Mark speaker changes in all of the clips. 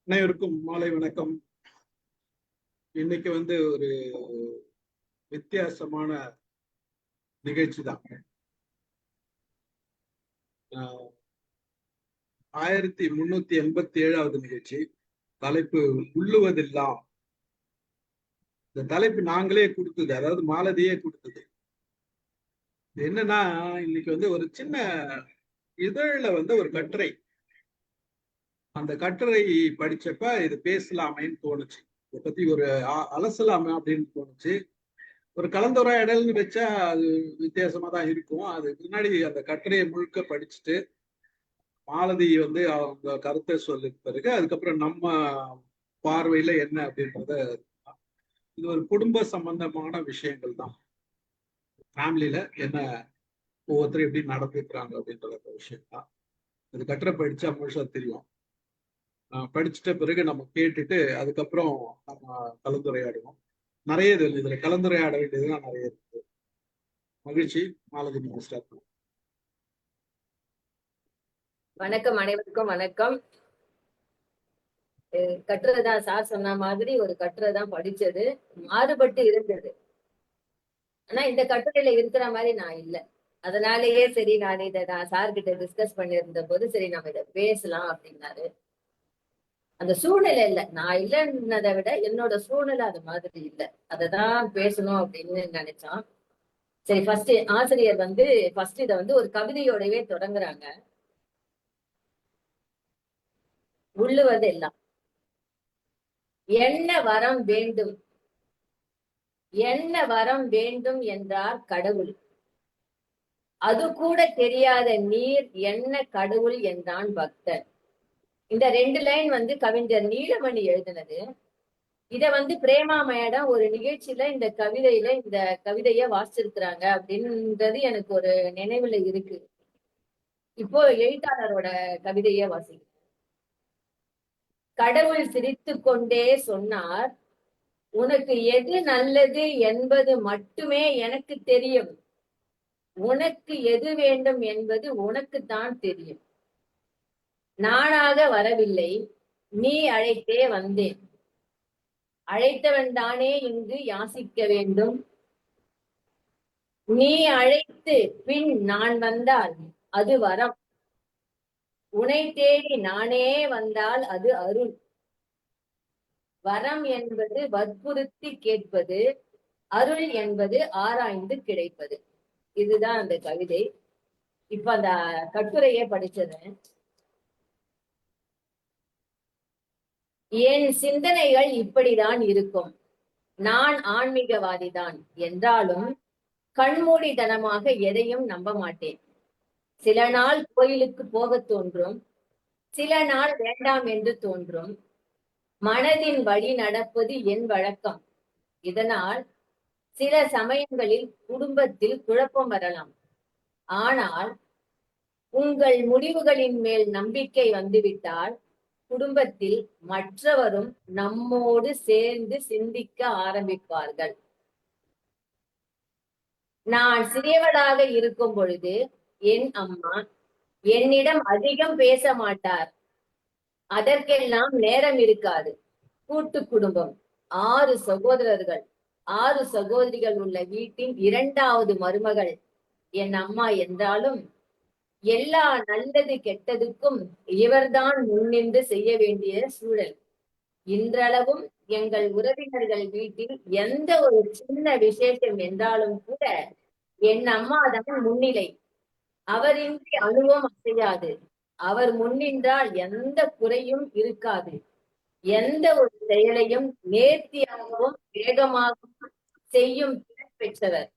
Speaker 1: அனைவருக்கும் மாலை வணக்கம். இன்னைக்கு ஒரு வித்தியாசமான நிகழ்ச்சி தான். 1387வது நிகழ்ச்சி. தலைப்பு உள்ளுவதெல்லாம். இந்த தலைப்பு நாங்களே கொடுத்தது, அதாவது மாலதியே கொடுத்தது. என்னன்னா, இன்னைக்கு ஒரு சின்ன இதழ்ல ஒரு கட்டுரை. அந்த கட்டுரை படிச்சப்ப இது பேசலாமேன்னு தோணுச்சு. இதை பத்தி ஒரு அலசலாமே அப்படின்னு தோணுச்சு. ஒரு கலந்துரையாடல்னு வச்சா அது வித்தியாசமா தான் இருக்கும். அதுக்கு முன்னாடி அந்த கட்டுரையை முழுக்க படிச்சுட்டு மாலதி அவங்க கருத்தை சொல்லி பிறகு அதுக்கப்புறம் நம்ம பார்வையில என்ன அப்படின்றத. இது ஒரு குடும்ப சம்பந்தமான விஷயங்கள் தான். ஃபேமிலியில என்ன ஒவ்வொருத்தரும் எப்படி நடந்துக்கிறாங்க அப்படின்ற விஷயம் தான். அது கட்டுரை படிச்சா முழுசா தெரியும். படிச்சுட்ட பிறகு நம்ம கேட்டுட்டு அதுக்கப்புறம் நம்ம கலந்துரையாடுவோம். நிறைய இதுல கலந்துரையாட வேண்டியதுதான் நிறைய இருக்கு. மகிழ்ச்சி. மாலதி, நீங்க ஸ்டார்ட் பண்ணுங்க.
Speaker 2: வணக்கம், அனைவருக்கும் வணக்கம். கட்டுரைதான் சார் சொன்ன மாதிரி ஒரு கட்டுரைதான் படிச்சது. மாறுபட்டு இருந்தது. ஆனா இந்த கட்டுரையில இருக்கிற மாதிரி நான் இல்லை. அதனாலேயே சரி, நான் சார்கிட்ட டிஸ்கஸ் பண்ணியிருந்த போது சரி நம்ம இதை பேசலாம் அப்படின்னாரு. அந்த சூழ்நிலை இல்லை, நான் இல்லைன்னதை விட என்னோட சூழ்நிலை அது மாதிரி இல்லை. அதைதான் பேசணும் அப்படின்னு நினைச்சான். சரி, ஃபர்ஸ்ட் ஆசிரியர் ஃபர்ஸ்ட் இதை ஒரு கவிதையோடவே தொடங்குறாங்க. உள்ளுவதெல்லாம். என்ன வரம் வேண்டும், என்ன வரம் வேண்டும் என்றார் கடவுள். அது கூட தெரியாத நீர் என்ன கடவுள் என்றான் பக்தர். இந்த 2 லைன் கவிஞர் நீலமணி எழுதினது. இத பிரேமா மேடம் ஒரு நிகழ்ச்சியில இந்த கவிதைய வாசிச்சிருக்கிறாங்க அப்படின்றது எனக்கு ஒரு நினைவுல இருக்கு. இப்போ எழுத்தாளரோட கவிதைய வாசிக்கிறேன். கடவுள் சிரித்து கொண்டே சொன்னார், உனக்கு எது நல்லது என்பது மட்டுமே எனக்கு தெரியும். உனக்கு எது வேண்டும் என்பது உனக்குத்தான் தெரியும். நானாக வரவில்லை, நீ அழைத்தே வந்தேன். அழைத்தவன் தானே இங்கு யாசிக்க வேண்டும். நீ அழைத்து பின் நான் வந்தால் அது வரம். உன்னை தேடி நானே வந்தால் அது அருள். வரம் என்பது வற்புறுத்தி கேட்பது, அருள் என்பது ஆராய்ந்து கிடைப்பது. இதுதான் அந்த கவிதை. இப்ப அந்த கட்டுரையே படிச்சதேன். என் சிந்தனைகள் இப்படிதான் இருக்கும். நான் ஆன்மீகவாதிதான் என்றாலும் கண்மூடித்தனமாக எதையும் நம்ப மாட்டேன். சில நாள் கோயிலுக்கு போக தோன்றும், சில நாள் வேண்டாம் என்று தோன்றும். மனதின் வழி நடப்பது என் வழக்கம். இதனால் சில சமயங்களில் குடும்பத்தில் குழப்பம் வரலாம். ஆனால் உங்கள் முடிவுகளின் மேல் நம்பிக்கை வந்துவிட்டால் குடும்பத்தில் மற்றவரும் நம்மோடு சேர்ந்து சிந்திக்க ஆரம்பிப்பார்கள். நான் சிறியவளாக இருக்கும் பொழுது என் அம்மா என்னிடம் அதிகம் பேச மாட்டார். அதற்கெல்லாம் நேரம் இருக்காது. கூட்டு குடும்பம், 6 சகோதரர்கள், 6 சகோதரிகள் உள்ள வீட்டின் 2வது மருமகள் என் அம்மா என்றாலும் எல்லா நல்லது கெட்டதுக்கும் இவர்தான் முன்னின்று செய்ய வேண்டிய சூழல். இன்றளவும் எங்கள் உறவினர்கள் வீட்டில் எந்த ஒரு சின்ன விசேஷம் என்றாலும் கூட என் அம்மாதான் முன்னிலை. அவரின்றி அணுவும் அசையாது. அவர் முன்னின்றால் எந்த குறையும் இருக்காது. எந்த ஒரு செயலையும் நேர்த்தியாகவும் வேகமாகவும் செய்யும் பெற்றவர்.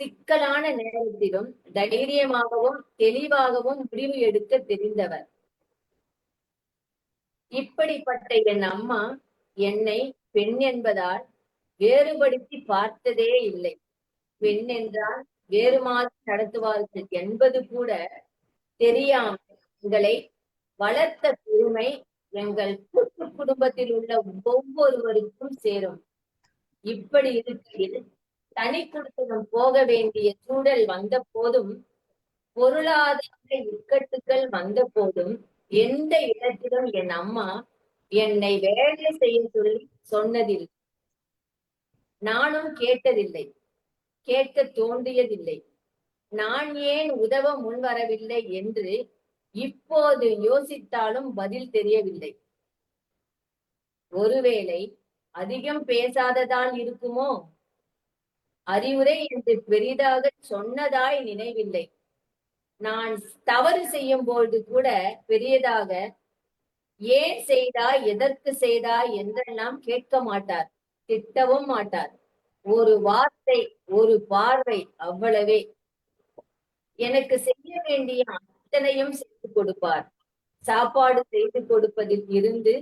Speaker 2: சிக்கலான நேரத்திலும் தைரியமாகவும் தெளிவாகவும் முடிவு எடுக்க தெரிந்தவர். இப்படிப்பட்ட என் அம்மா என்னை பெண் என்பதால் வேறுபடுத்தி பார்த்ததே இல்லை. பெண் என்றால் வேறு மாதிரி நடத்துவார்கள் என்பது கூட தெரியாமல் எங்களை வளர்த்த பெருமை எங்கள் கூட்டு குடும்பத்தில் உள்ள ஒவ்வொருவருக்கும் சேரும். இப்படி இருக்கையில் தனி குடும்பம் போக வேண்டிய சூழல் வந்த போதும், பொருளாதார இக்கட்டுகள் வந்த போதும் எந்த இடத்திலும் என் அம்மா என்னை வேலை செய்ய சொல்லி சொன்னதில்லை. நானும் கேட்டதில்லை, கேட்க தோன்றியதில்லை. நான் ஏன் உதவ முன்வரவில்லை என்று இப்போது யோசித்தாலும் பதில் தெரியவில்லை. ஒருவேளை அதிகம் பேசாததால் இருக்குமோ? அறிவுரை என்று பெரிதாக சொன்னதாய் நினைவில்லை. நான் தவறு செய்யும் பொழுது கூட பெரியதாக ஏன் செய்தாய், எதற்கு செய்தாய் என்றெல்லாம் கேட்க மாட்டார், திட்டவும் மாட்டார். ஒரு வார்த்தை, ஒரு பார்வை, அவ்வளவே. எனக்கு செய்ய வேண்டிய அத்தனையும் செய்து கொடுப்பார். சாப்பாடு செய்து கொடுப்பதில் இருந்து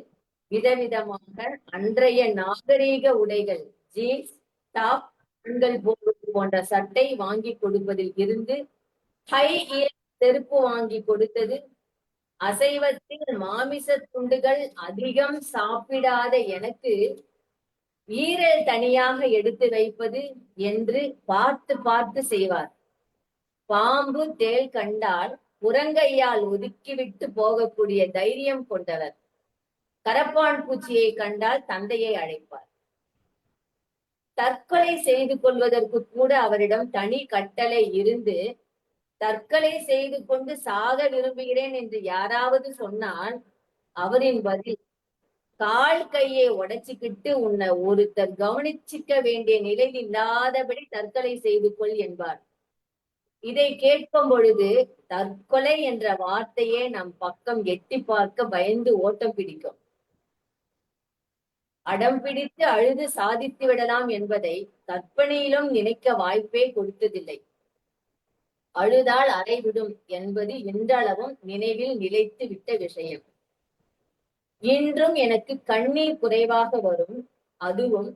Speaker 2: விதவிதமாக அன்றைய நாகரீக உடைகள், ஜீன்ஸ் டாப், பெண்கள் போன்ற சட்டை வாங்கி கொடுப்பதில் இருந்து ஹை ஹீல் செருப்பு வாங்கி கொடுத்தது, அசைவத்தில் மாமிச துண்டுகள் அதிகம் சாப்பிடாத எனக்கு ஈரல் தனியாக எடுத்து வைப்பது என்று பார்த்து பார்த்து செய்வார். பாம்பு தேள் கண்டால் புறங்கையால் ஒதுக்கிவிட்டு போகக்கூடிய தைரியம் கொண்டவர். கரப்பான் பூச்சியை கண்டால் தந்தையை அழைப்பார். தற்கொலை செய்து கொள்வதற்கு கூட அவரிடம் தனி கட்டளை இருந்து, தற்கொலை செய்து கொண்டு சாக விரும்புகிறேன் என்று யாராவது சொன்னால் அவரின் பதில், கால் கையை உடைச்சுக்கிட்டு உன்னை ஒருத்தர் கவனிச்சுக்க வேண்டிய நிலையில் இல்லாதபடி தற்கொலை செய்து கொள் என்பார். இதை கேட்கும் பொழுது தற்கொலை என்ற வார்த்தையே நம் பக்கம் எட்டி பார்க்க பயந்து ஓட்டம் பிடிக்கும். அடம் பிடித்து அழுது சாதித்து விடலாம் என்பதை கற்பனையிலும் நினைக்க வாய்ப்பே கொடுத்ததில்லை. அழுதால் அறைவிடும் என்பது இன்றளவும் நினைவில் நிலைத்து விட்ட விஷயம். இன்றும் எனக்கு கண்ணீர் குறைவாக வரும். அதுவும்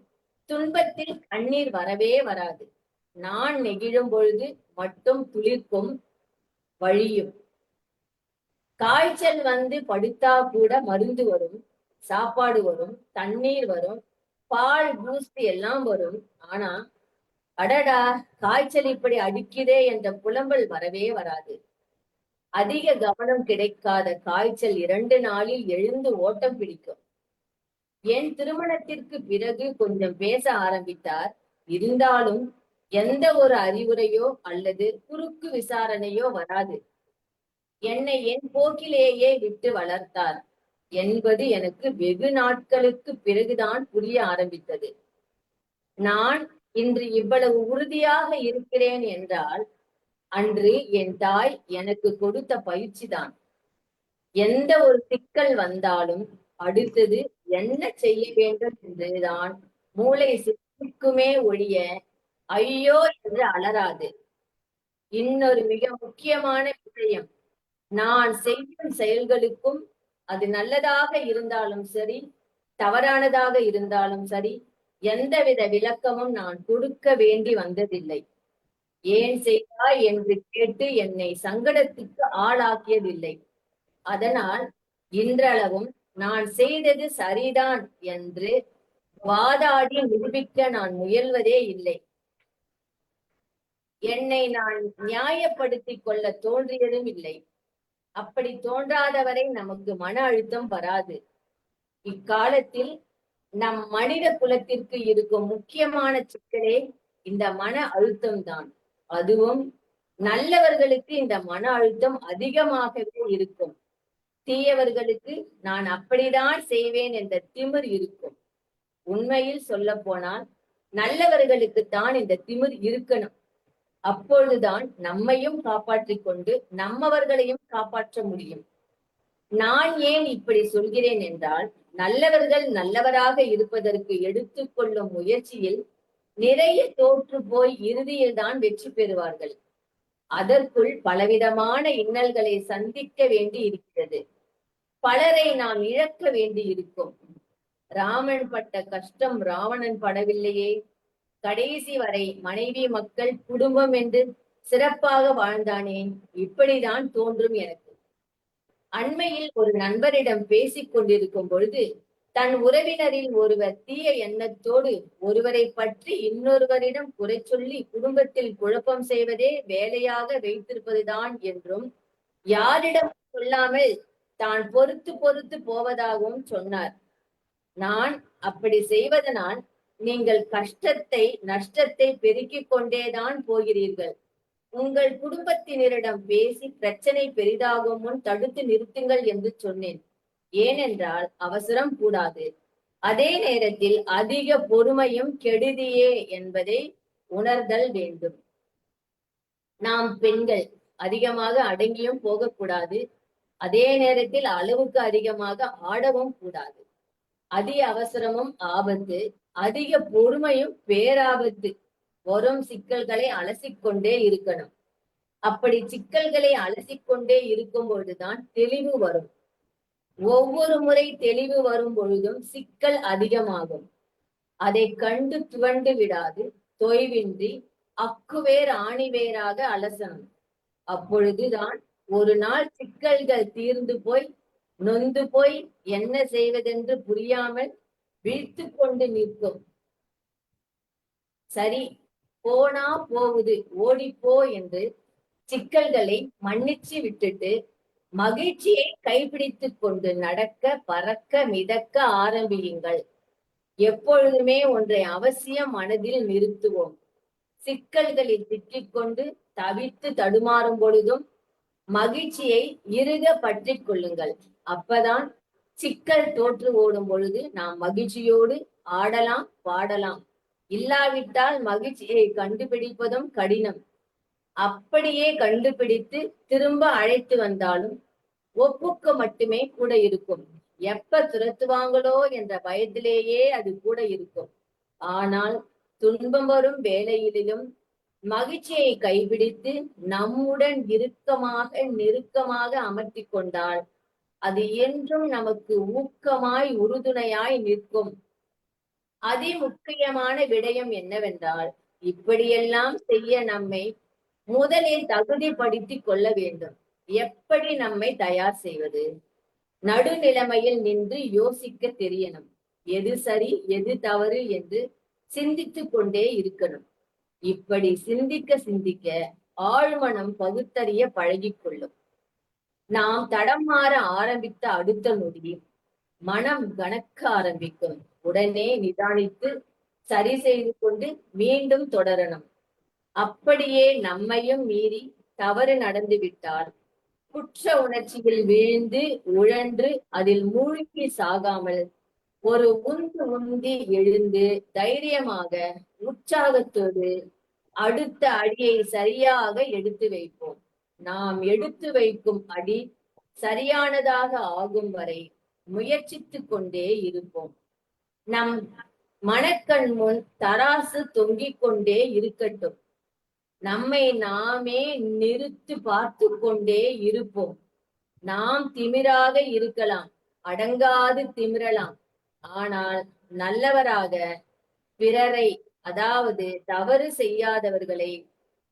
Speaker 2: துன்பத்தில் கண்ணீர் வரவே வராது. நான் நெகிழும் பொழுது மட்டும் துளிர்க்கும், வழியும். காய்ச்சல் வந்து படுத்தா கூட மருந்து வரும், சாப்பாடு வரும், தண்ணீர் வரும், பால் பூஸ்ட் எல்லாம் வரும். ஆனா அடடா காய்ச்சல் இப்படி அடிக்குதே என்ற புலம்பல் வரவே வராது. அதிக கவனம் கிடைக்காத காய்ச்சல் 2 நாளில் எழுந்து ஓட்டம் பிடிக்கும். என் திருமணத்திற்கு பிறகு கொஞ்சம் பேச ஆரம்பித்தார். இருந்தாலும் எந்த ஒரு அறிவுரையோ அல்லது குறுக்கு விசாரணையோ வராது. என்னை என் போக்கிலேயே விட்டு வளர்த்தார் என்பது எனக்கு வெகு நாட்களுக்கு பிறகுதான் புரிய ஆரம்பித்தது. நான் இன்று இவ்வளவு உறுதியாக இருக்கிறேன் என்றால் அன்று என் தாய் எனக்கு கொடுத்த பயிற்சிதான். எந்த ஒரு சிக்கல் வந்தாலும் அடுத்தது என்ன செய்ய வேண்டும் என்றுதான் மூளை சிக்குமே ஒழிய ஐயோ என்று அலறாது. இன்னொரு மிக முக்கியமான விஷயம், நான் செய்யும் செயல்களுக்கும் அது நல்லதாக இருந்தாலும் சரி, தவறானதாக இருந்தாலும் சரி, எந்தவித விளக்கமும் நான் கொடுக்க வேண்டி வந்ததில்லை. ஏன் செய்தாய் என்று கேட்டு என்னை சங்கடத்துக்கு ஆளாக்கியதில்லை. அதனால் இன்றளவும் நான் செய்தது சரிதான் என்று வாதாடி நிரூபிக்க நான் முயல்வதே இல்லை. என்னை நான் நியாயப்படுத்திக் கொள்ள தோன்றியதும் இல்லை. அப்படி தோன்றாதவரை நமக்கு மன அழுத்தம் வராது. இக்காலத்தில் நம் மனித குலத்திற்கு இருக்கும் முக்கியமான சிக்கலே இந்த மன அழுத்தம்தான். அதுவும் நல்லவர்களுக்கு இந்த மன அழுத்தம் அதிகமாகவே இருக்கும். தீயவர்களுக்கு நான் அப்படிதான் செய்வேன் என்ற திமிர் இருக்கும். உண்மையில் சொல்ல போனால் நல்லவர்களுக்குத்தான் இந்த திமிர் இருக்கணும். அப்பொழுதுதான் நம்மையும் காப்பாற்றிக் கொண்டு நம்மவர்களையும் காப்பாற்ற முடியும். நான் ஏன் இப்படி சொல்கிறேன் என்றால், நல்லவர்கள் நல்லவராக இருப்பதற்கு எடுத்துக்கொள்ளும் முயற்சியில் நிறைய தோற்று போய் இறுதியில் தான் வெற்றி பெறுவார்கள். அதற்குள் பலவிதமான இன்னல்களை சந்திக்க வேண்டி இருக்கிறது. பலரை நாம் இழக்க வேண்டி இருக்கும். ராமன் பட்ட கஷ்டம் ராவணன் படவில்லையே. கடைசி வரை மனைவி, மக்கள், குடும்பம் என்று சிறப்பாக வாழ்ந்தானே. இப்படிதான் தோன்றும் எனக்கு. அண்மையில் ஒரு நண்பரிடம் பேசிக் கொண்டிருக்கும் பொழுது தன் உறவினரில் ஒருவர் தீய எண்ணத்தோடு ஒருவரை பற்றி இன்னொருவரிடம் குறை சொல்லி குடும்பத்தில் குழப்பம் செய்வதே வேலையாக வைத்திருப்பதுதான் என்றும், யாரிடம் சொல்லாமல் தான் பொறுத்து பொறுத்து போவதாகவும் சொன்னார். நான் அப்படி செய்வதனால் நீங்கள் கஷ்டத்தை நஷ்டத்தை பெருக்கிக் கொண்டேதான் போகிறீர்கள். உங்கள் குடும்பத்தினரிடம் பேசி பிரச்சனை பெரிதாகும் முன் தடுத்து நிறுத்துங்கள் என்று சொன்னேன். ஏனென்றால் அவசரம் கூடாது. அதே நேரத்தில் அதிக பொறுமையும் கெடுதியே என்பதை உணர்தல் வேண்டும். நாம் பெண்கள் அதிகமாக அடங்கியும் போகக்கூடாது. அதே நேரத்தில் அளவுக்கு அதிகமாக ஆடவும் கூடாது. அதிக அவசரமும் ஆபத்து, அதிக பொறுமையும் பேராபத்து. வரும் சிக்கல்களை அலசிக்கொண்டே இருக்கணும். அப்படி சிக்கல்களை அலசிக்கொண்டே இருக்கும் பொழுதுதான் தெளிவு வரும். ஒவ்வொரு முறை தெளிவு வரும் பொழுதும் சிக்கல் அதிகமாகும். அதை கண்டு துவண்டு விடாது தொய்வின்றி அக்குவேர் ஆணிவேராக அலசணும். அப்பொழுதுதான் ஒரு நாள் சிக்கல்கள் தீர்ந்து போய் நொந்து போய் என்ன செய்வதென்று புரியாமல் வீழ்த்து கொண்டு நிற்கும். சரி, போனா போகுது, ஓடிப்போ என்று சிக்கல்களை மன்னிச்சு விட்டுட்டு மகிழ்ச்சியை கைப்பிடித்துக் கொண்டு நடக்க பறக்க மிதக்க ஆரம்பியுங்கள். எப்பொழுதுமே ஒன்றை அவசியம் மனதில் நிறுத்துவோம். சிக்கல்களில் சிக்கிக்கொண்டு தவித்து தடுமாறும் பொழுதும் மகிழ்ச்சியை இறுக பற்றி கொள்ளுங்கள். அப்பதான் சிக்கல் தோற்று ஓடும் பொழுது நாம் மகிழ்ச்சியோடு ஆடலாம் பாடலாம். இல்லாவிட்டால் மகிழ்ச்சியை கண்டுபிடிப்பதும் கடினம். அப்படியே கண்டுபிடித்து திரும்ப அழைத்து வந்தாலும் ஒப்புக்கு மட்டுமே கூட இருக்கும். எப்ப துரத்துவாங்களோ என்ற பயத்திலேயே அது கூட இருக்கும். ஆனால் துன்பம் வரும் வேளையிலும் மகிழ்ச்சியை கைபிடித்து நம்முடன் நெருக்கமாக அமர்த்தி கொண்டால் அது என்றும் நமக்கு ஊக்கமாய் உறுதுணையாய் நிற்கும். முக்கியமான விடயம் என்னவென்றால், இப்படியெல்லாம் செய்ய நம்மை முதலில் தகுதிப்படுத்திக் கொள்ள வேண்டும். எப்படி நம்மை தயார் செய்வது? நடுநிலைமையில் நின்று யோசிக்க தெரியணும். எது சரி எது தவறு என்று சிந்தித்துக் கொண்டே இருக்கணும். இப்படி சிந்திக்க சிந்திக்க ஆழ்மனம் பகுத்தறிய பழகிக்கொள்ளும். நாம் தடம் மாற ஆரம்பித்த அடுத்த நொடி மனம் கணக்க ஆரம்பிக்கும். உடனே நிதானித்து சரி செய்து கொண்டு மீண்டும் தொடரணும். அப்படியே நம்மையும் மீறி தவறு நடந்து விட்டால் குற்ற உணர்ச்சியில் வீழ்ந்து உழன்று அதில் மூழ்கி சாகாமல் ஒரு உந்தி எழுந்து தைரியமாக உற்சாகத்தோடு அடுத்த அடியை சரியாக எடுத்து வைப்போம். நாம் எடுத்து வைக்கும் அடி சரியானதாக ஆகும் வரை முயற்சித்துக் கொண்டே இருப்போம். நம் மனக்கண் முன் தராசு தொங்கிக் கொண்டே இருக்கட்டும். நம்மை நாமே நிறுத்து பார்த்து கொண்டே இருப்போம். நாம் திமிராக இருக்கலாம், அடங்காது திமிரலாம். ஆனால் நல்லவராக பிறரை, அதாவது தவறு செய்யாதவர்களை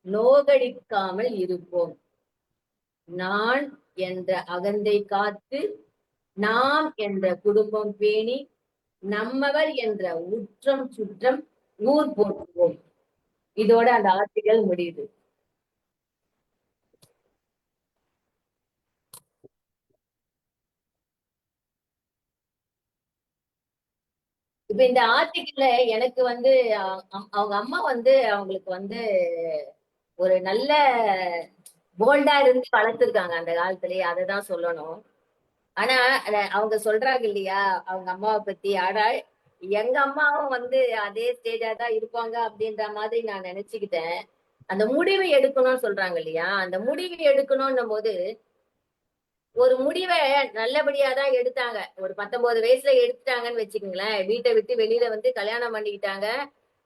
Speaker 2: நோகடிக்காமல் இருப்போம். நான் என்ற அகந்தை காத்து, நாம் என்ற குடும்பம் பேணி, நம்மவர் என்ற உற்றம் சுற்றம் ஊர் போற்றுவோம். இதோட அந்த ஆர்டிகல் முடியுது. இப்ப இந்த ஆர்டிகிள்ல எனக்கு வந்து அவங்க அம்மா வந்து அவங்களுக்கு ஒரு நல்ல போல்டா இருந்து வளர்த்துருக்காங்க அந்த காலத்திலேயே, அததான் சொல்லணும். ஆனா அவங்க சொல்றாங்க இல்லையா அவங்க அம்மாவை பத்தி, ஆனா எங்க அம்மாவும் அதே ஸ்டேஜா தான் இருப்பாங்க அப்படின்ற மாதிரி நான் நினைச்சுக்கிட்டேன். அந்த முடிவை எடுக்கணும்னு சொல்றாங்க இல்லையா, அந்த முடிவை எடுக்கணும்னும் போது ஒரு முடிவை நல்லபடியா தான் எடுத்தாங்க. ஒரு 19 வயசுல எடுத்துட்டாங்கன்னு வச்சுக்கோங்களேன். வீட்டை விட்டு வெளியில கல்யாணம் பண்ணிக்கிட்டாங்க.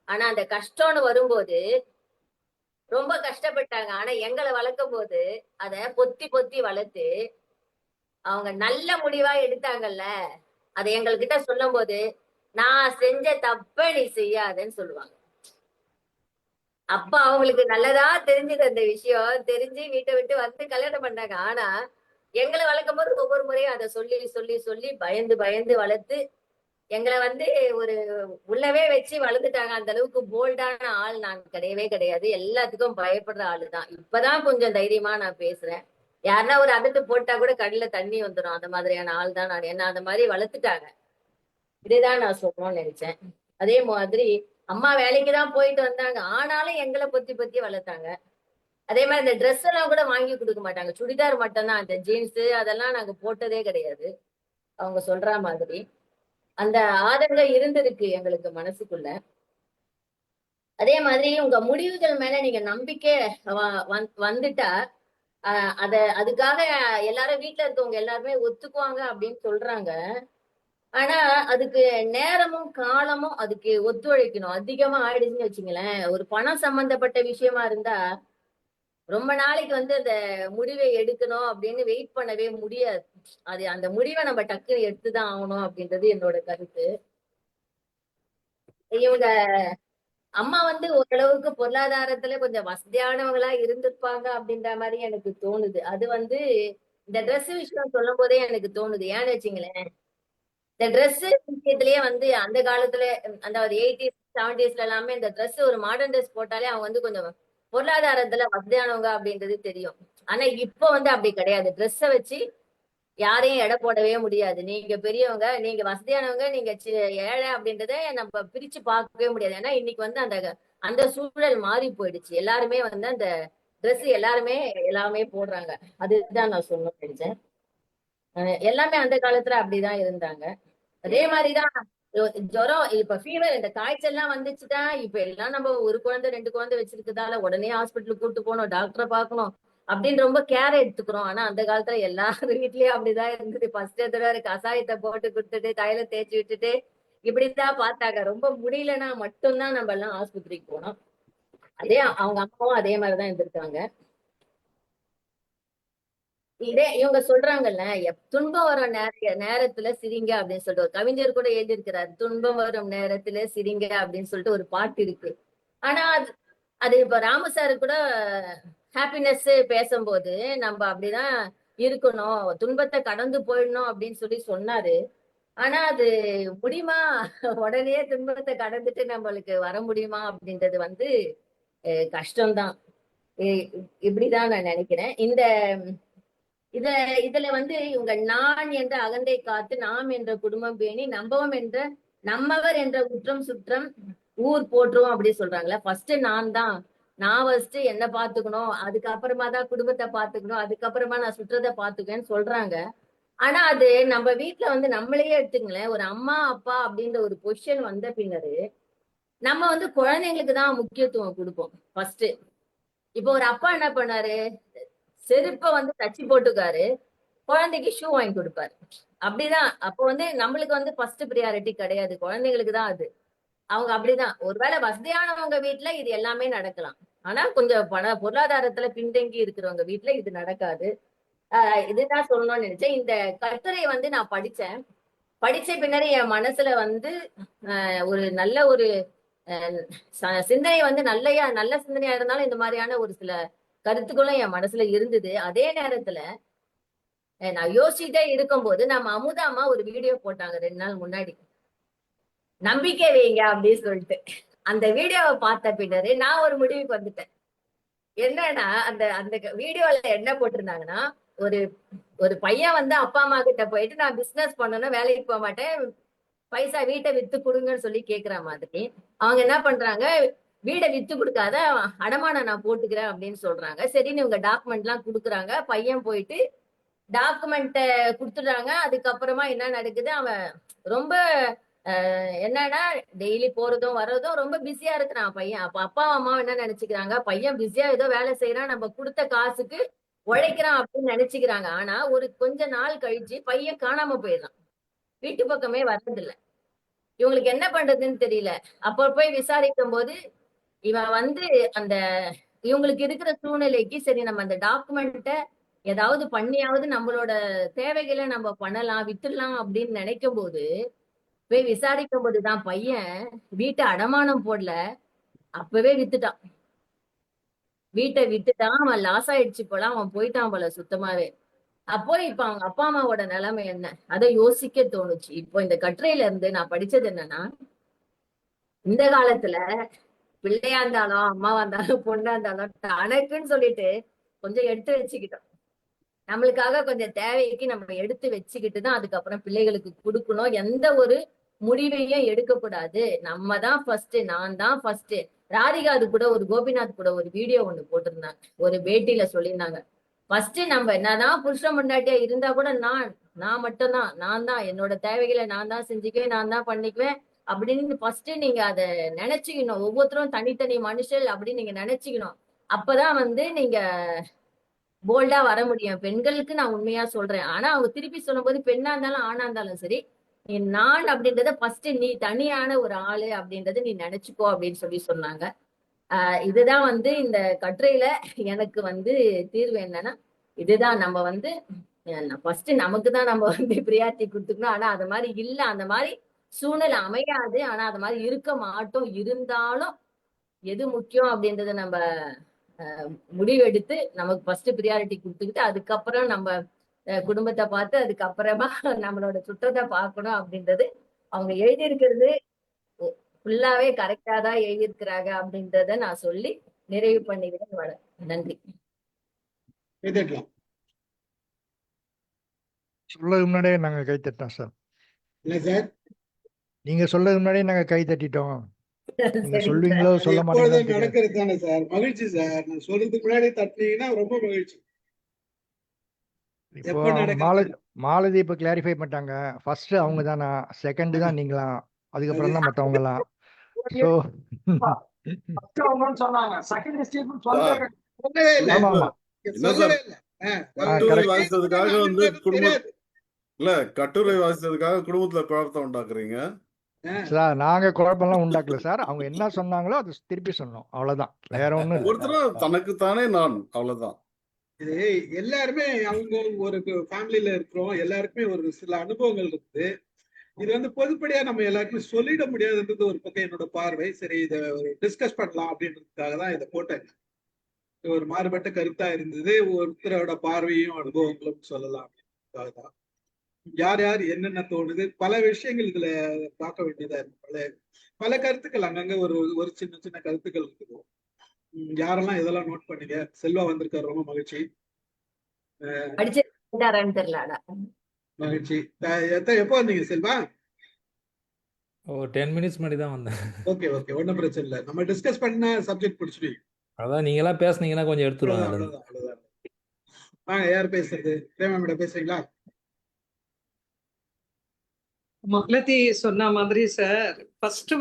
Speaker 2: ஆனா அந்த கஷ்டம்னு வரும்போது ரொம்ப கஷ்டப்பட்டாங்க. ஆனா எங்களை வளர்க்கும் போது அத பொத்தி பொத்தி வளர்த்து அவங்க நல்ல முடிவா எடுத்தாங்கல்ல, அதை எங்ககிட்ட சொல்லும் போது நான் செஞ்ச தப்ப நீ செய்யாதன்னு சொல்லுவாங்க. அப்ப அவங்களுக்கு நல்லதா தெரிஞ்சது அந்த விஷயம். தெரிஞ்சு வீட்டை விட்டு கல்யாணம் பண்ணாங்க. ஆனா எங்களை வளர்க்கும் போது ஒவ்வொரு முறையும் அதை சொல்லி சொல்லி சொல்லி பயந்து பயந்து வளர்த்து எங்களை ஒரு உள்ளவே வச்சு வளர்ந்துட்டாங்க. அந்த அளவுக்கு போல்டான ஆள் நான் கிடையவே கிடையாது. எல்லாத்துக்கும் பயப்படுற ஆளு தான். இப்பதான் கொஞ்சம் தைரியமா நான் பேசுறேன். யாருன்னா ஒரு அதட்டு போட்டா கூட கண்ணுல தண்ணி வந்துடும். அந்த மாதிரியான ஆள் தான் நான். என்ன அந்த மாதிரி வளர்த்துட்டாங்க. இதுதான் நான் சொல்லணும்னு நினைச்சேன். அதே மாதிரி அம்மா வேலைக்கு தான் போயிட்டு வந்தாங்க, ஆனாலும் எங்களை பொத்தி பொத்தி வளர்த்தாங்க. அதே மாதிரி இந்த ட்ரெஸ் எல்லாம் கூட வாங்கி கொடுக்க மாட்டாங்க, சுடிதார் மட்டும்தான். அந்த ஜீன்ஸ் அதெல்லாம் நாங்க போட்டதே கிடையாது. அவங்க சொல்ற மாதிரி அந்த ஆதங்கம் இருந்திருக்கு எங்களுக்கு மனசுக்குள்ள. அதே மாதிரி உங்க முடிவுகள் மேல நீங்க நம்பிக்கை வந்துட்டா அதுக்காக எல்லாரும் வீட்டுல இருக்கவங்க எல்லாருமே ஒத்துக்குவாங்க அப்படின்னு சொல்றாங்க. ஆனா அதுக்கு நேரமும் காலமும் அதுக்கு ஒத்துழைக்கணும். அதிகமா ஆயிடுச்சுன்னு வச்சுங்களேன், ஒரு பணம் சம்பந்தப்பட்ட விஷயமா இருந்தா ரொம்ப நாளைக்கு அந்த முடிவை எடுக்கணும் அப்படின்னு வெயிட் பண்ணவே முடியாது. அது அந்த முடிவை நம்ம டக்குன்னு எடுத்துதான் ஆகணும் அப்படின்றது என்னோட கருத்து. இவங்க அம்மா ஓரளவுக்கு பொருளாதாரத்துல கொஞ்சம் வசதியானவங்களா இருந்திருப்பாங்க அப்படின்ற மாதிரி எனக்கு தோணுது. அது இந்த ட்ரெஸ் விஷயம் சொல்லும் போதே எனக்கு தோணுது. ஏன்னு வச்சுங்களேன், இந்த ட்ரெஸ் விஷயத்திலேயே அந்த காலத்துல அந்த 80s 70sல எல்லாமே இந்த ட்ரெஸ் ஒரு மாடர்ன் ட்ரெஸ் போட்டாலே அவங்க கொஞ்சம் பொருளாதாரத்துல வசதியானவங்க அப்படின்றது தெரியும். ஆனா இப்போ அப்படி கிடையாது. ட்ரெஸ்ஸை வச்சு யாரையும் எடை போடவே முடியாது. நீங்க பெரியவங்க, நீங்க வசதியானவங்க, நீங்க ஏழை அப்படின்றத நம்ம பிரிச்சு பார்க்கவே முடியாது. ஏன்னா இன்னைக்கு அந்த அந்த சூழல் மாறி போயிடுச்சு. எல்லாருமே அந்த ட்ரெஸ் எல்லாமே போடுறாங்க. அதுதான் நான் சொல்லணும்னு நினைச்சேன். எல்லாமே அந்த காலத்துல அப்படிதான் இருந்தாங்க. அதே மாதிரிதான் ஜுரம், இப்ப ஃபீவர், இந்த காய்ச்சல் வந்துச்சுட்டா இப்ப எல்லாம் நம்ம ஒரு குழந்தை 2 குழந்தை வச்சிருக்கதால உடனே ஹாஸ்பிட்டலுக்கு கூட்டு போகணும், டாக்டரை பார்க்கணும் அப்படின்னு ரொம்ப கேர் எடுத்துக்கிறோம். ஆனா அந்த காலத்துல எல்லாரும் வீட்லயும் அப்படிதான் இருந்தது. ஃபர்ஸ்ட் தடவை கசாயத்தை போட்டு கொடுத்துட்டு தைல தேய்ச்சி விட்டுட்டு இப்படித்தான் பார்த்தாங்க. ரொம்ப முடியலன்னா மட்டும்தான் நம்ம எல்லாம் ஆஸ்பத்திரிக்கு போனோம். அதே அவங்க அம்மாவும் அதே மாதிரிதான் இருந்திருக்காங்க. இதே இவங்க சொல்றாங்கல்ல, துன்பம் வரும் நேரத்துல சிரிங்க அப்படின்னு சொல்லிட்டு ஒரு கவிஞர் கூட எழுதியிருக்கிறார். துன்பம் வரும் நேரத்துல சிரிங்க அப்படின்னு சொல்லிட்டு ஒரு பாட்டு இருக்கு. ஆனா அது அது இப்ப ராமு சாரு கூட ஹாப்பினஸ் பேசும்போது நம்ம அப்படிதான் இருக்கணும், துன்பத்தை கடந்து போயிடணும் அப்படின்னு சொல்லி சொன்னாரு. ஆனா அது முடியுமா? உடனே துன்பத்தை கடந்துட்டு நம்மளுக்கு வர முடியுமா அப்படின்றது கஷ்டம்தான். இப்படிதான் நான் நினைக்கிறேன். இத இதுல இவங்க நான் என்ற அகந்தை காத்து, நாம் என்ற குடும்பம் பேணி, நம்பவம் என்ற நம்மவர் என்ற குற்றம் சுற்றம் ஊர் போற்றுவோம் அப்படி சொல்றாங்களே. ஃபர்ஸ்ட் நான் தான், நான் ஃபர்ஸ்ட் என்ன பாத்துக்கணும், அதுக்கப்புறமா தான் குடும்பத்தை பாத்துக்கணும், அதுக்கப்புறமா நான் சுற்றத்தை பாத்துக்கேன்னு சொல்றாங்க. ஆனா அது நம்ம வீட்டுல நம்மளையே எடுத்துங்களேன், ஒரு அம்மா அப்பா அப்படின்ற ஒரு பொசிஷன் வந்த பின்னரு நம்ம குழந்தைங்களுக்கு தான் முக்கியத்துவம் கொடுப்போம் ஃபர்ஸ்ட். இப்போ ஒரு அப்பா என்ன பண்ணாரு, செருப்பை தச்சு போட்டுக்காரு, குழந்தைக்கு ஷூ வாங்கி கொடுப்பாரு. அப்படிதான். அப்போ நம்மளுக்கு ஃபர்ஸ்ட் ப்ரியாரிட்டி கிடையாது, குழந்தைங்களுக்கு தான் அது. அவங்க அப்படிதான். ஒருவேளை வசதியானவங்க வீட்டுல இது எல்லாமே நடக்கலாம். ஆனா கொஞ்சம் பொருளாதாரத்துல பின்தங்கி இருக்கிறவங்க வீட்டுல இது நடக்காது. இதுதான் சொல்லணும்னு நினைச்சேன். இந்த கட்டுரை நான் படிச்சேன். படிச்ச பின்னாடி என் மனசுல ஒரு நல்ல ஒரு சிந்தனை நல்ல சிந்தனையா இருந்தாலும் இந்த மாதிரியான ஒரு சில கருத்துக்களும் என் மனசுல இருந்தது. அதே நேரத்துல நான் யோசிச்சுட்டே இருக்கும்போது நம்ம அமுதாமா ஒரு வீடியோ போட்டாங்க 2 நாள் முன்னாடி, நம்பிக்கை வைங்க அப்படின்னு சொல்லிட்டு. அந்த வீடியோவை பார்த்த பின்னரு நான் ஒரு முடிவுக்கு வந்துட்டேன். என்னன்னா அந்த அந்த வீடியோல என்ன போட்டிருந்தாங்கன்னா, ஒரு ஒரு பையன் அப்பா அம்மா கிட்ட போயிட்டு நான் பிசினஸ் பண்ணணும், வேலைக்கு போக மாட்டேன், பைசா வீட்டை வித்து கொடுங்கன்னு சொல்லி கேக்குற மாதிரி. அவங்க என்ன பண்றாங்க, வீடை வித்து கொடுக்காத, அடமானம் நான் போட்டுக்கிறேன் அப்படின்னு சொல்றாங்க. சரின்னு இவங்க டாக்குமெண்ட் எல்லாம் கொடுக்குறாங்க. பையன் போயிட்டு டாக்குமெண்ட்டை கொடுத்துடுறாங்க. அதுக்கப்புறமா என்ன நடக்குது, அவன் ரொம்ப என்னன்னா டெய்லி போறதும் வர்றதும் ரொம்ப பிஸியா இருக்கிறான் பையன். அப்ப அப்பா அம்மா என்ன நினைச்சுக்கிறாங்க, பையன் பிஸியா ஏதோ வேலை செய்யறான், நம்ம கொடுத்த காசுக்கு உழைக்கிறான் அப்படின்னு நினைச்சுக்கிறாங்க. ஆனா ஒரு கொஞ்ச நாள் கழிச்சு பையன் காணாம போயிடறான், வீட்டு பக்கமே வர்றதில்ல. இவங்களுக்கு என்ன பண்றதுன்னு தெரியல. அப்ப போய் விசாரிக்கும் போது இவன் அந்த இவங்களுக்கு இருக்கிற சூழ்நிலைக்கு சரி நம்ம அந்த டாக்குமெண்ட்டை ஏதாவது பண்ணியாவது நம்மளோட தேவைகளை நம்ம பண்ணலாம், வித்துடலாம் அப்படின்னு நினைக்கும் போது போய் விசாரிக்கும் போதுதான் பையன் வீட்டை அடமானம் போடல, அப்பவே வித்துட்டான். வீட்டை வித்துட்டான். அவன் லாஸ் ஆயிடுச்சு போல, அவன் போயிட்டான் போல சுத்தமாவே. அப்போ இப்ப அவங்க அப்பா அம்மாவோட நிலைமை என்ன, அதை யோசிக்க தோணுச்சு. இப்போ இந்த கட்டுரையில இருந்து நான் படிச்சது என்னன்னா, இந்த காலத்துல பிள்ளையா இருந்தாலும் அம்மாவா இருந்தாலும் பொண்ணா இருந்தாலும் தனக்குன்னு சொல்லிட்டு கொஞ்சம் எடுத்து வச்சுக்கிட்டோம். நம்மளுக்காக கொஞ்சம் தேவைக்கு நம்ம எடுத்து வச்சுக்கிட்டு தான் அதுக்கப்புறம் பிள்ளைகளுக்கு கொடுக்கணும். எந்த ஒரு முடிவையே எடுக்கக்கூடாது. நம்ம தான் ஃபர்ஸ்ட், நான் தான் ஃபர்ஸ்ட். ராதிகா அது கூட ஒரு கோபிநாத் கூட ஒரு வீடியோ ஒண்ணு போட்டிருந்தாங்க, ஒரு பேட்டியில சொல்லியிருந்தாங்க. ஃபர்ஸ்ட் நம்ம என்னதான் புருஷன் முன்னாடியே இருந்தா கூட நான் மட்டும்தான், நான் தான் என்னோட தேவைகளை நான் தான் செஞ்சுக்குவேன், நான் தான் பண்ணிக்குவேன் அப்படின்னு ஃபர்ஸ்ட் நீங்க அத நினைச்சுக்கணும். ஒவ்வொருத்தரும் தனித்தனி மனுஷன் அப்படின்னு நீங்க நினைச்சுக்கணும். அப்பதான் நீங்க போல்டா வர முடியும். பெண்களுக்கு நான் உண்மையா சொல்றேன். ஆனா அவங்க திருப்பி சொல்லும்போது பெண்ணா இருந்தாலும் ஆணா இருந்தாலும் சரி, நீ நான் அப்படின்றத ஃபர்ஸ்ட் நீ தனியான ஒரு ஆளு அப்படின்றத நீ நினைச்சுக்கோ அப்படின்னு சொன்னாங்க. இதுதான் இந்த கட்டுரையில எனக்கு தீர்வு என்னன்னா, இதுதான் நம்ம ஃபர்ஸ்ட் நமக்கு தான் நம்ம பிரியாரிட்டி கொடுத்துக்கணும். ஆனா அது மாதிரி இல்ல, அந்த மாதிரி சூழ்நிலை அமையாது. ஆனா அது மாதிரி இருக்க மாட்டோம். இருந்தாலும் எது முக்கியம் அப்படின்றத நம்ம முடிவெடுத்து நமக்கு ஃபர்ஸ்ட் ப்ரியாரிட்டி கொடுத்துக்கிட்டு அதுக்கப்புறம் நம்ம குடும்பத்தை பார்த்து அதுக்கப்புறமா நம்மளோட சுற்றத்தை பார்க்கணும் அப்படின்றது அவங்க எழுதியிருக்கிறது ஃபுல்லாவே கரெக்டா தான் எழுதியிருக்கிறாங்க அப்படின்றத நான் சொல்லி நிறைவு பண்ணிக்கிறேன். நன்றி.
Speaker 3: சொல்லதுக்கு முன்னாடியே நாங்க கை தட்டோம் சார்.
Speaker 1: இல்ல சார்,
Speaker 3: நீங்க சொல்லதுக்கு முன்னாடியே நாங்க கை தட்டிட்டோம். நீங்க
Speaker 2: சரிங்க
Speaker 3: சொல்வீங்களோ
Speaker 2: சார்.
Speaker 3: சொல்ல
Speaker 1: எப்பொழுதும்
Speaker 3: மாட்டீங்களோ
Speaker 1: நடக்கிறது தானே சார். மகிழ்ச்சி சார். நான் சொல்றதுக்கு முன்னாடி தட்டினீங்கன்னா ரொம்ப மகிழ்ச்சி.
Speaker 3: இப்போ
Speaker 1: எப்ப நடக்கிறது?
Speaker 3: மாலதி இப்ப கிளாரிஃபை பண்ணிட்டாங்க. ஃபர்ஸ்ட் அவங்க தானா, செகண்ட் தான் நீங்களா, அதுக்கப்புறம் தான் மத்தவங்க எல்லாம். சோ
Speaker 4: சொன்னாங்க. செகண்ட் ஸ்டேட்மெண்ட் சொல்லவே
Speaker 1: சொல்லவே இல்ல.
Speaker 3: ஆமா ஆமா
Speaker 5: என்ன
Speaker 1: சொல்லவே
Speaker 5: சார்,
Speaker 1: இல்ல.
Speaker 5: கட்டுரை
Speaker 3: correct.
Speaker 5: வாசித்ததுக்காக குடும்ப
Speaker 1: தெரியாது.
Speaker 5: இல்ல கட்டுரை வாசித்ததுக்காக குடும்பத்துல குழப்பத்தை உண்டாக்குறீங்க.
Speaker 3: சார் நாங்க குழப்பம்லாம் உண்டாக்கல சார். அவங்க என்ன சொன்னாங்களோ அது திருப்பி சொன்னோம், அவ்வளவுதான். வேற ஒண்ணும் இல்ல.
Speaker 5: ஒருத்தர் தனக்குத்தானே நான், அவ்வளவுதான்.
Speaker 1: இது எல்லாருமே அவங்க ஒரு ஃபேமிலில இருக்கிறோம். எல்லாருக்குமே ஒரு சில அனுபவங்கள் இருக்குது. இது பொதுப்படியா நம்ம எல்லாருக்குமே சொல்லிட முடியாதுன்றது ஒரு பக்கம் என்னோட பார்வை. சரி, இதை டிஸ்கஸ் பண்ணலாம் அப்படின்றதுக்காக தான் இதை போட்டேன். ஒரு மாறுபட்ட கருத்தா இருந்தது. ஒருத்தரோட பார்வையும் அனுபவங்களும் சொல்லலாம் அப்படின்றதுக்காக தான். யார் யார் என்னென்ன தோணுது, பல விஷயங்கள் இதுல பார்க்க வேண்டியதா இருக்கு. பல கருத்துக்கள் அங்கங்க ஒரு ஒரு சின்ன சின்ன கருத்துக்கள் இருக்குது. யாரெல்லாம் இதெல்லாம் நோட் பண்ணீங்க? செல்வா வந்திருக்காரு, ரொம்ப மகிழ்ச்சி.
Speaker 2: படிச்சிருக்காரான்னு தெரியல.
Speaker 1: மகிழ்ச்சி. எப்போ வந்தீங்க செல்வா?
Speaker 6: 10 மினிட்ஸ் முன்னாடி தான் வந்தேன்.
Speaker 1: ஓகே ஓகே, ஒன்றும் பிரச்சனை இல்லை. நம்ம டிஸ்கஸ் பண்ண சப்ஜெக்ட் பிடிச்சிடுவீங்க.
Speaker 6: அதான் நீங்க எல்லாம் பேசுனீங்கன்னா கொஞ்சம் எடுத்துருவாங்க.
Speaker 1: அவ்வளவுதான் அவ்வளவுதான். வாங்க, யார் பேசுறது? பிரேமா மேடம் பேசுறீங்களா?
Speaker 4: மாலதி சொன்ன மாதிரி சார், ஃபர்ஸ்ட்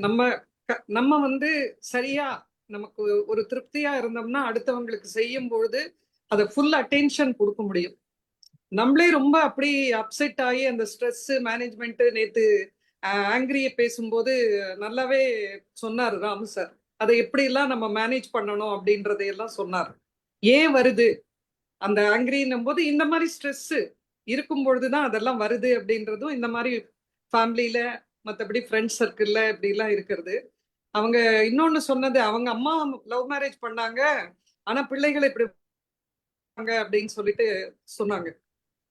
Speaker 4: நம்ம சரியா நமக்கு ஒரு திருப்தியா இருந்தோம்னா அடுத்தவங்களுக்கு செய்யும் பொழுது அதை ஃபுல் அட்டென்ஷன் கொடுக்க முடியும். நம்மளே ரொம்ப அப்படி அப்செட் ஆகி அந்த ஸ்ட்ரெஸ் மேனேஜ்மெண்ட் நேத்து ஆங்கிரியை பேசும்போது நல்லாவே சொன்னார் ராமு சார். அதை எப்படிலாம் நம்ம மேனேஜ் பண்ணணும் அப்படின்றதையெல்லாம் சொன்னார். ஏன் வருது அந்த ஆங்கிரின்னும் போது, இந்த மாதிரி ஸ்ட்ரெஸ் இருக்கும் பொழுதுதான் அதெல்லாம் வருது அப்படின்றதும் இந்த மாதிரி ஃபேமிலியில மற்றபடி ஃப்ரெண்ட்ஸ் சர்க்கிள்ல இப்படிலாம் இருக்கிறது. அவங்க இன்னொன்னு சொன்னது, அவங்க அம்மா லவ் மேரேஜ் பண்ணாங்க ஆனா பிள்ளைகளை இப்படி அப்படின்னு சொல்லிட்டு சொன்னாங்க.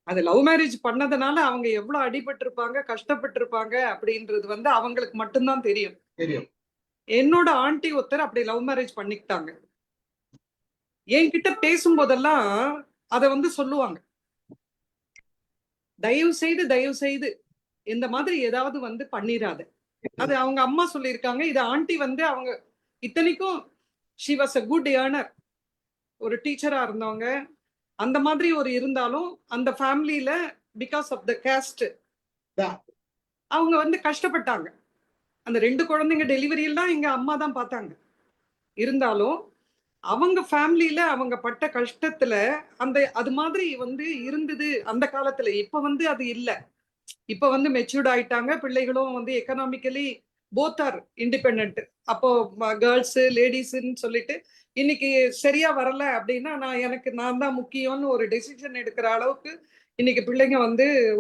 Speaker 4: அது லவ் மேரேஜ் பண்ணதுனால அவங்க எவ்வளவு அடிபட்டிருப்பாங்க, கஷ்டப்பட்டிருப்பாங்க அப்படின்றது அவங்களுக்கு மட்டும்தான் தெரியும். என்னோட ஆண்டி ஒருத்தர் அப்படி லவ் மேரேஜ் பண்ணிக்கிட்டாங்க. என்கிட்ட பேசும்போதெல்லாம் அதை சொல்லுவாங்க, தயவு செய்து இந்த மாதிரி ஏதாவது பண்ணிராது. அது அவங்க அம்மா சொல்லியிருக்காங்க. இது ஆண்டி அவங்க இத்தனைக்கும் she was a good earner, ஒரு டீச்சரா இருந்தவங்க. அந்த மாதிரி ஒரு இருந்தாலும் அந்த ஃபேமிலியில பிகாஸ் ஆஃப் த கேஸ்ட் அவங்க கஷ்டப்பட்டாங்க. அந்த 2 குழந்தைங்க டெலிவரி எல்லாம் எங்க அம்மா தான் பார்த்தாங்க. இருந்தாலும் அவங்க ஃபேமிலியில அவங்க பட்ட கஷ்டத்துல அது மாதிரி இருந்தது அந்த காலத்துல. இப்ப அது இல்ல. இப்ப மெச்சூர்ட் ஆயிட்டாங்க. பிள்ளைகளும் எக்கனாமிக்கலி போத் ஆர் இண்டிபெண்ட். அப்போ கேர்ள்ஸ் லேடிஸ்ன்னு சொல்லிட்டு இன்னைக்கு சரியா வரல அப்படின்னா நான் தான் முக்கியம்னு ஒரு டெசிஷன் எடுக்கிற அளவுக்கு இன்னைக்கு பிள்ளைங்க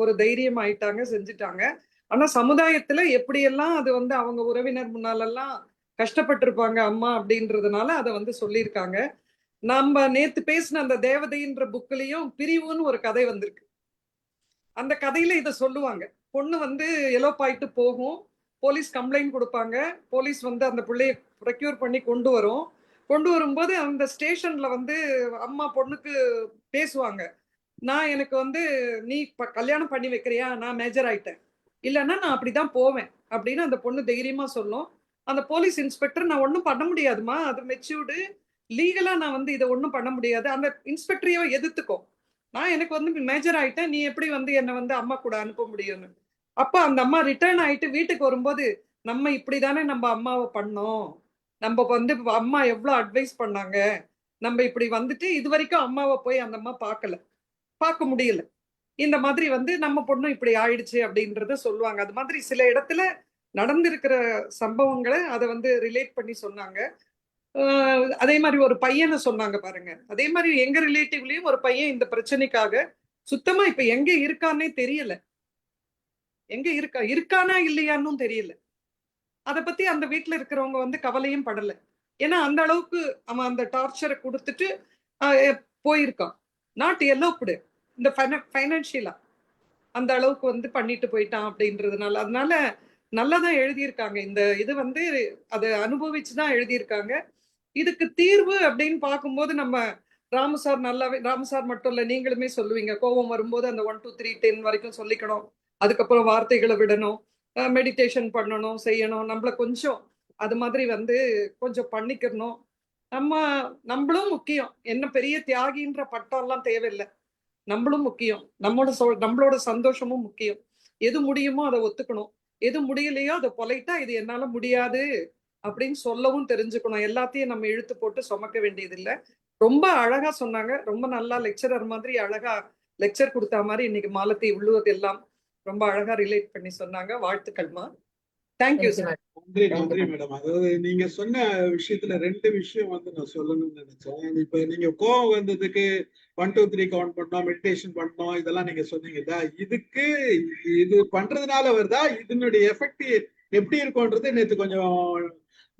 Speaker 4: ஒரு தைரியம் ஆயிட்டாங்க, செஞ்சுட்டாங்க. ஆனா சமுதாயத்துல எப்படியெல்லாம் அது அவங்க உறவினர் முன்னாலெல்லாம் கஷ்டப்பட்டிருப்பாங்க அம்மா அப்படின்றதுனால அதை சொல்லியிருக்காங்க. நம்ம நேத்து பேசின அந்த தேவதைன்ற புக்லயும் பிரிவுன்னு ஒரு கதை வந்திருக்கு. அந்த கதையில இதை சொல்லுவாங்க. பொண்ணு எலோப் ஆயிட்டு போகும், போலீஸ் கம்ப்ளைண்ட் கொடுப்பாங்க. போலீஸ் அந்த பிள்ளைய ப்ரொக்யூர் பண்ணி கொண்டு வரும்போது அந்த ஸ்டேஷன்ல அம்மா பொண்ணுக்கு பேசுவாங்க, நான் எனக்கு நீ கல்யாணம் பண்ணி வைக்கிறியா, நான் மேஜர் ஆயிட்டேன், இல்லைன்னா நான் அப்படிதான் போவேன் அப்படின்னு அந்த பொண்ணு தைரியமா சொல்லும். அந்த போலீஸ் இன்ஸ்பெக்டர் நான் ஒன்றும் பண்ண முடியாதுமா, அது மெச்சூர்டு, லீகலா நான் வந்து இதை ஒன்றும் பண்ண முடியாது. அந்த இன்ஸ்பெக்டரையோ எதிர்த்துக்கோ, நான் எனக்கு வந்து மேஜர் ஆயிட்டேன், நீ எப்படி வந்து என்னை வந்து அம்மா கூட அனுப்ப முடியும்னு. அப்ப அந்த அம்மா ரிட்டர்ன் ஆயிட்டு வீட்டுக்கு வரும்போது, நம்ம இப்படிதானே நம்ம அம்மாவை பண்ணோம், நம்ம வந்து அம்மா எவ்வளவு அட்வைஸ் பண்ணாங்க, நம்ம இப்படி வந்துட்டு இது வரைக்கும் அம்மாவை போய் அந்த அம்மா பார்க்க முடியல, இந்த மாதிரி வந்து நம்ம பொண்ணும் இப்படி ஆயிடுச்சு அப்படின்றத சொல்லுவாங்க. அது மாதிரி சில இடத்துல நடந்திருக்கிற சம்பவங்களை அதை வந்து ரிலேட் பண்ணி சொன்னாங்க. அதே மாதிரி ஒரு பையனை சொன்னாங்க பாருங்க. அதே மாதிரி எங்க ரிலேட்டிவ்லயும் ஒரு பையன் இந்த பிரச்சனைக்காக சுத்தமா இப்ப எங்க இருக்கான்னே தெரியல, எங்க இருக்கானா இல்லையான்னு தெரியல. அதை பத்தி அந்த வீட்டுல இருக்கிறவங்க வந்து கவலையும் படல. ஏன்னா அந்த அளவுக்கு அவன் அந்த டார்ச்சரை கொடுத்துட்டு போயிருக்கான். நாட் எல்லோப்டு இந்த ஃபைனான்சியலா அந்த அளவுக்கு வந்து பண்ணிட்டு போயிட்டான் அப்படின்றதுனால. அதனால நல்லாதான் எழுதியிருக்காங்க. இந்த இது வந்து அதை அனுபவிச்சுதான் எழுதியிருக்காங்க. இதுக்கு தீர்வு அப்படின்னு பார்க்கும்போது நம்ம ராமசார் நல்லாவே, ராமசார் மட்டும் இல்ல நீங்களுமே சொல்லுவீங்க, கோபம் வரும்போது அந்த 1 2 3 10 வரைக்கும் சொல்லிக்கணும், அதுக்கப்புறம் வார்த்தைகளை விடணும், மெடிடேஷன் பண்ணணும், செய்யணும், நம்மள கொஞ்சம் அது மாதிரி வந்து கொஞ்சம் பண்ணிக்கணும். நம்மளும் முக்கியம். என்ன பெரிய தியாகின்ற பட்டம் எல்லாம் தேவையில்லை, நம்மளும் முக்கியம். நம்மளோட சந்தோஷமும் முக்கியம். எது முடியுமோ அதை ஒத்துக்கணும், எது முடியலையோ அதை பொலைட்டா இது என்னால முடியாது அப்படின்னு சொல்லவும் தெரிஞ்சுக்கணும். எல்லாத்தையும் நம்ம இழுத்து போட்டு சுமக்க வேண்டியது இல்லை. ரொம்ப அழகா சொன்னாங்க. ரொம்ப நல்லா லெக்சரர் மாதிரி அழகா லெக்சர் கொடுத்த மாதிரி இன்னைக்கு மாலத்தி உள்ளுவது எல்லாம் ரொம்ப அழகா ரிலேட் பண்ணி சொன்னாங்க. வாழ்த்துக்கள்மா. Thank you sir.
Speaker 1: நன்றி மேடம். அதாவது நீங்க சொன்ன விஷயத்துல 2 விஷயம் வந்து நான் சொல்லணும்னு நினைச்சேன். இப்ப நீங்க கோவம் வந்ததுக்கு 1 2 3 கவுண்ட் பண்ணோம், மெடிடேஷன் பண்ணோம், இதெல்லாம் நீங்க சொன்னீங்கல்ல, இதுக்கு இது பண்றதுனால வருதா, இதனுடைய எஃபெக்ட் எப்படி இருக்கும்ன்றது நேற்று கொஞ்சம்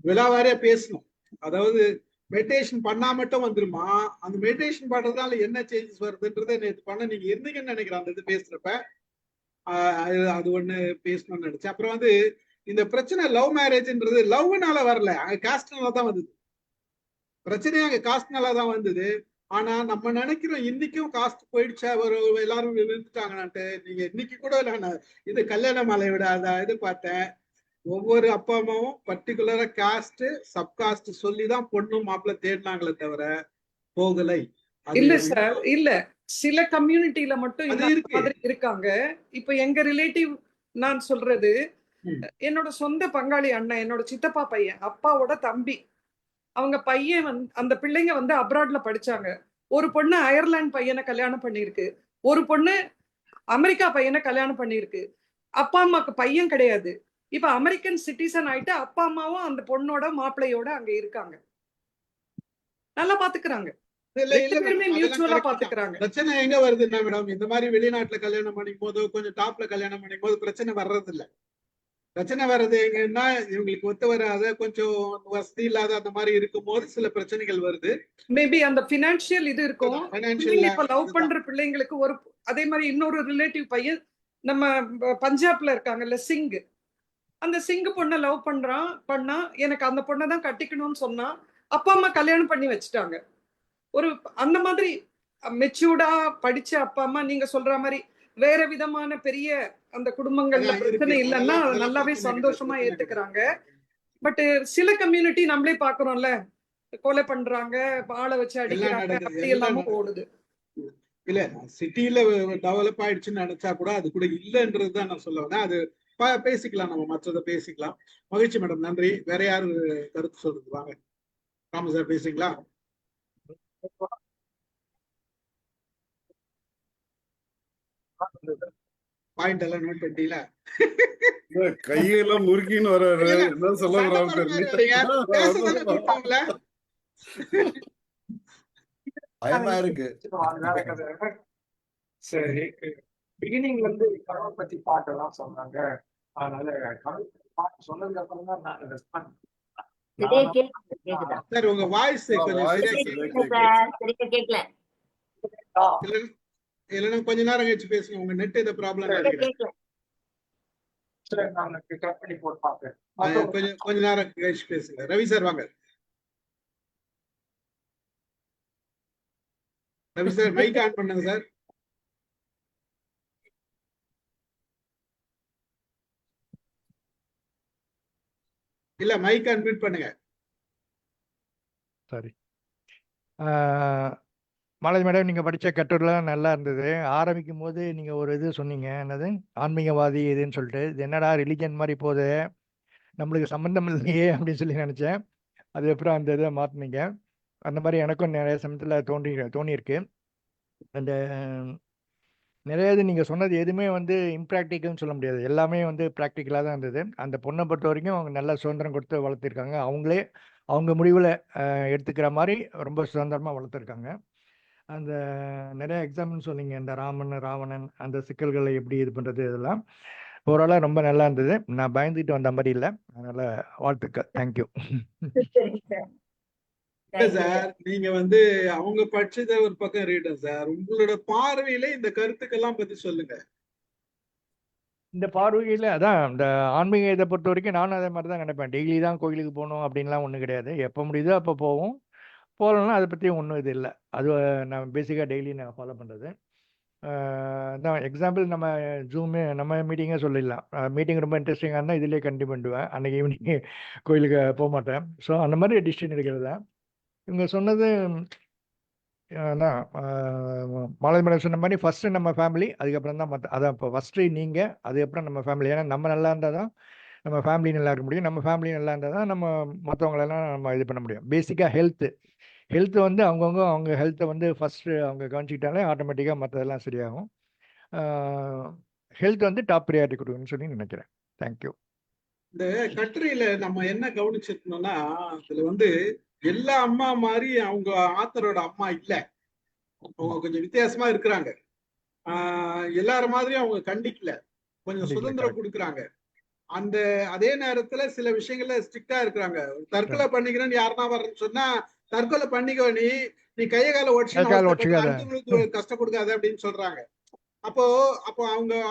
Speaker 1: விலாவாரியா பேசணும். அதாவது மெடிடேஷன் பண்ணா மட்டும் வந்துருமா, அந்த மெடிடேஷன் பண்றதுனால என்ன சேஞ்சஸ் வருதுன்றதை நேற்று பண்ண நீங்க இருந்தீங்கன்னு நினைக்கிறேன் அந்த இது பேசுறப்ப. அது ஒண்ணு பேசணும்னு நினைச்சேன். அப்புறம் வந்து இந்த பிரச்சனை லவ் மேரேஜ்ன்றது லவ்னால வரல, அங்க காஸ்ட்னால தான் வந்தது. பிரச்சனையே அங்க காஸ்ட்னால தான் வந்தது. ஆனா நம்ம நினைக்கிறோம் இன்னைக்கும் காஸ்ட் போயிடுச்சா, ஒரு எல்லாரும் விழுந்துட்டாங்கன்ட்டு. நீங்க இன்னைக்கு கூட நான் இது கல்யாண மாலை விட இது பார்த்தேன். ஒவ்வொரு அப்பா அம்மாவும் பர்டிகுலரா காஸ்ட் சப்காஸ்ட் சொல்லிதான் பொண்ணும் மாப்பிள்ள தேடினாங்களே தவிர போகலை.
Speaker 4: இல்ல சார், இல்ல சில கம்யூனிட்டியில மட்டும் இந்த மாதிரி இருக்காங்க. இப்ப எங்க ரிலேட்டிவ் நான் சொல்றது, என்னோட சொந்த பங்காளி அண்ணன், என்னோட சித்தப்பா பையன், அப்பாவோட தம்பி, அவங்க பையன் வந்து அந்த பிள்ளைங்க வந்து அப்ராட்ல படிச்சாங்க. ஒரு பொண்ணு அயர்லாந்து பையனை கல்யாணம் பண்ணிருக்கு, ஒரு பொண்ணு அமெரிக்கா பையனை கல்யாணம் பண்ணிருக்கு. அப்பா அம்மாக்கு பையன் கிடையாது. இப்ப அமெரிக்கன் சிட்டிசன் ஆயிட்டு அப்பா அம்மாவும் அந்த பொண்ணோட மாப்பிள்ளையோட அங்க இருக்காங்க, நல்லா பாத்துக்கிறாங்க.
Speaker 1: பிரச்சனை எங்க வருதுன்னா மேடம், இந்த மாதிரி வெளிநாட்டுல கல்யாணம் பண்ணிக்கும் போது, கொஞ்சம் டாப்ல கல்யாணம் பண்ணிக்கும் போது பிரச்சனை வர்றது இல்ல. பிரச்சனை வர்றது எங்கன்னா இவங்களுக்கு ஒத்து வராத, கொஞ்சம் வசதி இல்லாத அந்த மாதிரி இருக்கும் போது சில பிரச்சனைகள் வருது.
Speaker 4: மேபி அந்த பினான்சியல் இது இருக்கும். இப்ப லவ் பண்ற பிள்ளைங்களுக்கு ஒரு அதே மாதிரி இன்னொரு ரிலேட்டிவ் பையன் நம்ம பஞ்சாப்ல இருக்காங்கல்ல, சிங், அந்த சிங்கு பொண்ணை லவ் பண்ணா எனக்கு அந்த பொண்ணை தான் கட்டிக்கணும்னு சொன்னா அப்பா அம்மா கல்யாணம் பண்ணி வச்சுட்டாங்க. ஒரு அந்த மாதிரி மெச்சூர்டா படிச்ச அப்பா அம்மா நீங்க சொல்ற மாதிரி வேற விதமான பெரிய அந்த குடும்பங்கள்ல பிரச்சனை இல்லைன்னா நல்லாவே சந்தோஷமா ஏத்துக்கிறாங்க. பட் சில கம்யூனிட்டி நம்மளே பாக்குறோம்ல, கொலை பண்றாங்க, ஆளை வச்சு அடிக்கிறாங்க, அப்படி எல்லாமும் ஓடுது.
Speaker 1: இல்ல சிட்டில டெவலப் ஆயிடுச்சுன்னு நினைச்சா கூட அது கூட இல்லைன்றதுதான் நான் சொல்ல வந்தேன். அது பேசிக்கலாம், நம்ம மற்றதை பேசிக்கலாம். மகிழ்ச்சி மேடம், நன்றி. வேற யாரு கருத்து சொல்றது? வாங்க ராம சார் பேசுறீங்களா? பாயிண்ட் எல்லாம் நோட் பண்ணிட்டீங்கள?
Speaker 5: கையெல்லாம் முறுக்கின்னு வர்றாரு, என்ன சொல்ல
Speaker 7: பயமா இருக்கு.
Speaker 8: சரி, பிகினிங்ல இருந்து கடவுளை பத்தி பாட்டெல்லாம் சொன்னாங்க. அதனால கடவுள் பாட்டு சொன்னதுக்கு அப்புறம் தான் நான் ரெஸ்பாண்ட்
Speaker 1: சார் உங்க வாய்ஸ்
Speaker 2: கேட்கல.
Speaker 1: இல்லைன்னா கொஞ்ச நேரம் கழிச்சு பேசுங்க, உங்க நெட் ஏதோ ப்ராப்ளம் இருக்கு.
Speaker 8: சரி, நான் கட் பண்ணி போட்டு பார்ப்பேன்.
Speaker 1: கொஞ்ச நேரம் கழிச்சு பேசுங்க. ரவி சார் வாங்க. ரவி சார் மைக் ஆன் பண்ணுங்க சார். இல்ல மைக் அன்மியூட் பண்ணுங்க.
Speaker 3: சரி. மாலதி மேடம், நீங்க படிச்ச கட்டுரைலாம் நல்லா இருந்தது. ஆரம்பிக்கும் போது நீங்க ஒரு இது சொன்னீங்க, என்னது ஆன்மீகவாதி இதுன்னு சொல்லிட்டு. இது என்னடா ரிலிஜன் மாதிரி போகுது, நம்மளுக்கு சம்பந்தம் இல்லையே அப்படின்னு சொல்லி நினைச்சேன். அது அப்புறம் அந்த இதை மாற்றினீங்க. அந்த மாதிரி எனக்கும் நிறைய சமயத்தில் தோணியிருக்கு. அந்த நிறைய இது நீங்கள் சொன்னது எதுவுமே வந்து இம்ப்ராக்டிக்கல்னு சொல்ல முடியாது. எல்லாமே வந்து ப்ராக்டிக்கலாக தான் இருந்தது. அந்த பொண்ணை பொறுத்த வரைக்கும் அவங்க நல்ல சுதந்திரம் கொடுத்து வளர்த்திருக்காங்க. அவங்களே அவங்க முடிவில் எடுத்துக்கிற மாதிரி ரொம்ப சுதந்திரமாக வளர்த்துருக்காங்க. அந்த நிறைய எக்ஸாம்பிள் சொன்னீங்க, இந்த ராமன் ராவணன் அந்த சிக்கல்களை எப்படி இது பண்ணுறது, இதெல்லாம் ஓரளவு ரொம்ப நல்லா இருந்தது. நான் பயந்துட்டு வந்த மாதிரி இல்லை. அதனால் வாழ்த்துக்கள். தேங்க்யூ.
Speaker 2: சரிங்க சார்.
Speaker 1: இல்ல
Speaker 2: தேங்க்யூ சார்.
Speaker 1: சார், நீங்க வந்து அவங்க படிச்சதை ஒரு பக்கம் இருக்கட்டும் சார், உங்களோட பார்வையில இந்த கருத்துக்கெல்லாம் பத்தி சொல்லுங்க.
Speaker 3: இந்த பார்வையில் அதான் இந்த ஆன்மீக இதை பொறுத்த வரைக்கும் நானும் அதே மாதிரி தான் நினைப்பேன். டெய்லி தான் கோயிலுக்கு போகணும் அப்படின்லாம் ஒன்றும் கிடையாது. எப்போ முடியுதோ அப்போ போவோம். போகலன்னா அதை பற்றி ஒன்றும் இது இல்லை. அது நான் பேசிக்காக டெய்லி நான் ஃபாலோ பண்ணுறது. அதான் எக்ஸாம்பிள் நம்ம ஜூமு நம்ம மீட்டிங்கே சொல்லிடலாம். மீட்டிங் ரொம்ப இன்ட்ரெஸ்டிங்காக இருந்தால் இதிலே கண்டினியூ பண்ணுவேன். அன்றைக்கி ஈவினிங் கோயிலுக்கு போக மாட்டேன். ஸோ அந்த மாதிரி டிசிஷன் எடுக்கிறது தான். இவங்க சொன்னது அதான் மாலதி மேடம் சொன்ன மாதிரி ஃபஸ்ட்டு நம்ம ஃபேமிலி, அதுக்கப்புறம் தான் மற்ற. அதான் இப்போ ஃபஸ்ட்டு நீங்கள், அதுக்கப்புறம் நம்ம ஃபேமிலி. ஏன்னா நம்ம நல்லா இருந்தால் தான் நம்ம ஃபேமிலி நல்லா இருக்க முடியும். நம்ம ஃபேமிலி நல்லா இருந்தால் தான் நம்ம மற்றவங்களெல்லாம் நம்ம இது பண்ண முடியும். பேசிக்காக ஹெல்த்து வந்து அவங்கவுங்க அவங்க ஹெல்த்தை வந்து ஃபஸ்ட்டு அவங்க கவனிச்சிக்கிட்டாலே ஆட்டோமேட்டிக்காக மற்றதெல்லாம் சரியாகும். ஹெல்த் வந்து டாப் ப்ரியாரிட்டி கொடுக்கணும்னு சொல்லி நினைக்கிறேன். தேங்க்யூ.
Speaker 1: இந்த கட்டுரையில நம்ம என்ன கவனிச்சிருக்கணும்னா, அதுல வந்து எல்லா அம்மா மாதிரி அவங்க ஆத்தரோட அம்மா இல்ல. அவங்க கொஞ்சம் வித்தியாசமா இருக்கிறாங்க. எல்லாரும் மாதிரியும் அவங்க கண்டிக்கல, கொஞ்சம் சுதந்திரம் கொடுக்குறாங்க. அந்த அதே நேரத்துல சில விஷயங்கள்ல ஸ்ட்ரிக்டா இருக்கிறாங்க. தற்கொலை பண்ணிக்கிறேன்னு யாருன்னா வர்றேன்னு சொன்னா, தற்கொலை பண்ணிக்கோ, நீ கைய கால அடுத்தவங்களுக்கு கஷ்டம் கொடுக்காத அப்படின்னு சொல்றாங்க. அப்போ அப்போ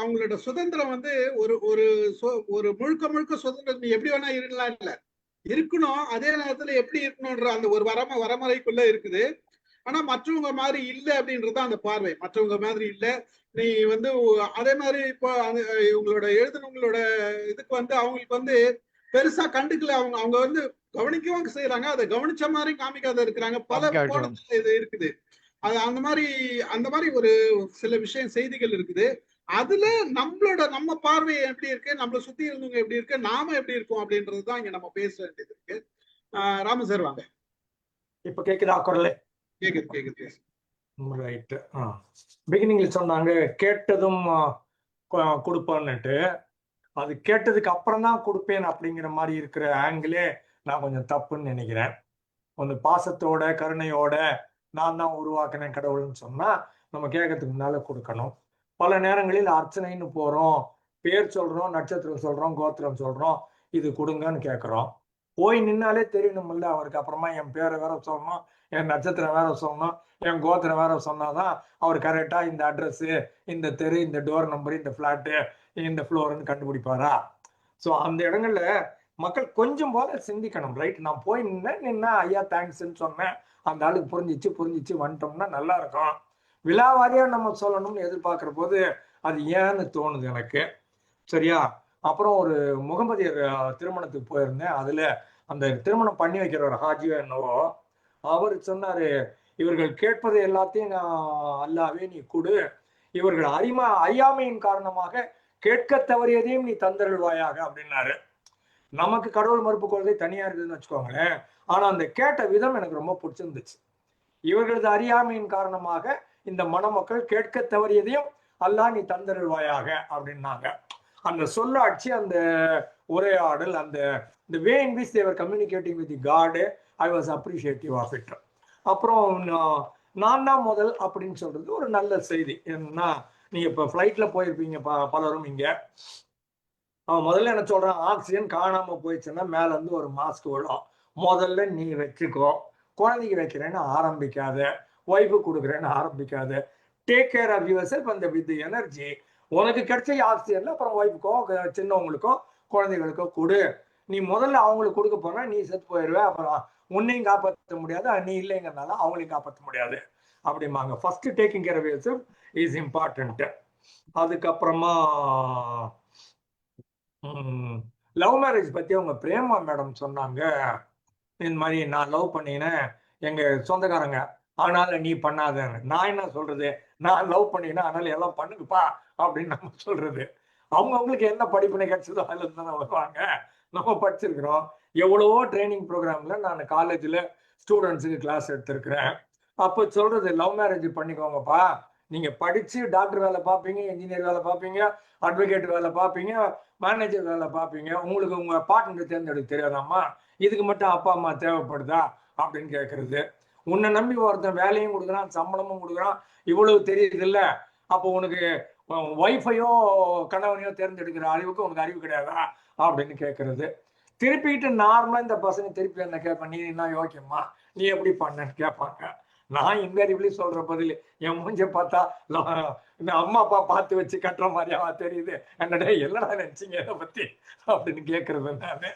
Speaker 1: அவங்களோட சுதந்திரம் வந்து ஒரு முழுக்க முழுக்க சுதந்திரம் நீ எப்படி வேணா இருக்கலாம் இல்ல இருக்கணும். அதே நேரத்துல எப்படி இருக்கணும்ன்ற அந்த ஒரு வரமுறைக்குள்ள இருக்குது. ஆனா மற்றவங்க மாதிரி இல்லை அப்படின்றது அந்த பார்வை. மற்றவங்க மாதிரி இல்லை. நீ வந்து அதே மாதிரி இப்போ இவங்களோட எழுதுனவங்களோட இதுக்கு வந்து அவங்களுக்கு வந்து பெருசா கண்டுக்கல. அவங்க வந்து கவனிக்கவும் செய்யறாங்க, அதை கவனிச்ச மாதிரி காமிக்காத இருக்கிறாங்க. பல கோணத்துல இது இருக்குது. அது அந்த மாதிரி ஒரு சில விஷயம் செய்திகள் இருக்குது. அதுல நம்ம பார்வை எப்படி இருக்கு, நம்மளை சுத்தி இருந்தவங்க எப்படி இருக்கு, நாம எப்படி இருக்கோம் அப்படின்றதுதான் இங்க நம்ம பேச வேண்டியது இருக்கு. ராம சார் வாங்க.
Speaker 8: இப்ப கேக்குதா குரல்?
Speaker 1: கேக்குது.
Speaker 8: ரைட். பிகினிங்ல சொன்னாங்க கேட்டதும் கொடுப்பான்னுட்டு. அது கேட்டதுக்கு அப்புறம் தான் கொடுப்பேன் அப்படிங்கிற மாதிரி இருக்கிற ஆங்கிளே நான் கொஞ்சம் தப்புன்னு நினைக்கிறேன். ஒன்று பாசத்தோட கருணையோட நான் தான் உருவாக்கினேன் கடவுள்னு சொன்னா நம்ம கேட்கறதுக்கு முன்னால கொடுக்கணும். பல நேரங்களில் அர்ச்சனைன்னு போறோம், பேர் சொல்றோம், நட்சத்திரம் சொல்றோம், கோத்திரம் சொல்றோம், இது கொடுங்கன்னு கேட்குறோம். போய் நின்னாலே தெரியணும்ல அவருக்கு. அப்புறமா என் பேரை வேற சொல்லணும், என் நட்சத்திரம் வேற சொல்லணும், என் கோத்திரம் வேற சொன்னாதான் அவர் கரெக்டா இந்த அட்ரஸ், இந்த தெரு, இந்த டோர் நம்பர், இந்த பிளாட்டு, இந்த ஃப்ளோர்னு கண்டுபிடிப்பாரா? ஸோ அந்த இடங்கள்ல மக்கள் கொஞ்சம் போல சிந்திக்கணும். ரைட், நான் போய் நின்னா ஐயா தேங்க்ஸ்ன்னு சொன்னேன், அந்த ஆளுக்கு புரிஞ்சிச்சு வந்துட்டோம்னா நல்லா இருக்கும். விழாவாரியா நம்ம சொல்லணும்னு எதிர்பார்க்கிற போது அது ஏன்னு தோணுது எனக்கு. சரியா? அப்புறம் ஒரு முகமதியர் திருமணத்துக்கு போயிருந்தேன். அதுல அந்த திருமணம் பண்ணி வைக்கிற ஒரு ஹாஜியோ என்னவோ அவர் சொன்னாரு, இவர்கள் கேட்பதை எல்லாத்தையும் அல்லாவே நீ கொடு, இவர்கள் அறியாமையின் காரணமாக கேட்க தவறியதையும் நீ தந்தருள்வாயாக அப்படின்னாரு. நமக்கு கடவுள் மறுப்பு கொள்கை தனியா இருக்குதுன்னு வச்சுக்கோங்களேன். ஆனா அந்த கேட்ட விதம் எனக்கு ரொம்ப பிடிச்சிருந்துச்சு. இவர்களது அறியாமையின் காரணமாக இந்த மணமக்கள் கேட்க தவறியதையும் அல்லாஹ் நீ தந்தருள்வாயாக அப்படின்னாங்க. அந்த சொல்லாட்சி, அந்த உரையாடல், அந்த way in which they were communicating with the God, I was appreciative of it. அப்புறம் நான் தான் முதல் அப்படின்னு சொல்றது ஒரு நல்ல செய்தி. என்னன்னா, நீங்க இப்ப ஃப்ளைட்ல போயிருப்பீங்க பலரும். இங்க அவன் முதல்ல என்ன சொல்றான், ஆக்சிஜன் காணாம போயிடுச்சுன்னா மேல இருந்து ஒரு மாஸ்க் விடும், முதல்ல நீ வச்சுக்கோ, குழந்தைக்கு வைக்கிறேன்னு ஆரம்பிக்காத, ஒய்ஃபு கொடுக்குறேன்னு ஆரம்பிக்காத, take care of your self அந்த வித் எனர்ஜி. உனக்கு கிடைச்ச ஆக்சிஜன்ல அப்புறம் ஒய்ஃபுக்கோ சின்னவங்களுக்கோ குழந்தைகளுக்கோ கொடு. நீ முதல்ல அவங்களுக்கு கொடுக்க போனா நீ செத்து போயிடுவே, அப்புறம் உன்னையும் காப்பாற்ற முடியாது, நீ இல்லைங்கிறதுனால அவங்களையும் காப்பாற்ற முடியாது அப்படிம்பாங்க. First taking care of your self is important. அதுக்கப்புறமா லவ் மேரேஜ் பத்தி அவங்க பிரேமா மேடம் சொன்னாங்க. இந்த மாதிரி நான் லவ் பண்ணினேன் எங்க சொந்தக்காரங்க, அதனால நீ பண்ணாதன்னு. நான் என்ன சொல்றது, நான் லவ் பண்ணினேன் அதனால எல்லாம் பண்ணுங்கப்பா அப்படின்னு நம்ம சொல்றது. அவங்களுக்கு என்ன படிப்பினை கிடைச்சதோ அதுல இருந்து தானே வருவாங்க. நம்ம படிச்சிருக்கிறோம். எவ்வளவோ ட்ரைனிங் ப்ரோக்ராம்ல நான் காலேஜ்ல ஸ்டூடெண்ட்ஸுக்கு கிளாஸ் எடுத்திருக்கிறேன். அப்போ சொல்றது லவ் மேரேஜ் பண்ணிக்கோங்கப்பா, நீங்க படிச்சு டாக்டர் வேலை பார்ப்பீங்க, இன்ஜினியர் வேலை பார்ப்பீங்க, அட்வொகேட் வேலை பார்ப்பீங்க, மேனேஜர் வேலை பார்ப்பீங்க, உங்களுக்கு உங்க பார்ட்னர் தேர்ந்தெடுக்க தெரியாதாம்மா, இதுக்கு மட்டும் அப்பா அம்மா தேவைப்படுதா அப்படின்னு கேட்கறது. உன்னை நம்பி ஒருத்தன் வேலையும் கொடுக்குறான், சம்பளமும் கொடுக்குறான், இவ்வளவு தெரியுது இல்ல, அப்போ உனக்கு ஒய்ஃபையோ கணவனையோ தேர்ந்தெடுக்கிற அறிவுக்கு உனக்கு அறிவு கிடையாதா அப்படின்னு கேட்கறது. திருப்பிட்டு நார்மலா இந்த பசங்க திருப்பி என்ன கேட்பேன், நீ என்ன யோக்கியம்மா, நீ எப்படி பண்ணன்னு கேட்பாங்க. நான் இன்வேரியபிளி சொல்ற பதில், என் மூஞ்ச பார்த்தா இந்த அம்மா அப்பா பார்த்து வச்சு கட்டுற மாதிரியாவா தெரியுது, என்னடா என்னடா நினைச்சீங்க இதை பத்தி அப்படின்னு கேட்கறது நானு.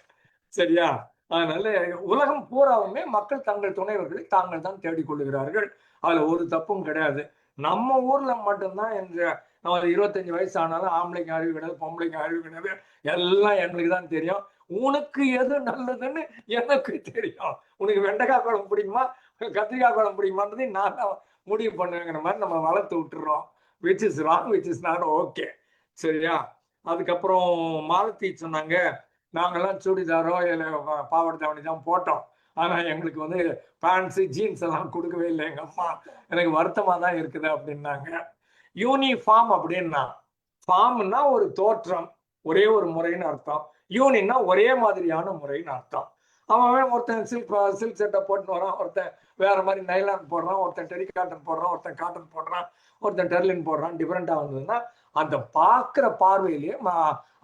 Speaker 8: சரியா? அதனால உலகம் பூராவுமே மக்கள் தங்கள் துணைவர்களை தாங்கள் தான் தேடிக்கொள்ளுகிறார்கள். அதுல ஒரு தப்பும் கிடையாது. நம்ம ஊர்ல மட்டும்தான் இந்த 25 வயசு ஆனாலும் ஆம்பளைக்கு அறிவு கிடையாது, பொம்பளைக்கு அறிவு கிடையாது, எல்லாம் எங்களுக்கு தான் தெரியும். உனக்கு எது நல்லதுன்னு எனக்கு தெரியும். உனக்கு வெண்டைக்காய் குழம்பு பிடிக்குமா, கத்திரிக்காய் குழம்பு பிடிக்குமான்றதை நான் தான் முடிவு பண்ணுங்கிற மாதிரி நம்ம வளர்த்து விட்டுறோம். Which is wrong, which is not okay. சரியா? அதுக்கப்புறம் மாலத்தி சொன்னாங்க, நாங்கெல்லாம் சுடிதாரோ இல்லை பாவாடை தாவணி தான் போட்டோம், ஆனா எங்களுக்கு வந்து பேண்ட்ஸு ஜீன்ஸ் எல்லாம் கொடுக்கவே இல்லை எங்க அம்மா, எனக்கு வருத்தமா தான் இருக்குது அப்படின்னாங்க. யூனிஃபார்ம் அப்படின்னா, ஃபார்ம்னா ஒரு தோற்றம், ஒரே ஒரு முறைன்னு அர்த்தம். யூனின்னா ஒரே மாதிரியான முறைன்னு அர்த்தம். அவன் ஒருத்தன் சில்க் சட்டை போட்டுன்னு வரான், ஒருத்தன் வேற மாதிரி நைலான் போடுறான், ஒருத்தன் டெரி காட்டன் போடுறான், ஒருத்தன் காட்டன் போடுறான், ஒருத்தன் டெர்லின் போடுறான். டிஃப்ரெண்டா வந்ததுன்னா அந்த பார்க்குற பார்வையிலேயே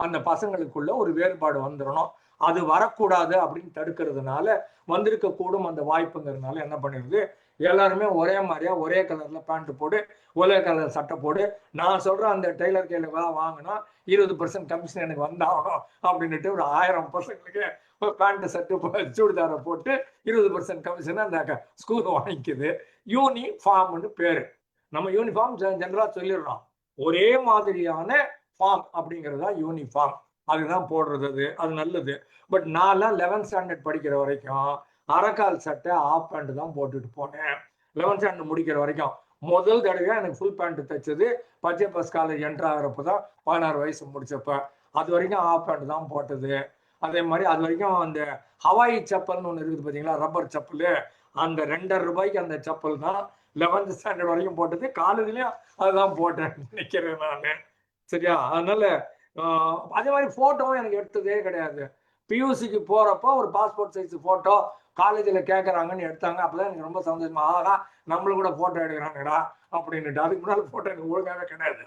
Speaker 8: அந்த பசங்களுக்குள்ள ஒரு வேறுபாடு வந்துடணும். அது வரக்கூடாது அப்படின்னு தடுக்கிறதுனால வந்திருக்க கூடும் அந்த வாய்ப்புங்கிறதுனால என்ன பண்ணிடுது, எல்லாருமே ஒரே மாதிரியா ஒரே கலர்ல பேண்ட் போடு, ஒரே கலர் சட்டை போடு, நான் சொல்றேன் அந்த டெய்லர் கையில வாங்கினா 20% கமிஷன் எனக்கு வந்தாகணும் அப்படின்ட்டு ஒரு 1000 பசங்களுக்கு பேண்ட் சட்டு சுடிதாரை போட்டு 20% கமிஷன் அந்த ஸ்கூல் வாங்கிக்குது. யூனிஃபார்ம்னு பேரு. நம்ம யூனிஃபார்ம் ஜெனரலா சொல்லிடுறோம், ஒரே மாதிரியான ஃபார்ம் அப்படிங்கிறதா யூனிஃபார்ம், அதுதான் போடுறது. அது நல்லது. பட் நான்லாம் 11th ஸ்டாண்டர்ட் படிக்கிற வரைக்கும் அரைக்கால் சட்டை ஆஃப் பேண்ட் தான் போட்டுட்டு போனேன். 11th ஸ்டாண்டர்ட் முடிக்கிற வரைக்கும். முதல் தடவையா எனக்கு ஃபுல் பேண்ட் தைச்சது பச்சை பஸ் காலேஜ் என்ட்ரு ஆகிறப்ப தான், 16 வயசு முடிச்சப்ப. அது வரைக்கும் ஆஃப் பேண்ட் தான் போட்டது. அதே மாதிரி அது வரைக்கும் அந்த ஹவாய் செப்பல்னு ஒன்று இருக்குது பார்த்தீங்களா, ரப்பர் செப்பல், அந்த 2.5 ரூபாய்க்கு அந்த செப்பல் தான் 11th ஸ்டாண்டர்ட் வரைக்கும் போட்டது. காலேஜ்லயும் அதுதான் போட்டேன் நினைக்கிறேன் நான். சரியா? அதனால அதே மாதிரி போட்டோவும் எனக்கு எடுத்ததே கிடையாது. பியூசிக்கு போறப்போ ஒரு பாஸ்போர்ட் சைஸ் போட்டோ காலேஜில் கேட்குறாங்கன்னு எடுத்தாங்க. அப்போதான் எனக்கு ரொம்ப சந்தோஷமா, ஆகா நம்மளும் கூட போட்டோ எடுக்கிறாங்கடா அப்படின்னுட்டு. அதுக்கு முன்னாடி போட்டோ எனக்கு ஒழுங்காகவே கிடையாது.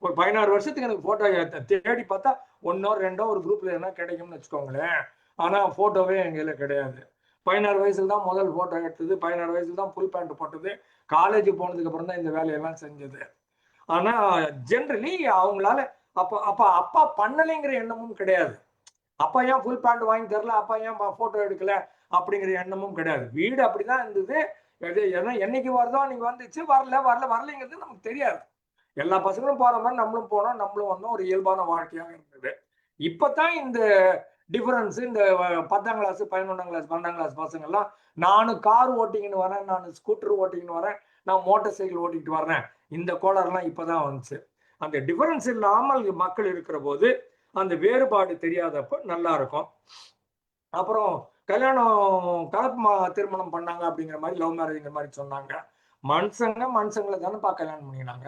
Speaker 8: ஒரு 16 வருஷத்துக்கு எனக்கு போட்டோ தேடி பார்த்தா 1ஓ 2ஓ ஒரு குரூப்ல என்ன கிடைக்கும்னு வச்சுக்கோங்களேன். ஆனா போட்டோவே எங்கேயில கிடையாது. 16 வயசுல தான் முதல் போட்டோ எடுத்தது, 16 வயசுல தான் ஃபுல் பேண்ட் போட்டது. காலேஜ் போனதுக்கு அப்புறம் தான் இந்த வேலையெல்லாம் செஞ்சது. ஆனா ஜென்ரலி அவங்களால அப்பா பண்ணலைங்கிற எண்ணமும் கிடையாது. அப்பா ஏன் ஃபுல் பேண்ட் வாங்கி தரல, அப்பா ஏன் போட்டோ எடுக்கல அப்படிங்கிற எண்ணமும் கிடையாது. வீடு அப்படிதான் இருந்தது. என்னைக்கு வருதோ அன்னைக்கு வந்துச்சு, வரலைங்கிறது நமக்கு தெரியாது. எல்லா பசங்களும் போற மாதிரி நம்மளும் போனோம், நம்மளும் வந்தோம். ஒரு இயல்பான வாழ்க்கையாக இருந்தது. இப்பதான் இந்த டிஃபரன்ஸ், இந்த 10ஆம் கிளாஸ் 11ஆம் கிளாஸ் 12ஆம் கிளாஸ் பசங்க எல்லாம், நானும் கார் ஓட்டிங்கன்னு வரேன், நான் ஸ்கூட்டர் ஓட்டிங்கன்னு வரேன், நான் மோட்டார் சைக்கிள் ஓட்டிட்டு வர்றேன், இந்த கோளாறுலாம் இப்பதான் வந்துச்சு. அந்த டிஃபரன்ஸ் இல்லாமல் மக்கள் இருக்கிற போது அந்த வேறுபாடு தெரியாதப்ப நல்லா இருக்கும். அப்புறம் கலப்பு திருமணம் பண்ணாங்க அப்படிங்கிற மாதிரி, லவ் மேரேஜ்ங்கிற மாதிரி சொன்னாங்க. மனுஷங்களை தானேப்பா கல்யாணம் பண்ணினாங்க.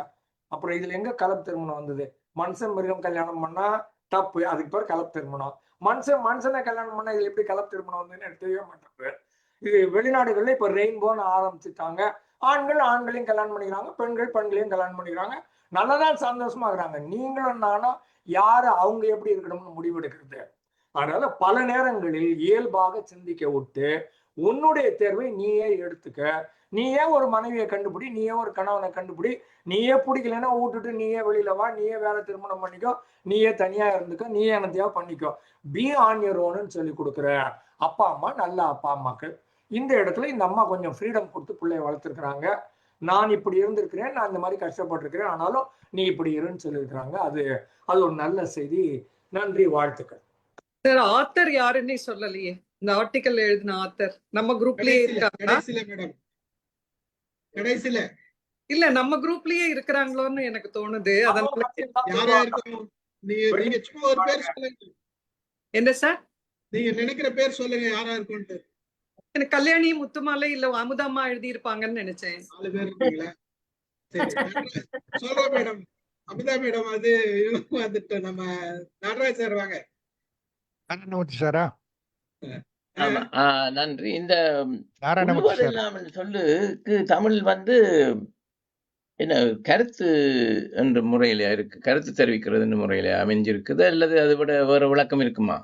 Speaker 8: அப்புறம் இதுல எங்க கலப்பு திருமணம் வந்தது? மனுஷன் மிருகம் கல்யாணம் பண்ணா தப்பு, அதுக்கு பேர் கலப்பு திருமணம். மனுஷனை கல்யாணம் பண்ணா இதுல எப்படி கலப்பு திருமணம் வந்ததுன்னு எனக்கு தெரிய மாட்டேங்குது. இது வெளிநாடுகள்ல இப்ப ரெயின்போன்னு ஆரம்பிச்சுட்டாங்க. ஆண்களையும் கல்யாணம் பண்ணிக்கிறாங்க, பெண்களையும் கல்யாணம் பண்ணிக்கிறாங்க. நல்லதான் சந்தோஷமா இருக்கிறாங்க. நீங்களும் நானும் யாரு அவங்க எப்படி இருக்கணும்னு முடிவெடுக்கிறது. அதனால பல நேரங்களில் இயல்பாக சிந்திக்க விட்டு உன்னுடைய தேர்வை நீயே எடுத்துக்க. நீயே ஒரு மனைவியை கண்டுபிடி, நீயே ஒரு கணவனை கண்டுபிடி. நீயே பிடிக்கலன்னா விட்டுட்டு நீயே வெளியில வா, நீயே வேற திருமணம் பண்ணிக்கோ, நீயே தனியா இருந்துக்கோ, நீயே என்னத்தையா பண்ணிக்கோ. பி ஆன் யுவர் ஓன்னு சொல்லி கொடுக்குற அப்பா அம்மா நல்ல அப்பா அம்மாக்கள். இந்த இடத்துல இந்த அம்மா கொஞ்சம் ஃப்ரீடம் கொடுத்து பிள்ளைய வளர்த்துருக்குறாங்க. நான் இப்படி இருந்திருக்கிறேன், நான் இந்த மாதிரி கஷ்டப்பட்டிருக்கிறேன், ஆனாலும் நீ இப்படி இருன்னு சொல்லியிருக்கிறாங்க. அது ஒரு நல்ல செய்தி. நன்றி, வாழ்த்துக்கள்.
Speaker 4: சார் ஆத்தர் யாருன்னே சொல்லலையே. இந்த ஆர்டிக்கல் எழுதின ஆத்தர் நம்ம குரூப்லயே இருக்காங்களா?
Speaker 1: கடைசியில மேடம், கடைசியில
Speaker 4: இல்ல நம்ம குரூப்லயே இருக்கிறாங்களோன்னு எனக்கு தோணுது. அதனால
Speaker 1: யாரா இருக்கணும்? நீங்க சும்மா ஒரு பேர் சொல்லுங்க.
Speaker 4: என்ன சார்?
Speaker 1: நீங்க நினைக்கிற பேர் சொல்லுங்க, யாரா இருக்கும்ட்டு.
Speaker 4: எனக்கு கல்யாணி, முத்துமாலை இல்ல அமுதம்மா எழுதி இருப்பாங்கன்னு நினைச்சேன்.
Speaker 1: 4 பேர் இருக்கீங்களா? சரி, சொல்றேன் மேடம். அமிதா மேடம், அது இவங்க வந்துட்டு நம்ம நடராஜ் சார் வாங்க.
Speaker 3: நாராயணமூர்த்தி சாரா?
Speaker 9: ஆமா. நன்றி. இந்த
Speaker 3: நாராயணமூர்த்தி சார்.
Speaker 9: உள்ளுவதெல்லாம் என்று சொல்லுக்கு தமிழ் வந்து என்ன கருத்து என்ற முறையில இருக்கு, கருத்து தெரிவிக்கிறது என்ற முறையில அமைஞ்சிருக்குது, அல்லது அதை விட வேற விளக்கம் இருக்குமா?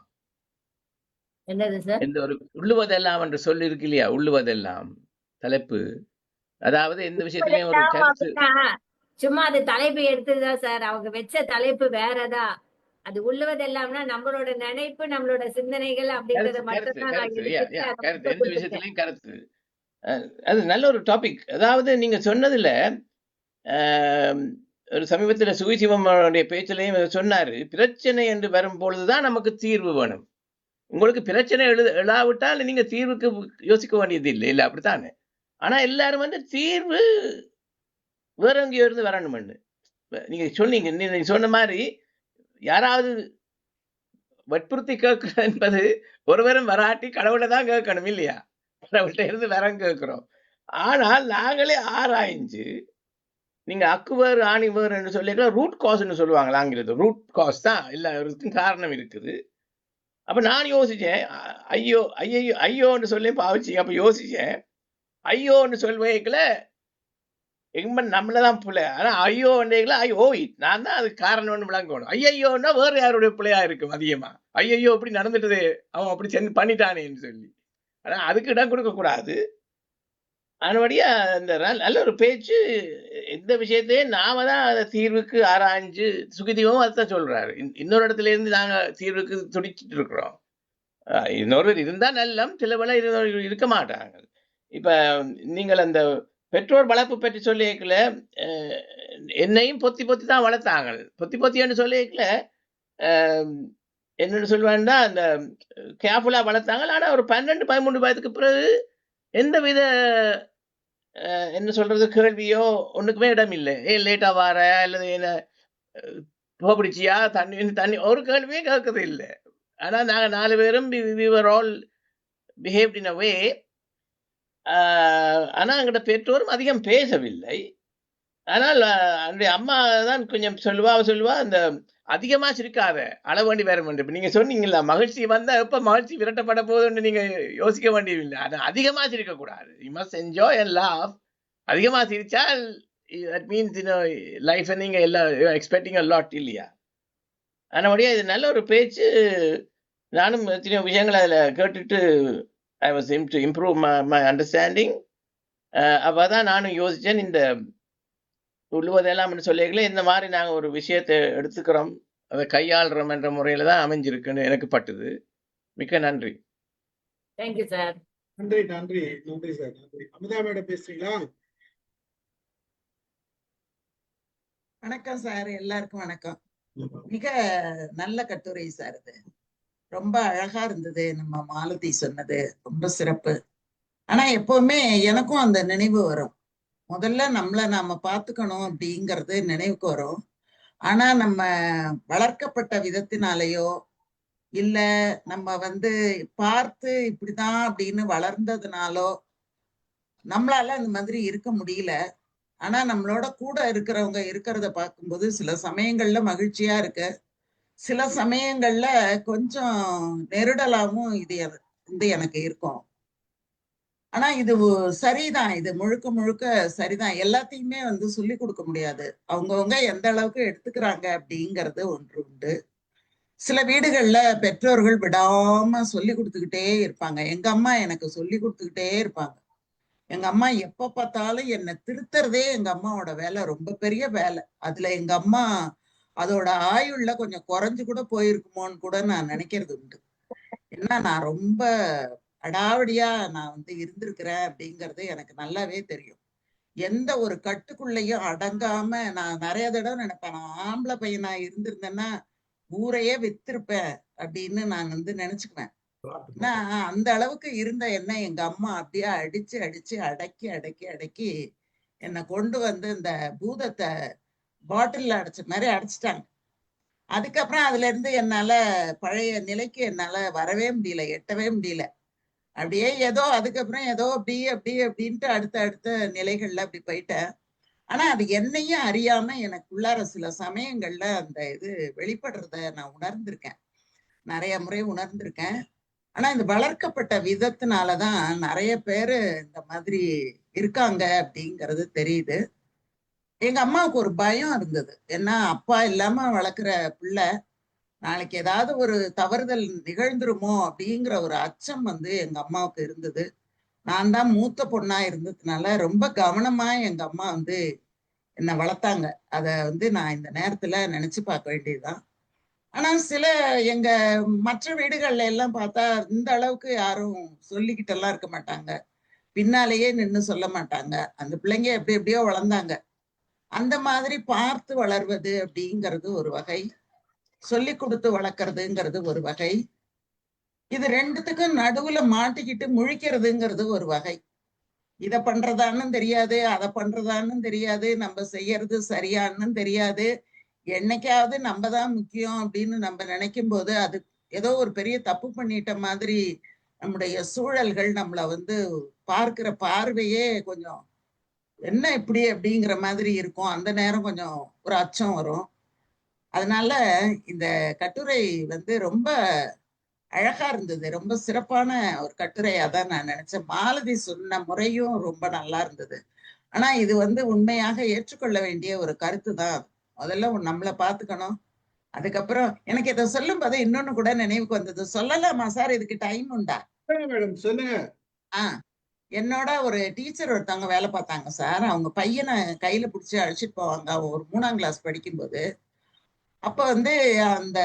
Speaker 2: என்னது சார்?
Speaker 9: இந்த ஒரு உள்ளுவதெல்லாம் என்று சொல்லி இருக்கு இல்லையா, உள்ளுவதெல்லாம் தலைப்பு, அதாவது எந்த விஷயத்திலையும் ஒரு கருத்து.
Speaker 2: சும்மா அது தலைப்பு எடுத்துதான் சார், அவங்க வச்ச தலைப்பு வேறதான். அது உள்ளுவதெல்லாம்னா நம்மளோட நினைப்பு, நம்மளோட சிந்தனைகள் அப்படிங்கறது மட்டும்தான் நான் எடுத்துட்டு
Speaker 9: கருத்து எந்த விஷயத்திலையும் கருத்து. அது நல்ல ஒரு டாபிக். அதாவது நீங்க சொன்னதுல ஒரு சமீபத்தில் சுகிசிவனுடைய பேச்சிலையும் சொன்னாரு, பிரச்சனை என்று வரும் பொழுதுதான் நமக்கு தீர்வு வேணும். உங்களுக்கு பிரச்சனை எழாவிட்டால் நீங்க தீர்வுக்கு யோசிக்க வேண்டியது இல்லை, இல்லை அப்படித்தானே? ஆனா எல்லாரும் வந்து தீர்வு வேற எங்கேயோ இருந்து வரணும்னு நீங்க சொன்னீங்க. நீங்க சொன்ன மாதிரி யாராவது வற்புறுத்தி கேட்கிறது என்பது ஒருவரும் வராட்டி கடவுளை தான் கேட்கணும் இல்லையா? கடவுள்கிட்ட இருந்து வரம் கேட்கிறோம். ஆனால் நாங்களே ஆராய்ஞ்சு, நீங்க அக்குவர் ஆணிவர் என்று சொல்லிக்கலாம், ரூட் காஸ்ன்னு சொல்லுவாங்களா ஆங்கிலத்தில். ரூட் காஸ் தான் எல்லாருக்கும் காரணம் இருக்குது. அப்ப நான் யோசிச்சேன், ஐயோ ஐயோ ஐயோன்னு சொல்லி பாவிச்சிங்க. அப்ப யோசிச்சேன், ஐயோன்னு சொல்வேக்கல எங்க நம்மளதான் பிள்ளை. ஆனா ஐயோ ஐயோ நான் தான் அதுக்கு காரணம்னு விளங்கணும். ஐயோன்னா வேற யாருடைய பிள்ளையா இருக்கும் அதிகமா. ஐயோ அப்படி நடந்துட்டது, அவன் அப்படி சென்று பண்ணிட்டானேன்னு சொல்லி. ஆனா அதுக்கு இடம் கொடுக்க கூடாது. அதனுடைய இந்த நல்ல ஒரு பேச்சு, எந்த விஷயத்தையும் நாம தான் அதை தீர்வுக்கு ஆராய்ஞ்சு, சுகிதீவும் அதுதான் சொல்றாரு. இன்னொரு இடத்துல இருந்து நாங்க தீர்வுக்கு துடிச்சிட்டு இருக்கிறோம். இன்னொருவர் இருந்தா நல்லம், சில வேளை இருக்க மாட்டாங்க. இப்ப நீங்கள் அந்த பெற்றோர் வளர்ப்பு பற்றி சொல்லிக்கல, என்னையும் பொத்தி பொத்தி தான் வளர்த்தாங்க. பொத்தி பொத்தின்னு சொல்லிக்கல என்னன்னு சொல்லுவாங்கன்னா, அந்த கேர்ஃபுல்லா வளர்த்தாங்க. ஆனா ஒரு 12-13 வயதுக்கு பிறகு எந்தவித என்ன சொல்றது கேள்வியோ ஒண்ணுக்குமே இடம் இல்லை. ஏன் லேட்டா வார, அல்லது என்ன பிடிச்சியா, தண்ணி ஒரு கேள்வியே கேட்கறது இல்லை. ஆனா நாங்க 4 பேரும் we were all behaved in a way. ஆனா எங்கட பெற்றோரும் அதிகம் பேசவில்லை. ஆனால் என்னுடைய அம்மா தான் கொஞ்சம் சொல்லுவா, அந்த அதிகமா சிரிக்காத, அளவு வேண்டி வேற வேண்டிய. இப்ப நீங்க சொன்னீங்களா, மகிழ்ச்சி வந்தா எப்ப மகிழ்ச்சி விரட்டப்பட போகுதுன்னு நீங்க யோசிக்க வேண்டியதில்லை. அது அதிகமா சிரிக்க கூடாது. You must enjoy and laugh. அதிகமா சிரிச்சால் தட் மீன்ஸ் லைஃப் நீங்க எல்லாம் எக்ஸ்பெக்டிங் அ லாட் இல்லையா? அதனுடைய இது நல்ல ஒரு பேச்சு. நானும் எத்தனையோ விஷயங்களை அதுல கேட்டுட்டு I was to improve my understanding. அப்பதான் நானும் யோசிச்சேன், இந்த உள்ளுவதெல்லாம் சொல்லிக்கல இந்த மாதிரி நாங்கள் ஒரு விஷயத்தை எடுத்துக்கிறோம், அதை கையாளுறோம் என்ற முறையில தான் அமைஞ்சிருக்குன்னு எனக்கு பட்டுது. மிக்க நன்றி.
Speaker 2: Thank you sir.
Speaker 1: நன்றி நன்றி நன்றி சார், நன்றி. அமிதா மேடம் பேசுறீங்களா?
Speaker 10: வணக்கம் சார், எல்லாருக்கும் வணக்கம். மிக நல்ல கட்டுரை சார், இது ரொம்ப அழகா இருந்தது. நம்ம மாலதி சொன்னது ரொம்ப சிறப்பு. ஆனா எப்பவுமே எனக்கும் அந்த நினைவு வரும், முதல்ல நம்மள நாம பாத்துக்கணும் அப்படிங்கிறது நினைவுக்கு வரும். ஆனா நம்ம வளர்க்கப்பட்ட விதத்தினாலேயோ இல்ல நம்ம பார்த்து இப்படிதான் அப்படின்னு வளர்ந்ததுனாலோ நம்மளால அந்த மாதிரி இருக்க முடியல. ஆனா நம்மளோட கூட இருக்கிறவங்க இருக்கிறத பார்க்கும்போது சில சமயங்கள்ல மகிழ்ச்சியா இருக்கு, சில சமயங்கள்ல கொஞ்சம் நெருடலாவும் இது எனக்கு இருக்கும். ஆனா இது சரிதான், இது முழுக்க முழுக்க சரிதான். எல்லாத்தையுமே சொல்லி கொடுக்க முடியாது, அவங்கவுங்க எந்த அளவுக்கு எடுத்துக்கிறாங்க அப்படிங்கிறது ஒன்று உண்டு. சில வீடுகள்ல பெற்றோர்கள் விடாம சொல்லி கொடுத்துக்கிட்டே இருப்பாங்க. எங்க அம்மா எனக்கு சொல்லி கொடுத்துக்கிட்டே இருப்பாங்க. எங்க அம்மா எப்ப பார்த்தாலும் என்னை திருத்துறதே எங்க அம்மாவோட வேலை, ரொம்ப பெரிய வேலை. அதுல எங்க அம்மா அதோட ஆயுள்ல கொஞ்சம் குறைஞ்சு கூட போயிருக்குமோன்னு கூட நான் நினைக்கிறது உண்டு. ஏன்னா நான் ரொம்ப அடாவடியா நான் இருந்திருக்கிறேன் அப்படிங்கிறது எனக்கு நல்லாவே தெரியும். எந்த ஒரு கட்டுக்குள்ளையும் அடங்காம நான் நிறைய தடவை நினைப்பேன், நான் ஆம்பளை பையனா இருந்திருந்தேன்னா ஊரையே வித்திருப்பேன் அப்படின்னு நான் நினைச்சுக்குவேன். ஏன்னா அந்த அளவுக்கு இருந்த என்ன எங்க அம்மா அப்படியே அடிச்சு அடிச்சு அடக்கி அடக்கி அடக்கி என்னை கொண்டு வந்து இந்த பூதத்தை பாட்டில்ல அடைச்ச மாதிரி அடைச்சிட்டாங்க. அதுக்கப்புறம் அதுல இருந்து என்னால பழைய நிலைக்கு என்னால வரவே முடியல, எட்டவே முடியல. அப்படியே ஏதோ அதுக்கப்புறம் ஏதோ அப்படின்ட்டு அடுத்த அடுத்த நிலைகள்ல அப்படி போயிட்டேன். ஆனா அது என்னையும் அறியாம எனக்குள்ளார சில சமயங்கள்ல அந்த இது வெளிப்படுறத நான் உணர்ந்திருக்கேன், நிறைய முறை உணர்ந்திருக்கேன். ஆனா இந்த வளர்க்கப்பட்ட விதத்தினாலதான் நிறைய பேரு இந்த மாதிரி இருக்காங்க அப்படிங்கிறது தெரியுது. எங்க அம்மாவுக்கு ஒரு பயம் இருந்தது. ஏன்னா அப்பா இல்லாம வளர்க்குற பிள்ளை நாளைக்கு ஏதாவது ஒரு தவறுதல் நிகழ்ந்துருமோ அப்படிங்கிற ஒரு அச்சம் எங்க அம்மாவுக்கு இருந்தது. நான் தான் மூத்த பொண்ணா இருந்ததுனால ரொம்ப கவனமா எங்க அம்மா என்னை வளர்த்தாங்க. அத நான் இந்த நேரத்துல நினைச்சு பார்க்க வேண்டியதுதான். ஆனா சில எங்க மற்ற வீடுகள்ல எல்லாம் பார்த்தா இந்த அளவுக்கு யாரும் சொல்லிக்கிட்டு எல்லாம் இருக்க மாட்டாங்க, பின்னாலேயே நின்னு சொல்ல மாட்டாங்க. அந்த பிள்ளைங்க எப்படி எப்படியோ வளர்ந்தாங்க. அந்த மாதிரி பார்த்து வளர்வது அப்படிங்கிறது ஒரு வகை, சொல்லி கொடுத்து வளர்க்கறதுங்கிறது ஒரு வகை, இது ரெண்டுத்துக்கும் நடுவுல மாட்டிக்கிட்டு முழிக்கிறதுங்கிறது ஒரு வகை. இத பண்றதான்னு தெரியாது, அதை பண்றதான்னு தெரியாது, நம்ம செய்யறது சரியான்னு தெரியாது. என்னைக்காவது நம்ம தான் முக்கியம் அப்படின்னு நம்ம நினைக்கும் போது அது ஏதோ ஒரு பெரிய தப்பு பண்ணிட்ட மாதிரி நம்முடைய சூழல்கள் நம்மள பார்க்கிற பார்வையே கொஞ்சம் என்ன இப்படி அப்படிங்கிற மாதிரி இருக்கும். அந்த நேரம் கொஞ்சம் ஒரு அச்சம் வரும். அதனால இந்த கட்டுரை ரொம்ப அழகா இருந்தது, ரொம்ப சிறப்பான ஒரு கட்டுரையா தான் நான் நினைச்சேன். மாலதி சொன்ன முறையும் ரொம்ப நல்லா இருந்தது. ஆனா இது உண்மையாக ஏற்றுக்கொள்ள வேண்டிய ஒரு கருத்து தான். முதல்ல நம்மளை பார்த்துக்கணும். அதுக்கப்புறம் எனக்கு இதை சொல்லும் போது இன்னொன்னு கூட நினைவுக்கு வந்தது. சொல்லலாமா சார்? இதுக்கு டைம் உண்டா?
Speaker 1: மேடம் சொல்லுங்க.
Speaker 10: என்னோட ஒரு டீச்சர் ஒருத்தவங்க வேலை பார்த்தாங்க சார். அவங்க பையனை கையில பிடிச்சி அழைச்சிட்டு போவாங்க. அவன் ஒரு 3ஆம் கிளாஸ் படிக்கும்போது. அப்ப அந்த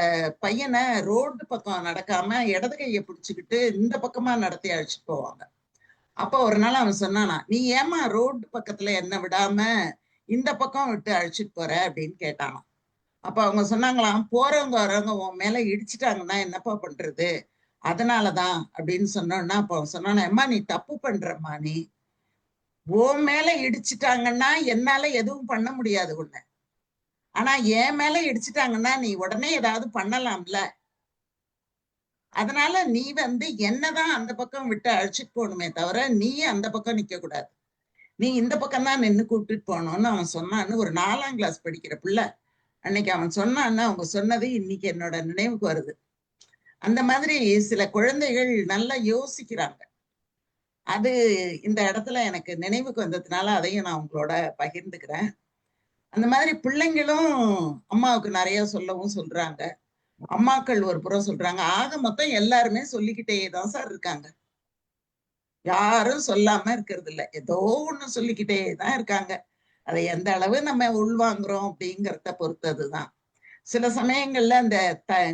Speaker 10: பையனை ரோடு பக்கம் நடக்காம இடது கையை பிடிச்சுக்கிட்டு இந்த பக்கமா நடத்தி அழைச்சிட்டு போவாங்க. அப்ப ஒரு நாள் அவன் சொன்னானா, நீ ஏமா ரோடு பக்கத்துல என்ன விடாம இந்த பக்கம் விட்டு அழைச்சிட்டு போற அப்படின்னு கேட்டானாம். அப்ப அவங்க சொன்னாங்களாம், போறவங்க வரவங்க உன் மேல இடிச்சிட்டாங்கன்னா என்னப்பா பண்றது, அதனாலதான் அப்படின்னு சொன்னோன்னா, அப்ப அவன் சொன்னானா, அம்மா நீ தப்பு பண்றம்மா, நீ உன் மேல இடிச்சிட்டாங்கன்னா என்னால எதுவும் பண்ண முடியாது உன்னை, ஆனா என் மேல இடிச்சிட்டாங்கன்னா நீ உடனே ஏதாவது பண்ணலாம்ல, அதனால நீ என்னதான் அந்த பக்கம் விட்டு அழைச்சிட்டு போகணுமே தவிர நீ அந்த பக்கம் நிக்க கூடாது, நீ இந்த பக்கம் தான் நின்று கூப்பிட்டுட்டு போகணும்னு அவன் சொன்னான்னு ஒரு 4ஆம் கிளாஸ் படிக்கிற பிள்ளை அன்னைக்கு அவன் சொன்னான்னு அவங்க சொன்னது இன்னைக்கு என்னோட நினைவுக்கு வருது. அந்த மாதிரி சில குழந்தைகள் நல்லா யோசிக்கிறாங்க. அது இந்த இடத்துல எனக்கு நினைவுக்கு வந்ததுனால அதையும் நான் உங்களோட பகிர்ந்துக்கிறேன். அந்த மாதிரி பிள்ளைங்களும் அம்மாவுக்கு நிறைய சொல்லவும் சொல்றாங்க, அம்மாக்கள் ஒரு புறம் சொல்றாங்க. ஆக மொத்தம் எல்லாருமே சொல்லிக்கிட்டே தான் சார் இருக்காங்க, யாரும் சொல்லாம இருக்கிறது இல்லை, ஏதோ ஒண்ணு சொல்லிக்கிட்டே தான் இருக்காங்க. அதை எந்த அளவு நம்ம உள்வாங்குறோம் அப்படிங்கிறத பொறுத்ததுதான். சில சமயங்கள்ல அந்த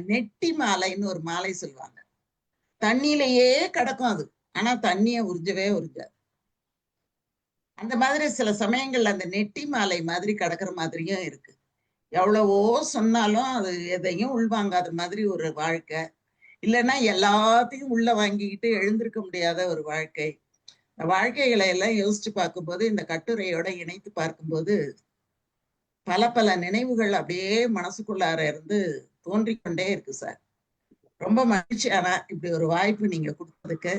Speaker 10: நெட்டி மாலைன்னு ஒரு மாலை சொல்லுவாங்க, தண்ணியிலேயே கிடக்கும் அது, ஆனா தண்ணிய உறிஞ்சவே உறிஞ்சாது. அந்த மாதிரி சில சமயங்கள்ல அந்த நெட்டி மாலை மாதிரி கிடக்குற மாதிரியும் இருக்கு. எவ்வளவோ சொன்னாலும் அது எதையும் உள்வாங்காத மாதிரி ஒரு வாழ்க்கை, இல்லைன்னா எல்லாத்தையும் உள்ள வாங்கிக்கிட்டு எழுந்திருக்க முடியாத ஒரு வாழ்க்கை. இந்த வாழ்க்கைகளை எல்லாம் யோசிச்சு பார்க்கும்போது, இந்த கட்டுரையோட இணைத்து பார்க்கும்போது பல பல நினைவுகள் அப்படியே மனசுக்குள்ளார இருந்து தோன்றிக்கொண்டே இருக்கு சார். ரொம்ப மகிழ்ச்சி. ஆனா இப்படி ஒரு வாய்ப்பு நீங்க கொடுத்ததுக்கு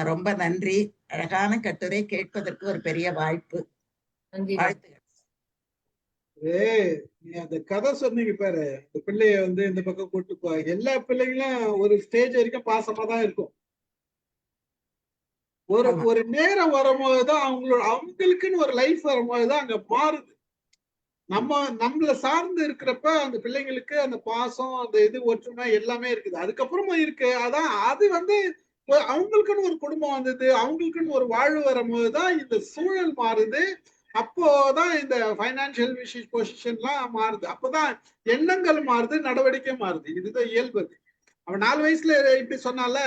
Speaker 10: ரொம்ப நன்றி. அழகான கட்டுரை, கேட்பதற்கு ஒரு பெரிய வாய்ப்பு. வாழ்த்துக்கள்.
Speaker 1: நீ அந்த கதை சொன்னீங்க பாரு, இந்த பிள்ளைய இந்த பக்கம் கூட்டு போ, எல்லா பிள்ளைங்களும் ஒரு ஸ்டேஜ் வரைக்கும் பாசமா தான் இருக்கும். ஒரு நேரம் வரும்போதுதான் அவங்களுக்குன்னு ஒரு லைஃப் வரும்போதுதான் அங்க மாறுது. நம்மள சார்ந்து இருக்கிறப்ப அந்த பிள்ளைங்களுக்கு அந்த பாசம், அந்த இது ஒற்றுமை எல்லாமே இருக்குது. அதுக்கப்புறமா இருக்கு. அதான் அது அவங்களுக்குன்னு ஒரு குடும்பம் வந்தது, அவங்களுக்குன்னு ஒரு வாழ்வு வரும்போதுதான் இந்த சூழல் மாறுது. அப்போதான் இந்த பைனான்சியல் பொசிஷன்லாம் மாறுது. அப்பதான் எண்ணங்கள் மாறுது, நடவடிக்கை மாறுது. இதுதான் இயல்பு. அவன் 4 வயசுல இப்படி சொன்னால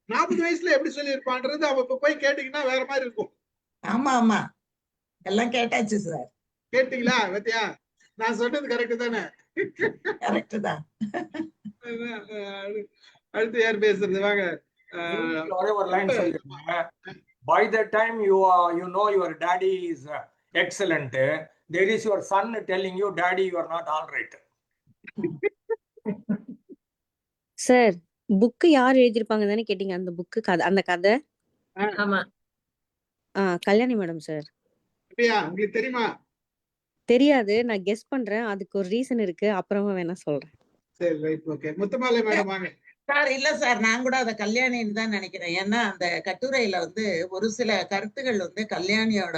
Speaker 1: 40 வயசுல எப்படி சொல்லியிருப்பான்றது அவ இப்ப போய் கேட்டீங்கன்னா வேற மாதிரி இருக்கும்.
Speaker 10: ஆமா ஆமா, எல்லாம் கேட்டாச்சு சார்.
Speaker 1: கேட்டீங்களா? பத்தியா, நான் சொன்னது கரெக்ட் தானே?
Speaker 10: கரெக்ட் தான்.
Speaker 1: அடுத்து யார் பேசுறது? வாங்க.
Speaker 8: ஒரே ஒரு லைன் சொல்லிருக்கீங்க. By the time you know your daddy is excellent, there is your son telling you, daddy, you are not all right.
Speaker 11: Sir book யார் எழுதியிருப்பாங்க தானே கேட்டீங்க? அந்த புக்கு கதை, அந்த கதை
Speaker 2: ஆமா.
Speaker 11: Kalyani madam sir.
Speaker 1: அப்படியா? உங்களுக்கு தெரியுமா?
Speaker 11: தெரியாது, நான் கெஸ் பண்றேன். அதுக்கு ஒரு ரீசன் இருக்கு, அப்புறமா வேணா சொல்றேன்.
Speaker 1: சரி, ரைட், ஓகே. முத்துமாலை மேடம் வாங்க.
Speaker 10: சார் இல்ல சார், நான் கூட அதை கல்யாணின்னு தான் நினைக்கிறேன். ஏன்னா அந்த கட்டுரையில வந்து ஒரு சில கருத்துகள் வந்து கல்யாணியோட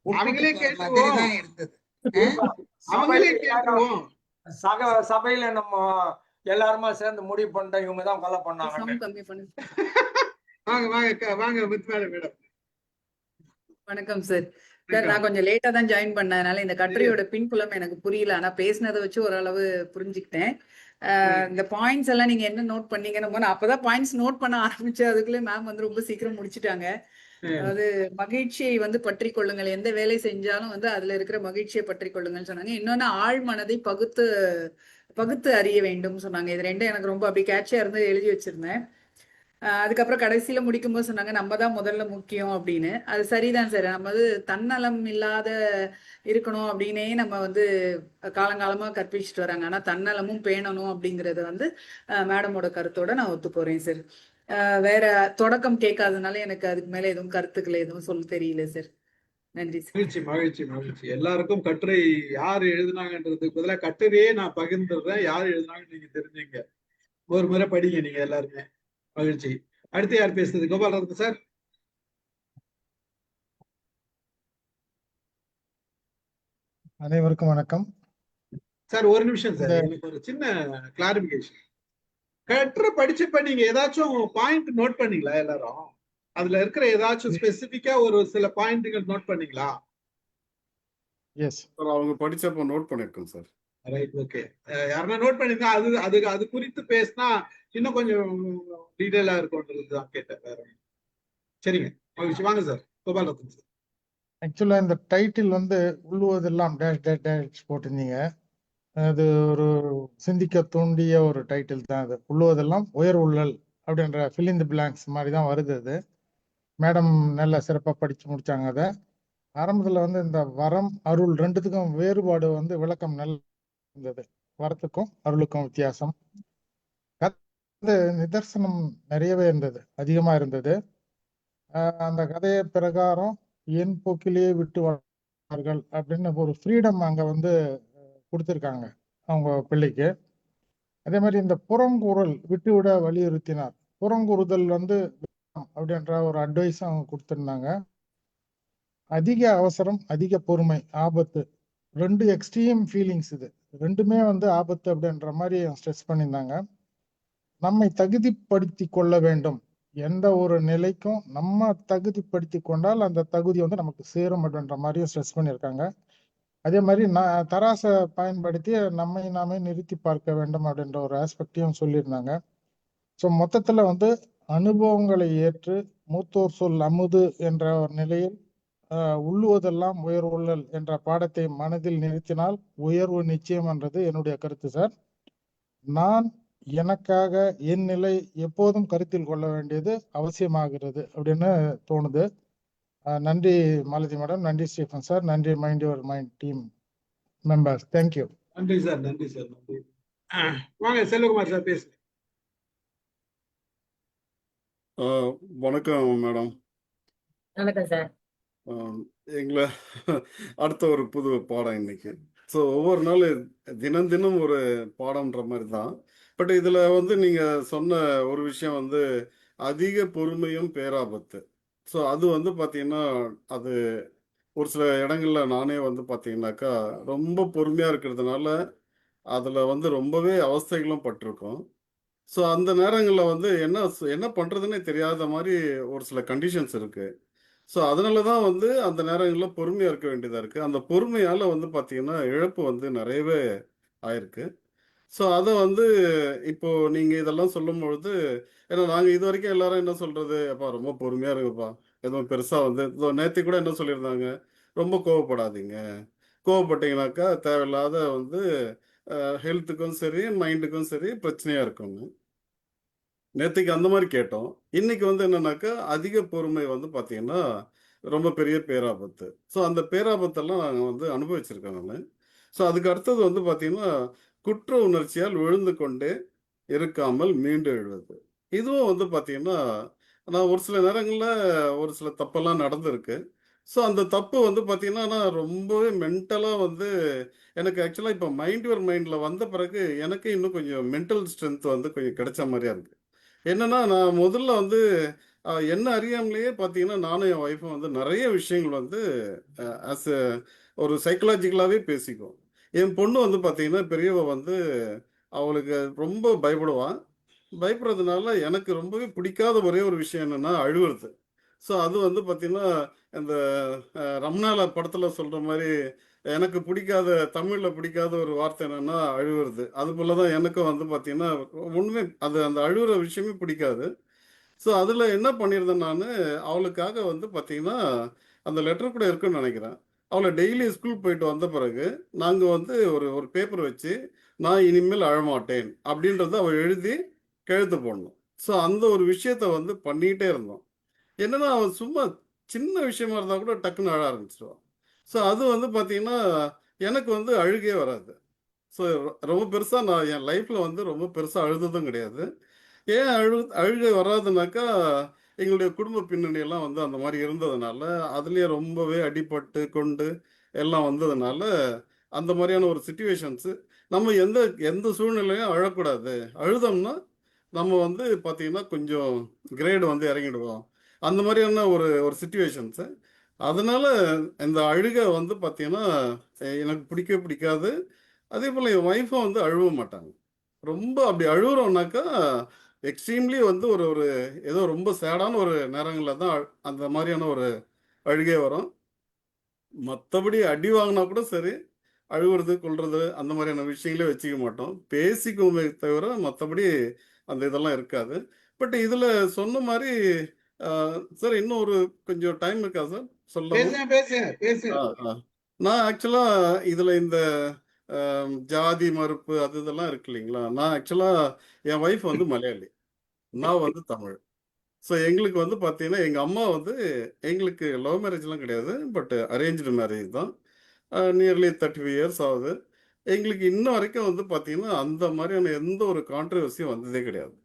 Speaker 1: அவங்களே
Speaker 10: ஒப்புக்கு போற மாதிரி
Speaker 1: கேட்டுருவோம்.
Speaker 10: தான் இருந்தது.
Speaker 1: அவங்களே கேட்டுருவோம்.
Speaker 8: சபையில நம்ம எல்லாருமா சேர்ந்து முடிவு பண்ணிட்டோம் இவங்க தான் கொலை பண்ணாங்க.
Speaker 1: வாங்க வாங்க வாங்க முத்துமாலை மேடம்.
Speaker 12: வணக்கம் சார். சார் நான் கொஞ்சம் லேட்டா தான் ஜாயின் பண்ணதுனால இந்த கட்டுரையோட பின்புலம் எனக்கு புரியல. ஆனா பேசினதை வச்சு ஓரளவு புரிஞ்சுக்கிட்டேன். இந்த பாயிண்ட்ஸ் எல்லாம் நீங்க என்ன நோட் பண்ணீங்கன்னு நான் அப்பதான் பாயிண்ட்ஸ் நோட் பண்ண ஆரம்பிச்சேன். அதுக்குள்ளே மேம் வந்து ரொம்ப சீக்கிரம் முடிச்சுட்டாங்க. அதாவது மகிழ்ச்சியை வந்து பற்றி கொள்ளுங்கள், எந்த வேலை செஞ்சாலும் வந்து அதுல இருக்கிற மகிழ்ச்சியை பற்றி கொள்ளுங்கள்னு சொன்னாங்க. இன்னொன்னு ஆழ் மனதை பகுத்து அறிய வேண்டும் சொன்னாங்க. இது ரெண்டும் எனக்கு ரொம்ப அப்படி கேட்சியா இருந்து எழுதி வச்சிருந்தேன். அதுக்கப்புறம் கடைசியில முடிக்கும்போது சொன்னாங்க நம்ம தான் முதல்ல முக்கியம் அப்படின்னு. அது சரிதான் சார். நம்ம வந்து தன்னலம் இல்லாத இருக்கணும் அப்படின்னே நம்ம வந்து காலங்காலமா கற்பிச்சுட்டு வராங்க. ஆனா தன்னலமும் பேணணும் அப்படிங்கறது வந்து மேடமோட கருத்தோட நான் ஒத்து போறேன் சார். வேற தொடக்கம் கேட்காதனால எனக்கு அதுக்கு மேல எதுவும் கருத்துக்கள் எதுவும் சொல்ல தெரியல சார். நன்றி சார்.
Speaker 1: மகிழ்ச்சி மகிழ்ச்சி மகிழ்ச்சி. எல்லாருக்கும் கட்டுரை யார் எழுதுனாங்கன்றதுக்கு பதிலாக கட்டுரையே நான் பகிர்ந்துடுறேன். யார் எழுதுனாங்கன்னு நீங்க தெரிஞ்சுங்க. ஒரு முறை படிங்க நீங்க எல்லாருமே. மகிழ்ச்சி. அடுத்து யார் பேசுறது? கோபாலரத்னம் சார்.
Speaker 13: அனைவருக்கும் வணக்கம்
Speaker 1: சார். ஒரு நிமிஷம் சார், எனக்கு ஒரு சின்ன கிளாரிபிகேஷன். கட்டுரை படிச்சப்ப நீங்க ஏதாச்சும் பாயிண்ட் நோட் பண்ணீங்களா? எல்லாரும் அதுல இருக்கிற ஏதாச்சும் ஸ்பெசிபிக்கா ஒரு சில பாயிண்ட்கள் நோட் பண்ணீங்களா?
Speaker 13: எஸ்
Speaker 5: சார் அவங்க படிச்சப்ப நோட் பண்ணிருக்கோம் சார்.
Speaker 1: Right, okay. யாருன்னா நோட் பண்ணிருந்தா அது குறித்து பேசினா இன்னும் கொஞ்சம் டீடைலா இருக்கும்ன்றது தான் கேட்டேன். வேற சரிங்க, மகிழ்ச்சி. வாங்க சார், கோபாலரத்னம் சார்.
Speaker 13: ஆக்சுவலா இந்த டைட்டில் வந்து உள்ளுவதெல்லாம் டேஷ் டேஷ் டேஷ் போட்டிருந்தீங்க. அது ஒரு சிந்திக்க தூண்டிய ஒரு டைட்டில் தான். அது உள்ளுவதெல்லாம் உயர் உள்ளல் அப்படின்ற ஃபில் இன் தி பிளாங்க்ஸ் மாதிரி தான் வருது. அது மேடம் நல்லா சிறப்பாக படிச்சு முடிச்சாங்க. அதை ஆரம்பத்தில் வந்து இந்த வரம் அருள் ரெண்டுத்துக்கும் வேறுபாடு வந்து விளக்கம் நல்லா இருந்தது. வரத்துக்கும் அருளுக்கும் வித்தியாசம், நிதர்சனம் நிறையவே இருந்தது, அதிகமா இருந்தது. அந்த கதையை பிரகாரம் என் போக்கிலேயே விட்டு வாழ்வார்கள் அப்படின்னு ஒரு ஃப்ரீடம் அங்க வந்து கொடுத்துருக்காங்க அவங்க பிள்ளைக்கு. அதே மாதிரி இந்த புறங்கூறல் விட்டுவிட வலியுறுத்தினார். புறங்கூறுதல் வந்து அப்படின்ற ஒரு அட்வைஸ் அவங்க கொடுத்துருந்தாங்க. அதிக அவசரம், அதிக பொறுமை, ஆபத்து, ரெண்டு எக்ஸ்ட்ரீம் ஃபீலிங்ஸ். இது ரெண்டுமே வந்து ஆபத்து அப்படின்ற மாதிரி ஸ்ட்ரெஸ் பண்ணியிருந்தாங்க. நம்மை தகுதிப்படுத்தி கொள்ள வேண்டும். எந்த ஒரு நிலைக்கும் நம்ம தகுதிப்படுத்தி கொண்டால் அந்த தகுதி வந்து நமக்கு சேரும் அப்படின்ற மாதிரியும் ஸ்ட்ரெஸ் பண்ணியிருக்காங்க. அதே மாதிரி தராசை பயன்படுத்தி நம்மை நாமே நிறுத்தி பார்க்க வேண்டும் அப்படின்ற ஒரு ஆஸ்பெக்டையும் சொல்லியிருந்தாங்க. ஸோ மொத்தத்துல வந்து அனுபவங்களை ஏற்று மூத்தோர் சொல் அமுது என்ற ஒரு நிலையில் உள்ளுவதெல்லாம் உயர் உள்ளல் என்ற பாடத்தை மனதில் நிறுத்தினால் உயர்வு நிச்சயம் என்றது என்னுடைய கருத்து சார். நான் எனக்காக என் நிலை எப்போதும் கருத்தில் கொள்ள வேண்டியது அவசியமாகிறது அப்படின்னு தோணுது. நன்றி மாலதி மேடம், நன்றி ஸ்டீஃபன் சார், நன்றி mind your mind team members. Thank you.
Speaker 1: நன்றி சார், நன்றி சார், நன்றி. வாங்க செல்வகுமார் சார் பேசுங்க.
Speaker 5: வணக்கம் மேடம்.
Speaker 2: வணக்கம் சார்.
Speaker 5: எங்களை அடுத்த ஒரு புது பாடம் இன்னைக்கு. ஸோ ஒவ்வொரு நாள் தினம் தினம் ஒரு பாடம்ன்ற மாதிரி தான். பட் இதில் வந்து நீங்கள் சொன்ன ஒரு விஷயம் வந்து அதிக பொறுமையும் பேராபத்து. ஸோ அது வந்து பார்த்தீங்கன்னா அது ஒரு சில இடங்கள்ல நானே வந்து பார்த்தீங்கன்னாக்கா ரொம்ப பொறுமையாக இருக்கிறதுனால அதில் வந்து ரொம்பவே அவஸ்தைகளும் பட்டிருக்கோம். ஸோ அந்த நேரங்களில் வந்து என்ன பண்ணுறதுன்னே தெரியாத மாதிரி ஒரு சில கண்டிஷன்ஸ் இருக்குது. ஸோ அதனால தான் வந்து அந்த நேரங்களில் பொறுமையாக இருக்க வேண்டியதாக இருக்குது. அந்த பொறுமையால் வந்து பார்த்தீங்கன்னா இழப்பு வந்து நிறையவே ஆயிருக்கு. ஸோ அதை வந்து இப்போ நீங்கள் இதெல்லாம் சொல்லும் பொழுது, ஏன்னா நாங்கள் இது வரைக்கும் எல்லாரும் என்ன சொல்கிறது, அப்பா ரொம்ப பொறுமையாக இருக்குப்பா, எதுவும் பெருசாக வந்து நேற்று கூட என்ன சொல்லியிருந்தாங்க, ரொம்ப கோவப்படாதீங்க, கோவப்பட்டீங்கன்னாக்கா தேவையில்லாத வந்து ஹெல்த்துக்கும் சரி மைண்டுக்கும் சரி பிரச்சனையாக இருக்குங்க. நேற்றுக்கு அந்த மாதிரி கேட்டோம். இன்னைக்கு வந்து என்னன்னாக்கா அதிக பொறுமை வந்து பார்த்தீங்கன்னா ரொம்ப பெரிய பேராபத்து. ஸோ அந்த பேராபத்தெல்லாம் நாங்கள் வந்து அனுபவிச்சிருக்கேன் நான். ஸோ அதுக்கு அடுத்தது வந்து பார்த்தீங்கன்னா குற்ற உணர்ச்சியால் விழுந்து கொண்டே இருக்காமல் மீண்டு எழுவது. இதுவும் வந்து பார்த்தீங்கன்னா நான் ஒரு சில நேரங்களில் ஒரு சில தப்பெல்லாம் நடந்திருக்கு. ஸோ அந்த தப்பு வந்து பார்த்தீங்கன்னா நான் ரொம்பவே மென்டலாக வந்து எனக்கு ஆக்சுவலாக இப்போ மைண்ட் யுவர் மைண்டில் வந்த பிறகு எனக்கு இன்னும் கொஞ்சம் மென்டல் ஸ்ட்ரென்த் வந்து கொஞ்சம் கிடைச்ச மாதிரியா இருக்கு. என்னன்னா நான் முதல்ல வந்து என்ன அறியாமலேயே பார்த்தீங்கன்னா நானும் என் ஒய்ஃபும் வந்து நிறைய விஷயங்கள் வந்து ஆஸ் ஒரு சைக்கலாஜிக்கலாகவே பேசிக்குவோம். என் பொண்ணு வந்து பார்த்தீங்கன்னா பெரியவ வந்து அவளுக்கு ரொம்ப பயப்படுவான். பயப்படுறதுனால எனக்கு ரொம்பவே பிடிக்காத ஒரே ஒரு விஷயம் என்னன்னா அழுவுறது. ஸோ அது வந்து பார்த்தீங்கன்னா இந்த ரம்னால படத்தில் சொல்கிற மாதிரி எனக்கு பிடிக்காத தமிழில் பிடிக்காத ஒரு வார்த்தை என்னன்னா அழுவுறது. அது போல தான் எனக்கும் வந்து பார்த்தீங்கன்னா ஒன்றுமே அது அந்த அழுகுற விஷயமே பிடிக்காது. ஸோ அதில் என்ன பண்ணியிருந்தேன் நான் அவளுக்காக வந்து பார்த்தீங்கன்னா அந்த லெட்டர் கூட இருக்குன்னு நினைக்கிறேன். அவளை டெய்லி ஸ்கூல் போயிட்டு வந்த பிறகு நாங்கள் வந்து ஒரு ஒரு பேப்பர் வச்சு நான் இனிமேல் அழமாட்டேன் அப்படின்றத அவள் எழுதி கழுத்து போடணும். ஸோ அந்த ஒரு விஷயத்த வந்து பண்ணிகிட்டே இருந்தோம். என்னன்னா அவன் சும்மா சின்ன விஷயமா இருந்தால் கூட டக்குன்னு அழ ஆரம்பிச்சிடுவான். ஸோ அது வந்து பார்த்தீங்கன்னா எனக்கு வந்து அழுகே வராது. ஸோ ரொம்ப பெருசாக நான் என் லைஃப்பில் வந்து ரொம்ப பெருசாக அழுததும் கிடையாது. ஏன் அழுகை வராதுனாக்கா எங்களுடைய குடும்ப பின்னணி எல்லாம் வந்து அந்த மாதிரி இருந்ததுனால அதுலேயே ரொம்பவே அடிபட்டு கொண்டு எல்லாம் வந்ததுனால அந்த மாதிரியான ஒரு சுச்சுவேஷன்ஸு நம்ம எந்த எந்த சூழ்நிலையும் அழக்கூடாது. அழுதோம்னா நம்ம வந்து பார்த்தீங்கன்னா கொஞ்சம் கிரேடு வந்து இறங்கிடுவோம். அந்த மாதிரியான ஒரு ஒரு சுச்சுவேஷன்ஸு. அதனால இந்த அழுகை வந்து பார்த்தீங்கன்னா எனக்கு பிடிக்கவே பிடிக்காது. அதே போல் என் ஒய்ஃபும் வந்து அழுவ மாட்டாங்க. ரொம்ப அப்படி அழுகுறோம்னாக்கா எக்ஸ்ட்ரீம்லி வந்து ஒரு ஒரு ஏதோ ரொம்ப சேடான ஒரு நேரங்களில் தான் அந்த மாதிரியான ஒரு அழுகை வரும். மற்றபடி அடி வாங்கினா கூட சரி அழுகுறது கொள்றது அந்த மாதிரியான விஷயங்களே வச்சுக்க மாட்டோம். பேசிக்குவோமே தவிர மற்றபடி அந்த இதெல்லாம் இருக்காது. பட் இதில் சொன்ன மாதிரி சார் இன்னும் ஒரு கொஞ்சம் டைம் இருக்கா சார் சொல்லலாமா?
Speaker 1: பேசுங்க.
Speaker 5: நான் ஆக்சுவலாக இதில் இந்த ஜாதி மறுப்பு அது இதெல்லாம் இருக்கு இல்லைங்களா? நான் ஆக்சுவலாக என் ஒய்ஃப் வந்து மலையாளி, நான் வந்து தமிழ். ஸோ எங்களுக்கு வந்து பார்த்தீங்கன்னா எங்கள் அம்மா வந்து எங்களுக்கு லவ் மேரேஜ்லாம் கிடையாது. பட் அரேஞ்ச்டு மேரேஜ் தான். நியர்லி 35 இயர்ஸ் ஆகுது. எங்களுக்கு இன்ன வரைக்கும் வந்து பார்த்தீங்கன்னா அந்த மாதிரியான எந்த ஒரு கான்ட்ரவர்சியும் வந்ததே கிடையாது.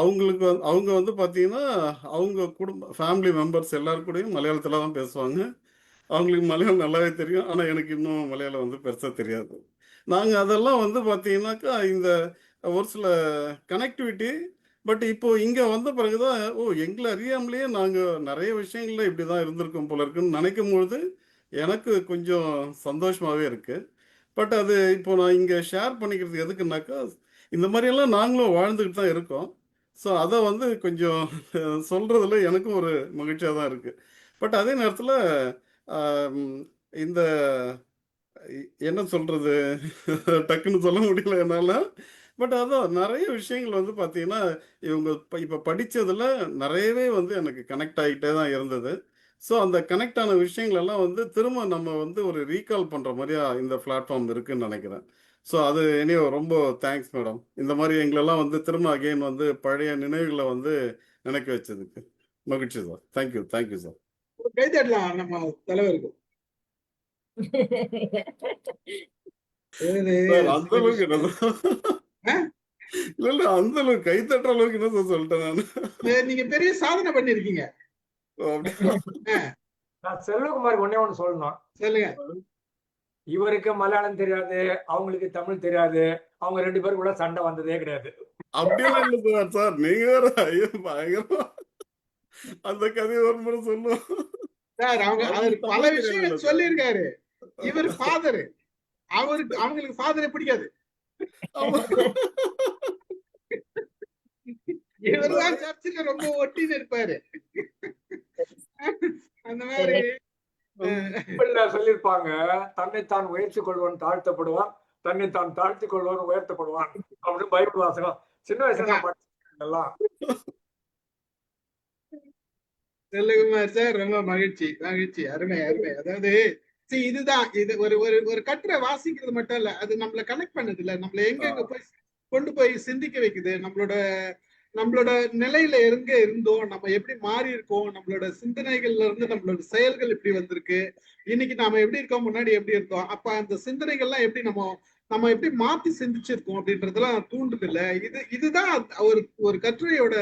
Speaker 5: அவங்களுக்கு அவங்க வந்து பார்த்தீங்கன்னா அவங்க குடும்ப ஃபேமிலி மெம்பர்ஸ் எல்லாரும் கூடயும் மலையாளத்தில் தான் பேசுவாங்க. அவங்களுக்கு மலையாளம் நல்லாவே தெரியும். ஆனால் எனக்கு இன்னும் மலையாளம் வந்து பெருசாக தெரியாது. நாங்கள் அதெல்லாம் வந்து பார்த்தீங்கன்னாக்கா இந்த ஒரு சில கனெக்டிவிட்டி பட் இப்போ இங்கே வந்த பிறகு தான் எங்களை அறியாமலேயே நாங்கள் நிறைய விஷயங்கள்ல இப்படி தான் இருந்திருக்கோம் போல இருக்குன்னு நினைக்கும் பொழுது எனக்கு கொஞ்சம் சந்தோஷமாகவே இருக்குது. பட் அது இப்போ நான் இங்கே ஷேர் பண்ணிக்கிறது எதுக்குன்னாக்கா இந்த மாதிரியெல்லாம் நாங்களும் வாழ்ந்துக்கிட்டு தான் இருக்கோம். ஸோ அதை வந்து கொஞ்சம் சொல்கிறதுல எனக்கும் ஒரு மகிழ்ச்சியாக தான் இருக்குது. பட் அதே நேரத்தில் இந்த என்ன சொல்கிறது டக்குன்னு சொல்ல முடியல என்னால். பட் அதான் நிறைய விஷயங்கள் வந்து பார்த்தீங்கன்னா இவங்க இப்போ படித்ததில் நிறையவே வந்து எனக்கு கனெக்ட் ஆகிட்டே தான் இருந்தது. ஸோ அந்த கனெக்ட் ஆன விஷயங்கள் எல்லாம் வந்து திரும்ப நம்ம வந்து ஒரு ரீகால் பண்ணுற மாதிரியா இந்த பிளாட்ஃபார்ம் இருக்குன்னு நினைக்கிறேன். ஸோ அது இனி ரொம்ப தேங்க்ஸ் மேடம். இந்த மாதிரி எங்களெல்லாம் வந்து திரும்ப அகெயின் வந்து பழைய நினைவுகளை வந்து நினைக்க வச்சதுக்கு மகிழ்ச்சி சார். Thank you sir.
Speaker 1: கைதட்டலாம் நம்ம தலைவருக்கு.
Speaker 5: சார் அந்த அளவுக்கு என்ன இல்ல அந்த அளவுக்கு கை தட்டுற அளவுக்கு என்ன சார் சொல்லிட்டேன் நான்.
Speaker 1: நீங்க பெரிய சாதனை பண்ணிருக்கீங்க.
Speaker 8: நான் செல்வகுமார் ஒண்ணே ஒண்ணு சொல்லணும்.
Speaker 1: சொல்லுங்க.
Speaker 8: இவருக்கு மலையாளம் தெரியாது, அவங்களுக்கு தமிழ் தெரியாது, அவங்க 2 பேருக்குள்ள சண்டை வந்ததே கிடையாது.
Speaker 5: அப்படியெல்லாம் இல்ல சார். நீங்க வேற ஐயோ பயங்கரமா அந்த கதையை ஒரு முறை சொல்லுவோம்
Speaker 1: சார். அவர் பல விஷயங்கள் சொல்லியிருக்காரு. இவர் ஃபாதர், அவங்களுக்கு ஃபாதரை பிடிக்காது. இவர்தான் சர்ச்சில் ரொம்ப ஒட்டின்னு இருப்பாரு. அந்த மாதிரி
Speaker 8: சொல்லியிருப்பாங்க, தன்னைத்தான் உயர்த்திக் கொள்வன் தாழ்த்தப்படுவான், தன்னைத்தான் தாழ்த்திக் கொள்வன் உயர்த்தப்படுவான் அப்படின்னு பைபிள் வாசகம் சின்ன வயசுல படிச்செல்லாம்.
Speaker 1: செல்வகுமார் சார் ரொம்ப மகிழ்ச்சி. அருமை. அதாவது இதுதான் இது ஒரு ஒரு ஒரு கட்டுரை வாசிக்கிறது மட்டும் இல்ல, அது நம்மள கனெக்ட் பண்ணுது இல்ல, நம்மள எங்க போய் கொண்டு போய் சிந்திக்க வைக்குது. நம்மளோட நம்மளோட நிலையில எங்க இருந்தோம், நம்ம எப்படி மாறி இருக்கோம், நம்மளோட சிந்தனைகள்ல இருந்து நம்மளோட செயல்கள் எப்படி வந்திருக்கு, இன்னைக்கு நாம எப்படி இருக்கோம், முன்னாடி எப்படி இருக்கோம், அப்ப அந்த சிந்தனைகள்லாம் எப்படி நம்ம எப்படி மாத்தி சிந்திச்சிருக்கோம் அப்படின்றதெல்லாம் தூண்டுது இல்ல. இதுதான் ஒரு ஒரு கட்டுரையோட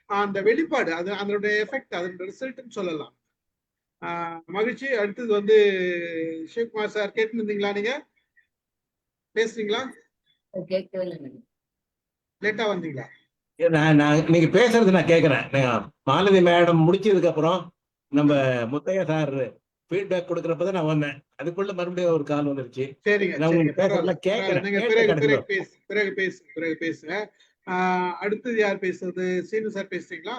Speaker 1: அந்த வெளிப்பாடு, அது அதனுடைய எஃபெக்ட், அதனோட ரிசல்ட்னு சொல்லலாம். மகிழ்ச்சி. அடுத்தது வந்து சிவகுமார் சார், கேட்டு இருந்தீங்களா? நீங்க பேசுறீங்களா? லேட்டா வந்தீங்களா?
Speaker 14: நீங்க பேசுறது நான் கேட்கறேன். மாலதி மேடம் முடிச்சதுக்கு அப்புறம் நம்ம முத்தையா சார் ஃபீட்பேக் கொடுக்கறப்பதான் நான் வந்தேன். அதுக்குள்ள மறுபடியும் ஒரு கால் வந்துருச்சு.
Speaker 1: சரிங்க,
Speaker 14: நான்
Speaker 1: சரிங்க,
Speaker 14: உங்களுக்கு பேசுறதுல கேட்கறேன்.
Speaker 1: நீங்க பிறகு பேசுங்க. அடுத்தது யார் பேசுறது? சீனு சார் பேசுறீங்களா?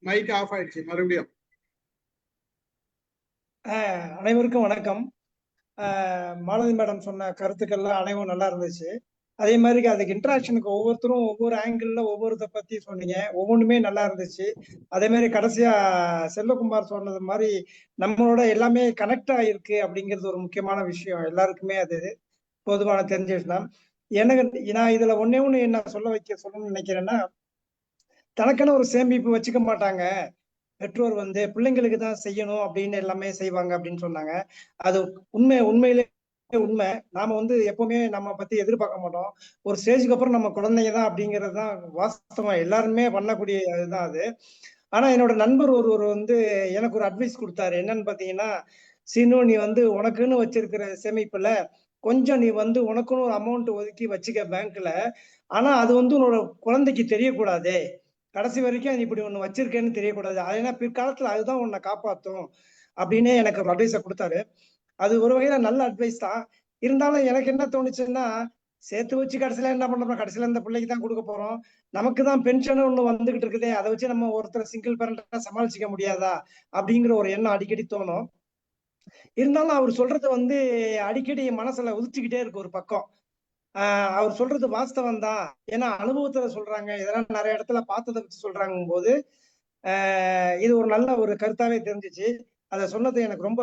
Speaker 1: மைக் ஆஃப் ஆயிடுச்சு மறுபடியும்.
Speaker 15: அனைவருக்கும் வணக்கம். மாலதி மேடம் சொன்ன கருத்துக்கள்லாம் அனைவரும் நல்லா இருந்துச்சு. அதே மாதிரி அதுக்கு இன்ட்ராக்ஷனுக்கு ஒவ்வொருத்தரும் ஒவ்வொரு ஆங்கிள் ஒவ்வொருத்த பத்தி சொன்னீங்க, ஒவ்வொன்றுமே நல்லா இருந்துச்சு. அதே மாதிரி கடைசியா செல்வகுமார் சொன்னது மாதிரி நம்மளோட எல்லாமே கனெக்ட் ஆயிருக்கு அப்படிங்கிறது ஒரு முக்கியமான விஷயம். எல்லாருக்குமே அது பொதுவான தெரிஞ்ச விஷயம். எனக்கு நான் இதுல ஒண்ணே ஒண்ணு என்ன சொல்லணும்னு நினைக்கிறேன்னா, தனக்கான ஒரு சேமிப்பு வச்சுக்க மாட்டாங்க பெற்றோர், பிள்ளைங்களுக்கு தான் செய்யணும் அப்படின்னு எல்லாமே செய்வாங்க அப்படின்னு சொன்னாங்க. அது உண்மையிலே உண்மை. நாம எப்பவுமே நம்ம பத்தி எதிர்பார்க்க மாட்டோம். ஒரு ஸ்டேஜுக்கு அப்புறம் நம்ம குழந்தைங்க தான் அப்படிங்கிறது தான் வாஸ்தவம். எல்லாருமே பண்ணக்கூடிய இதுதான் அது. ஆனா என்னோட நண்பர் ஒருவர் எனக்கு ஒரு அட்வைஸ் கொடுத்தாரு. என்னன்னு பாத்தீங்கன்னா, சீனு, நீ உனக்குன்னு வச்சிருக்கிற சேமிப்புல கொஞ்சம் நீ உனக்குன்னு ஒரு அமௌண்ட் ஒதுக்கி வச்சுக்க பேங்க்ல. ஆனா அது உன்னோட குழந்தைக்கு தெரியக்கூடாதே. கடைசி வரைக்கும் நீ இப்படி ஒண்ணு வச்சிருக்கேன்னு தெரியக்கூடாது. ஏன்னா பிற்காலத்துல அதுதான் உன்னை காப்பாத்தும் அப்படின்னு எனக்கு ஒரு அட்வைஸை கொடுத்தாரு. அது ஒரு வகையில நல்ல அட்வைஸ் தான். இருந்தாலும் எனக்கு என்ன தோணுச்சுன்னா, சேர்த்து வச்சு கடைசியில என்ன பண்றோம், கடைசியில இந்த பிள்ளைக்கு தான் கொடுக்க போறோம். நமக்கு தான் பென்ஷன் ஒண்ணு வந்துகிட்டு இருக்குதே, அதை வச்சு நம்ம ஒருத்தர் சிங்கிள் பேரண்டா சமாளிச்சுக்க முடியாதா அப்படிங்கிற ஒரு எண்ணம் அடிக்கடி தோணும். இருந்தாலும் அவர் சொல்றது அடிக்கடி மனசுல உதிச்சுக்கிட்டே இருக்கு ஒரு பக்கம். அவர் சொல்றது வாஸ்தவம் தான். ஏன்னா அனுபவத்துல சொல்றாங்க, இதெல்லாம் நிறைய இடத்துல பார்த்ததை வச்சு சொல்றாங்க போது இது ஒரு நல்ல ஒரு கருத்தாவே தெரிஞ்சிச்சு. அதை சொன்னது எனக்கு ரொம்ப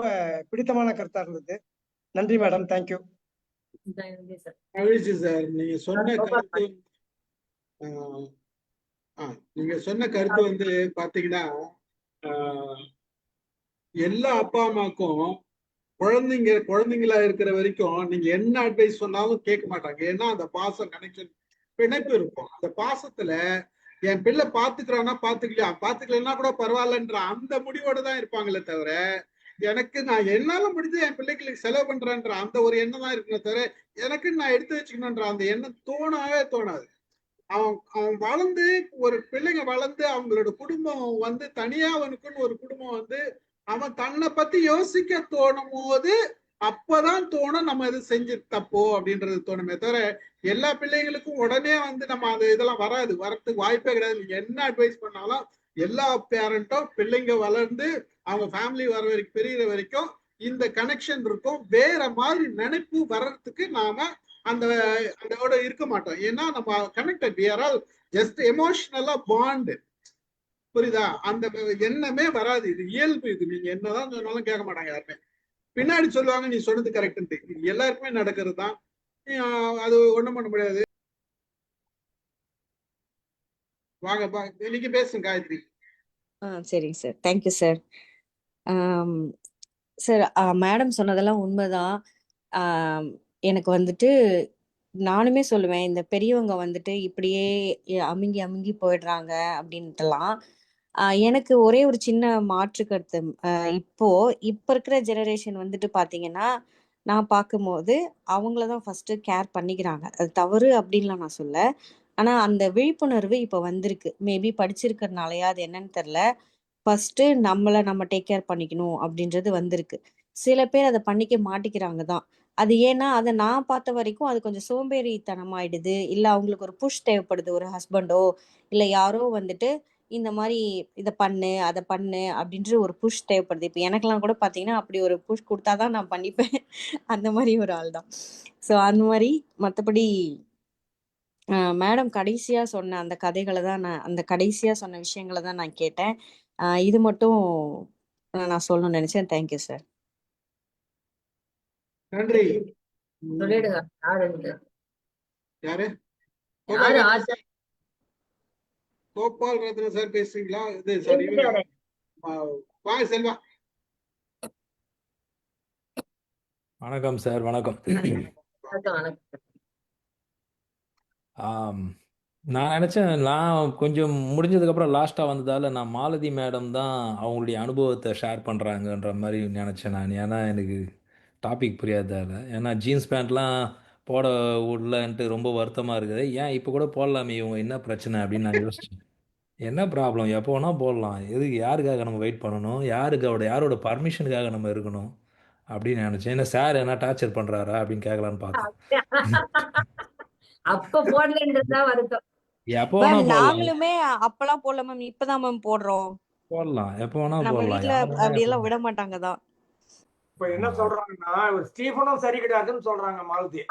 Speaker 15: பிடித்தமான கருத்தா இருந்தது. நன்றி மேடம், தேங்க்யூ.
Speaker 1: மகிழ்ச்சி சார். நீங்க சொன்ன கருத்து பாத்தீங்கன்னா, எல்லா அப்பா அம்மாக்கும் குழந்தைங்களா இருக்கிற வரைக்கும் நீங்க என்ன அட்வைஸ் சொன்னாலும் கேட்க மாட்டாங்க. ஏன்னா அந்த பாசம், கனெக்ஷன், பிணைப்பு இருக்கும். அந்த பாசத்துல என் பிள்ளை பாத்துக்கிறானா பாத்துக்கலன்னா கூட பரவாயில்லன்ற அந்த முடிவோட தான் இருப்பாங்களே தவிர, நான் என்னால முடிஞ்ச என் பிள்ளைகளுக்கு செலவு பண்றேன்ற அந்த ஒரு எண்ணம் தான் இருக்குன்னு தவிர, எனக்கு நான் எடுத்து வச்சுக்கணும்ன்ற அந்த எண்ணம் தோணாது. அவன் வளர்ந்து, ஒரு பிள்ளைங்க வளர்ந்து அவங்களோட குடும்பம் தனியா அவனுக்குன்னு ஒரு குடும்பம் அவன் தன்னை பத்தி யோசிக்க தோணும் போது அப்பதான் தோணும் நம்ம இது செஞ்சு தப்போ அப்படின்றது தோணுமே தவிர, எல்லா பிள்ளைங்களுக்கும் உடனே நம்ம அது இதெல்லாம் வரத்துக்கு வாய்ப்பே கிடையாது. நீங்க என்ன அட்வைஸ் பண்ணாலும் எல்லா பேரண்ட்டும் பிள்ளைங்க வளர்ந்து அவங்க ஃபேமிலி வர வரைக்கும், பெரிய வரைக்கும் இந்த கனெக்ஷன் இருக்கும். வேற மாதிரி நினைப்பு வர்றதுக்கு நாம அதோட இருக்க மாட்டோம். ஏன்னா நம்ம connected, we are all just எமோஷனலா பாண்ட். புரியுதா? அந்த எண்ணமே வராது. இது இயல்பு. இது நீங்க என்னதான் சொன்னாலும் கேட்க மாட்டாங்க யாருமே. பின்னாடி சொல்லுவாங்க நீ சொன்னது கரெக்ட். எல்லாருக்குமே நடக்கிறது தான். அது ஒண்ணும் பண்ண முடியாது. வாங்க, நீங்க பேசுங்க காயத்ரி.
Speaker 11: சரிங்க sir, thank you sir. Sir, madam சொன்னதெல்லாம் உண்மைதான். எனக்கு நானுமே சொல்லுவேன், இந்த பெரியவங்க இப்படியே அமுங்கி போயிடுறாங்க அப்படின்ட்டுலாம். எனக்கு ஒரே ஒரு சின்ன மாற்று கருத்து. இப்ப இருக்கிற ஜெனரேஷன் பாத்தீங்கன்னா, நான் பார்க்கும்போது அவங்களதான் ஃபர்ஸ்ட் கேர் பண்ணிக்கிறாங்க. அது தவறு அப்படின்லாம் நான் சொல்ல. ஆனா அந்த விழிப்புணர்வு இப்ப வந்திருக்கு. மேபி படிச்சிருக்கிறதுனாலயா அது என்னன்னு தெரியல. ஃபர்ஸ்ட் நம்ம டேக் கேர் பண்ணிக்கணும் அப்படின்றது வந்திருக்கு. சில பேர் அதை பண்ணிக்க மாட்டிக்கிறாங்க தான். அது ஏன்னா அதை நான் பார்த்த வரைக்கும் அது கொஞ்சம் சோம்பேறித்தனமாயிடுது. இல்ல அவங்களுக்கு ஒரு புஷ் தேவைப்படுது. ஒரு ஹஸ்பண்டோ இல்ல யாரோ இந்த மாதிரி இதை பண்ணு அதை பண்ணு அப்படின்ற ஒரு புஷ் தேவைப்படுது. இப்ப எனக்கெல்லாம் கூட பாத்தீங்கன்னா அப்படி ஒரு புஷ் கொடுத்தாதான் நான் பண்ணிப்பேன். அந்த மாதிரி ஒரு ஆள் தான். ஸோ அந்த மாதிரி மற்றபடி மேடம் கடைசியா சொன்ன அந்த கதைகளை தான் அந்த கடைசியா சொன்ன விஷயங்களை தான் நான் கேட்டேன். இது மட்டும் நான் சொல்லணும்னு நினைச்சேன். Thank you sir.
Speaker 1: நன்றி.
Speaker 2: சொல்லிடுங்க யாருன்னு.
Speaker 1: யாரு?
Speaker 2: யாரு
Speaker 1: கோபால் ரத்ன
Speaker 2: ஆத்தர்?
Speaker 1: சார். கோபால் ரத்ன சார் பேசுறீங்களா? இது சார் இவங்க
Speaker 2: இருக்காரு.
Speaker 1: வாங்க செல்வா.
Speaker 6: வணக்கம் சார், வணக்கம்.
Speaker 2: வணக்கம் வணக்கம்.
Speaker 6: ஆம், நான் நினச்சேன் நான் கொஞ்சம் முடிஞ்சதுக்கப்புறம் லாஸ்ட்டாக வந்ததால் நான் மாலதி மேடம் தான் அவங்களுடைய அனுபவத்தை ஷேர் பண்ணுறாங்கன்ற மாதிரி நினச்சேன் நான். ஏன்னா எனக்கு டாபிக் புரியாதால, ஏன்னா ஜீன்ஸ் பேண்ட்லாம் போட விடலன்ட்டு ரொம்ப வருத்தமாக இருக்குது. ஏன் இப்போ கூட போடலாமே, இவங்க என்ன பிரச்சனை அப்படின்னு நான் யோசிச்சேன். என்ன ப்ராப்ளம், எப்போ வேணால் போடலாம், எதுக்கு யாருக்காக நம்ம வெயிட் பண்ணணும், யாரோட பர்மிஷனுக்காக நம்ம இருக்கணும் அப்படின்னு நினச்சேன். என்ன சார் என்ன டார்ச்சர் பண்ணுறாரா அப்படின்னு கேட்கலான்னு பார்த்தேன்.
Speaker 2: அப்ப போடலன்றதுதான் வருத்தம்.
Speaker 6: எப்போ
Speaker 11: மேம்
Speaker 6: வேணால் போடலாம்,
Speaker 11: நாங்களுமே அப்பெல்லாம் போடல மேம். இப்பதான் மேம் போடுறோம்.
Speaker 6: எப்போ வேணால்
Speaker 11: நம்ம
Speaker 6: போடலாம்,
Speaker 11: வீட்ல
Speaker 6: யார்
Speaker 11: அப்படியெல்லாம்
Speaker 6: வேணால்.
Speaker 11: விட மாட்டாங்க தான்.
Speaker 8: இப்ப என்ன சொல்றாங்கன்னா இவர் ஸ்டீஃபனும் சரி கிடையாதுன்னு சொல்றாங்க மாலதி.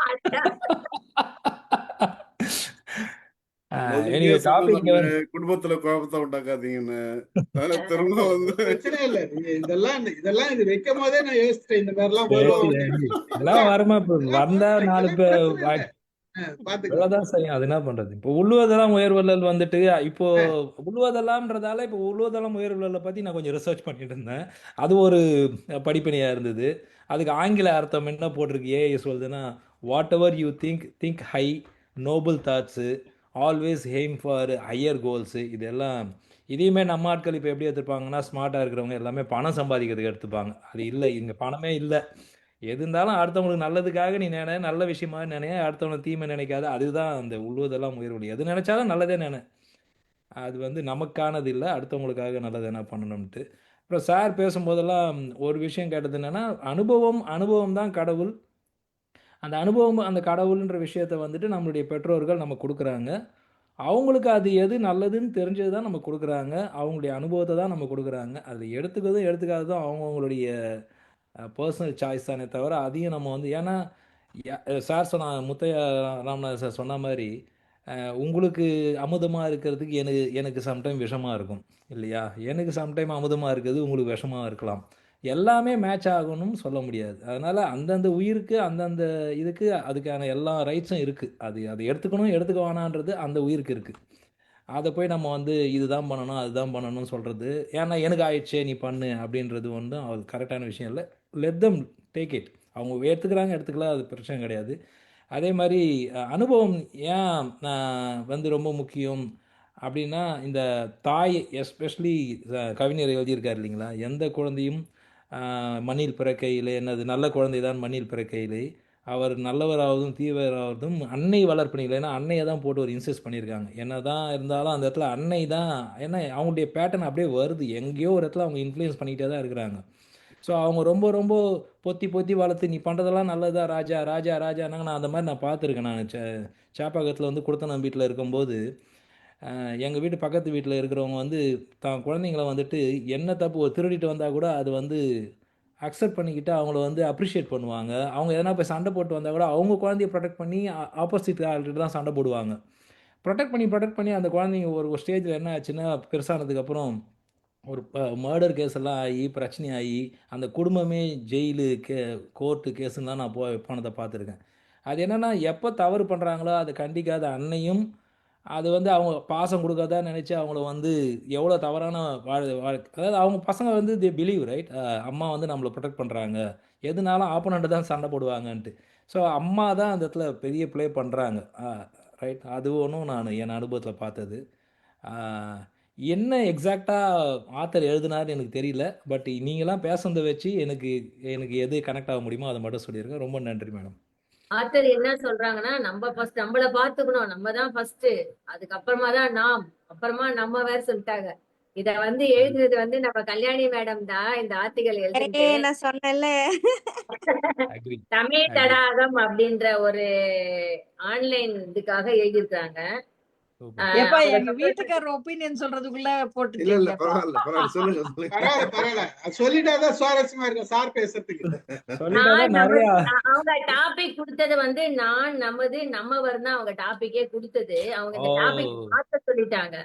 Speaker 5: முதல்லயே
Speaker 6: எனிவே டாபிக்
Speaker 5: சொன்னேன் குடும்பத்துல குழப்பத்தை உண்டாக்காதீங்கன்னு. அதனால திரும்ப வந்து
Speaker 1: பிரச்சனை இல்ல. நீங்க இதெல்லாம் இது வைக்கும் போதே நான் யோசிச்சிட்டேன் இந்த மாதிரி எல்லாம்
Speaker 6: சரி
Speaker 1: வரும்.
Speaker 6: எல்லாம் வருமா, இப்போ வந்தா 4 பேர்
Speaker 1: பிரச்சனை இல்ல. பாத்துக்கலாம்.
Speaker 6: இவ்வளவுதான் செய்யும், அது என்ன பண்றது. இப்போ உள்வதெல்லாம் உயர்வல்லல் வந்துட்டு இப்போ உள்வதெல்லாம்ன்றதால இப்போ உள்வதெல்லாம் உயர்வல்ல பத்தி நான் கொஞ்சம் ரிசர்ச் பண்ணிட்டு இருந்தேன். அது ஒரு படிப்பினையா இருந்தது. அதுக்கு ஆங்கில அர்த்தம் என்ன போட்டிருக்கு, ஏஐ சொல்லுதுன்னா, whatever you think high, noble thoughts, always aim for higher goals. இதெல்லாம் இதையுமே நம்ம ஆட்கள் இப்போ எப்படி எடுத்துப்பாங்கன்னா, ஸ்மார்ட்டாக இருக்கிறவங்க எல்லாமே பணம் சம்பாதிக்கிறதுக்கு எடுத்துப்பாங்க. அது இல்லை, இங்கே பணமே இல்லை. எது இருந்தாலும் அடுத்தவங்களுக்கு நல்லதுக்காக நீ நல்ல விஷயமா நினைய, அடுத்தவங்களுக்கு தீமை நினைக்காத. அதுதான் அந்த உள்ளுவதெல்லாம் உயர்வழி. எது நினைச்சாலும் நல்லதே அது வந்து நமக்கானது இல்லை, அடுத்தவங்களுக்காக நல்லது என்ன பண்ணணும்ட்டு. அப்புறம் சார் பேசும்போதெல்லாம் ஒரு விஷயம் கேட்டது என்னன்னா, அனுபவம் தான் கடவுள். அந்த அனுபவம், அந்த கடவுள்ன்ற விஷயத்த வந்துட்டு நம்மளுடைய பெற்றோர்கள் நம்ம கொடுக்குறாங்க. அவங்களுக்கு அது எது நல்லதுன்னு தெரிஞ்சது தான் நம்ம கொடுக்குறாங்க. அவங்களுடைய அனுபவத்தை தான் நம்ம கொடுக்குறாங்க. அது எடுத்துக்கிறதும் எடுத்துக்காததும் அவங்கவுங்களுடைய பர்சனல் சாய்ஸ் தானே தவிர, அதையும் நம்ம வந்து ஏன்னா சார் சொன்ன முத்தையா ராமநாதன் சார் சொன்ன மாதிரி உங்களுக்கு அமுதமாக இருக்கிறதுக்கு எனக்கு சம்டைம் விஷமாக இருக்கும் இல்லையா, எனக்கு சம்டைம் அமுதமாக இருக்கிறது உங்களுக்கு விஷமாக இருக்கலாம். எல்லாமே மேட்ச் ஆகணும்னு சொல்ல முடியாது. அதனால் அந்தந்த உயிருக்கு அந்தந்த இதுக்கு அதுக்கான எல்லா ரைட்ஸும் இருக்குது. அதை எடுத்துக்கணும் எடுத்துக்க வேணான்றது அந்த உயிருக்கு இருக்குது. அதை போய் நம்ம வந்து இதுதான் பண்ணணும் அதுதான் பண்ணணும்னு சொல்கிறது, ஏன்னா எனக்கு ஆயிடுச்சே நீ பண்ணு அப்படின்றது ஒன்றும் அது கரெக்டான விஷயம் இல்லை. Let them take it. அவங்க எடுத்துக்கிறாங்க எடுத்துக்கலாம், அது பிரச்சனை கிடையாது. அதே மாதிரி அனுபவம் ஏன் வந்து ரொம்ப முக்கியம் அப்படின்னா, இந்த தாய் எஸ்பெஷலி கவிஞர் எழுதியிருக்கார் இல்லைங்களா, எந்த குழந்தையும் மண்ணில் பிறக்கையிலே என்னது நல்ல குழந்தை தான் மண்ணில் பிறக்கையிலே அவர் நல்லவராவதும் தீவிரவாவதும் அன்னை வளர்ப்பினில். ஏன்னா அன்னையை தான் போட்டு ஒரு இன்சிஸ்ட் பண்ணியிருக்காங்க. என்ன தான் இருந்தாலும் அந்த இடத்துல அன்னை தான், ஏன்னா அவங்களுடைய பேட்டர்ன் அப்படியே வருது, எங்கேயோ ஒரு இடத்துல அவங்க இன்ஃப்ளூயன்ஸ் பண்ணிகிட்டே தான் இருக்கிறாங்க. ஸோ அவங்க ரொம்ப ரொம்ப பொத்தி வளர்த்து நீ பண்ணுறதெல்லாம் நல்லதா ராஜா ராஜா ராஜானாங்க. நான் அந்த மாதிரி நான் பார்த்துருக்கேன். நான் சேப்பாக்கத்தில் வந்து குடுத்தனம் வீட்டில் இருக்கும்போது எங்கள் வீட்டு பக்கத்து வீட்டில் இருக்கிறவங்க வந்து தான் குழந்தைங்கள வந்துட்டு என்ன தப்பு திருடிட்டு வந்தால் கூட அது வந்து அக்செப்ட் பண்ணிக்கிட்டு அவங்கள வந்து அப்ரிஷியேட் பண்ணுவாங்க. அவங்க எதனா போய் சண்டை போட்டு வந்தால் கூட அவங்க குழந்தைய ப்ரொடெக்ட் பண்ணி ஆப்போசிட் ஆள்கிட்ட தான் சண்டை போடுவாங்க. ப்ரொடெக்ட் பண்ணி அந்த குழந்தைங்க ஒரு ஸ்டேஜில் என்ன ஆச்சுன்னா, பெருசானதுக்கப்புறம் ஒரு மர்டர் கேஸ் எல்லாம் ஆகி பிரச்சனையாகி அந்த குடும்பமே ஜெயிலு கோர்ட்டு கேஸுன்னு தான் நான் போனதை பார்த்துருக்கேன். அது என்னென்னா, எப்போ தவறு பண்ணுறாங்களோ அதை கண்டிக்காத அன்னையும் அது வந்து அவங்க பாசம் கொடுக்காதா நினச்சி அவங்கள வந்து எவ்வளோ தவறான அதாவது அவங்க பசங்க வந்து தே பிலீவ் ரைட், அம்மா வந்து நம்மளை ப்ரொடெக்ட் பண்ணுறாங்க, எதுனாலும் ஆப்போனண்ட்டு தான் சண்டை போடுவாங்கன்ட்டு. ஸோ அம்மா தான் அந்த இடத்துல பெரிய ப்ளே பண்ணுறாங்க ரைட். அது ஒன்றும் நான் என் அனுபவத்தில் பார்த்தது. என்ன எக்ஸாக்டாக ஆத்தர் எழுதினார்னு எனக்கு தெரியல. பட் நீங்களாம் பேசுனதை வச்சு எனக்கு எது கனெக்ட் ஆக முடியுமோ அதை மட்டும் சொல்லியிருக்கேன். ரொம்ப நன்றி மேடம்.
Speaker 2: ஆத்தர் என்ன சொல்றாங்கன்னா, நம்ம ஃபர்ஸ்ட் நம்மள பாத்துக்கணும், நம்ம தான் ஃபர்ஸ்ட், அதுக்கப்புறமா தான் நாம், அப்புறமா நம்ம வேற சொல்லிட்டாங்க. இத வந்து எழுதுனது வந்து நம்ம கல்யாணி மேடம் தான். இந்த ஆர்டிகல் எழுதிட்டு
Speaker 11: நான் சொன்னேன்ல.
Speaker 2: தமிழ் தடாகம் அப்படின்ற ஒரு ஆன்லைன் இதுக்காக எழுதியிருக்காங்க.
Speaker 6: சூப்பர்.
Speaker 12: ஏப்பா
Speaker 2: அவங்க
Speaker 12: எங்க
Speaker 2: சொல்றது
Speaker 12: வீட்டுக்காரர் ஒப்பீனியன் சொல்றதுக்குள்ள
Speaker 5: இல்ல இல்ல
Speaker 12: போட்டுட்டீங்கப்பா.
Speaker 5: பரவாயில்ல சொல்லுங்க சொல்லுங்க.
Speaker 1: பரவாயில்ல அது சொல்லிட்டாதான் சுவாரஸ்யமா இருக்கும் சார் பேசுறதுக்கு.
Speaker 6: சொல்லிட்டாதான் நிறைய
Speaker 2: அவங்க டாபிக் கொடுத்தது வந்து நான் நமது நம்மவர் தான் அவங்க டாபிக்கே கொடுத்தது. அவங்க இந்த டாபிக்
Speaker 6: ஓ
Speaker 2: மாத்த சொல்லிட்டாங்க.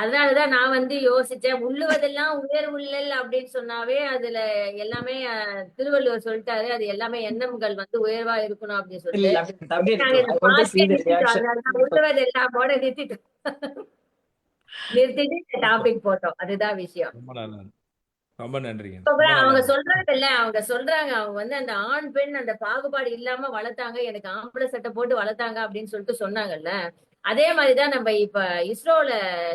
Speaker 2: அதனாலதான் நான் வந்து யோசிச்சேன், உள்ளுவதெல்லாம் உயர்வுள்ளல் அப்படின்னு சொன்னாவே அதுல எல்லாமே திருவள்ளுவர் சொல்லிட்டாரு, அது எல்லாமே எண்ணங்கள் வந்து உயர்வா இருக்கணும் அப்படின்னு சொல்லிட்டு
Speaker 12: இல்ல தம்பி
Speaker 2: நாங்க
Speaker 12: இருக்கு.
Speaker 2: இந்த
Speaker 12: I want to see
Speaker 2: பாட்டே
Speaker 12: the
Speaker 2: நிறுத்திட்டோம்.
Speaker 12: reaction.
Speaker 2: அதனாலதான் உள்ளுவதெல்லாம் போட நிறுத்திட்டு இந்த டாபிக் போட்டோம். அதுதான் விஷயம்.
Speaker 6: ரொம்ப நல்லா ரொம்ப நன்றிங்க.
Speaker 2: இப்ப
Speaker 6: ரொம்ப நல்லா
Speaker 2: அவங்க சொல்றாங்க இல்ல, அவங்க சொல்றாங்க அவங்க வந்து அந்த ஆண் பெண் அந்த பாகுபாடு இல்லாம வளர்த்தாங்க, எனக்கு ஆம்பளை சட்டை போட்டு வளர்த்தாங்க அப்படின்னு சொல்லிட்டு சொன்னாங்கல்ல. அதே மாதிரிதான் நம்ம இப்ப இஸ்ரோல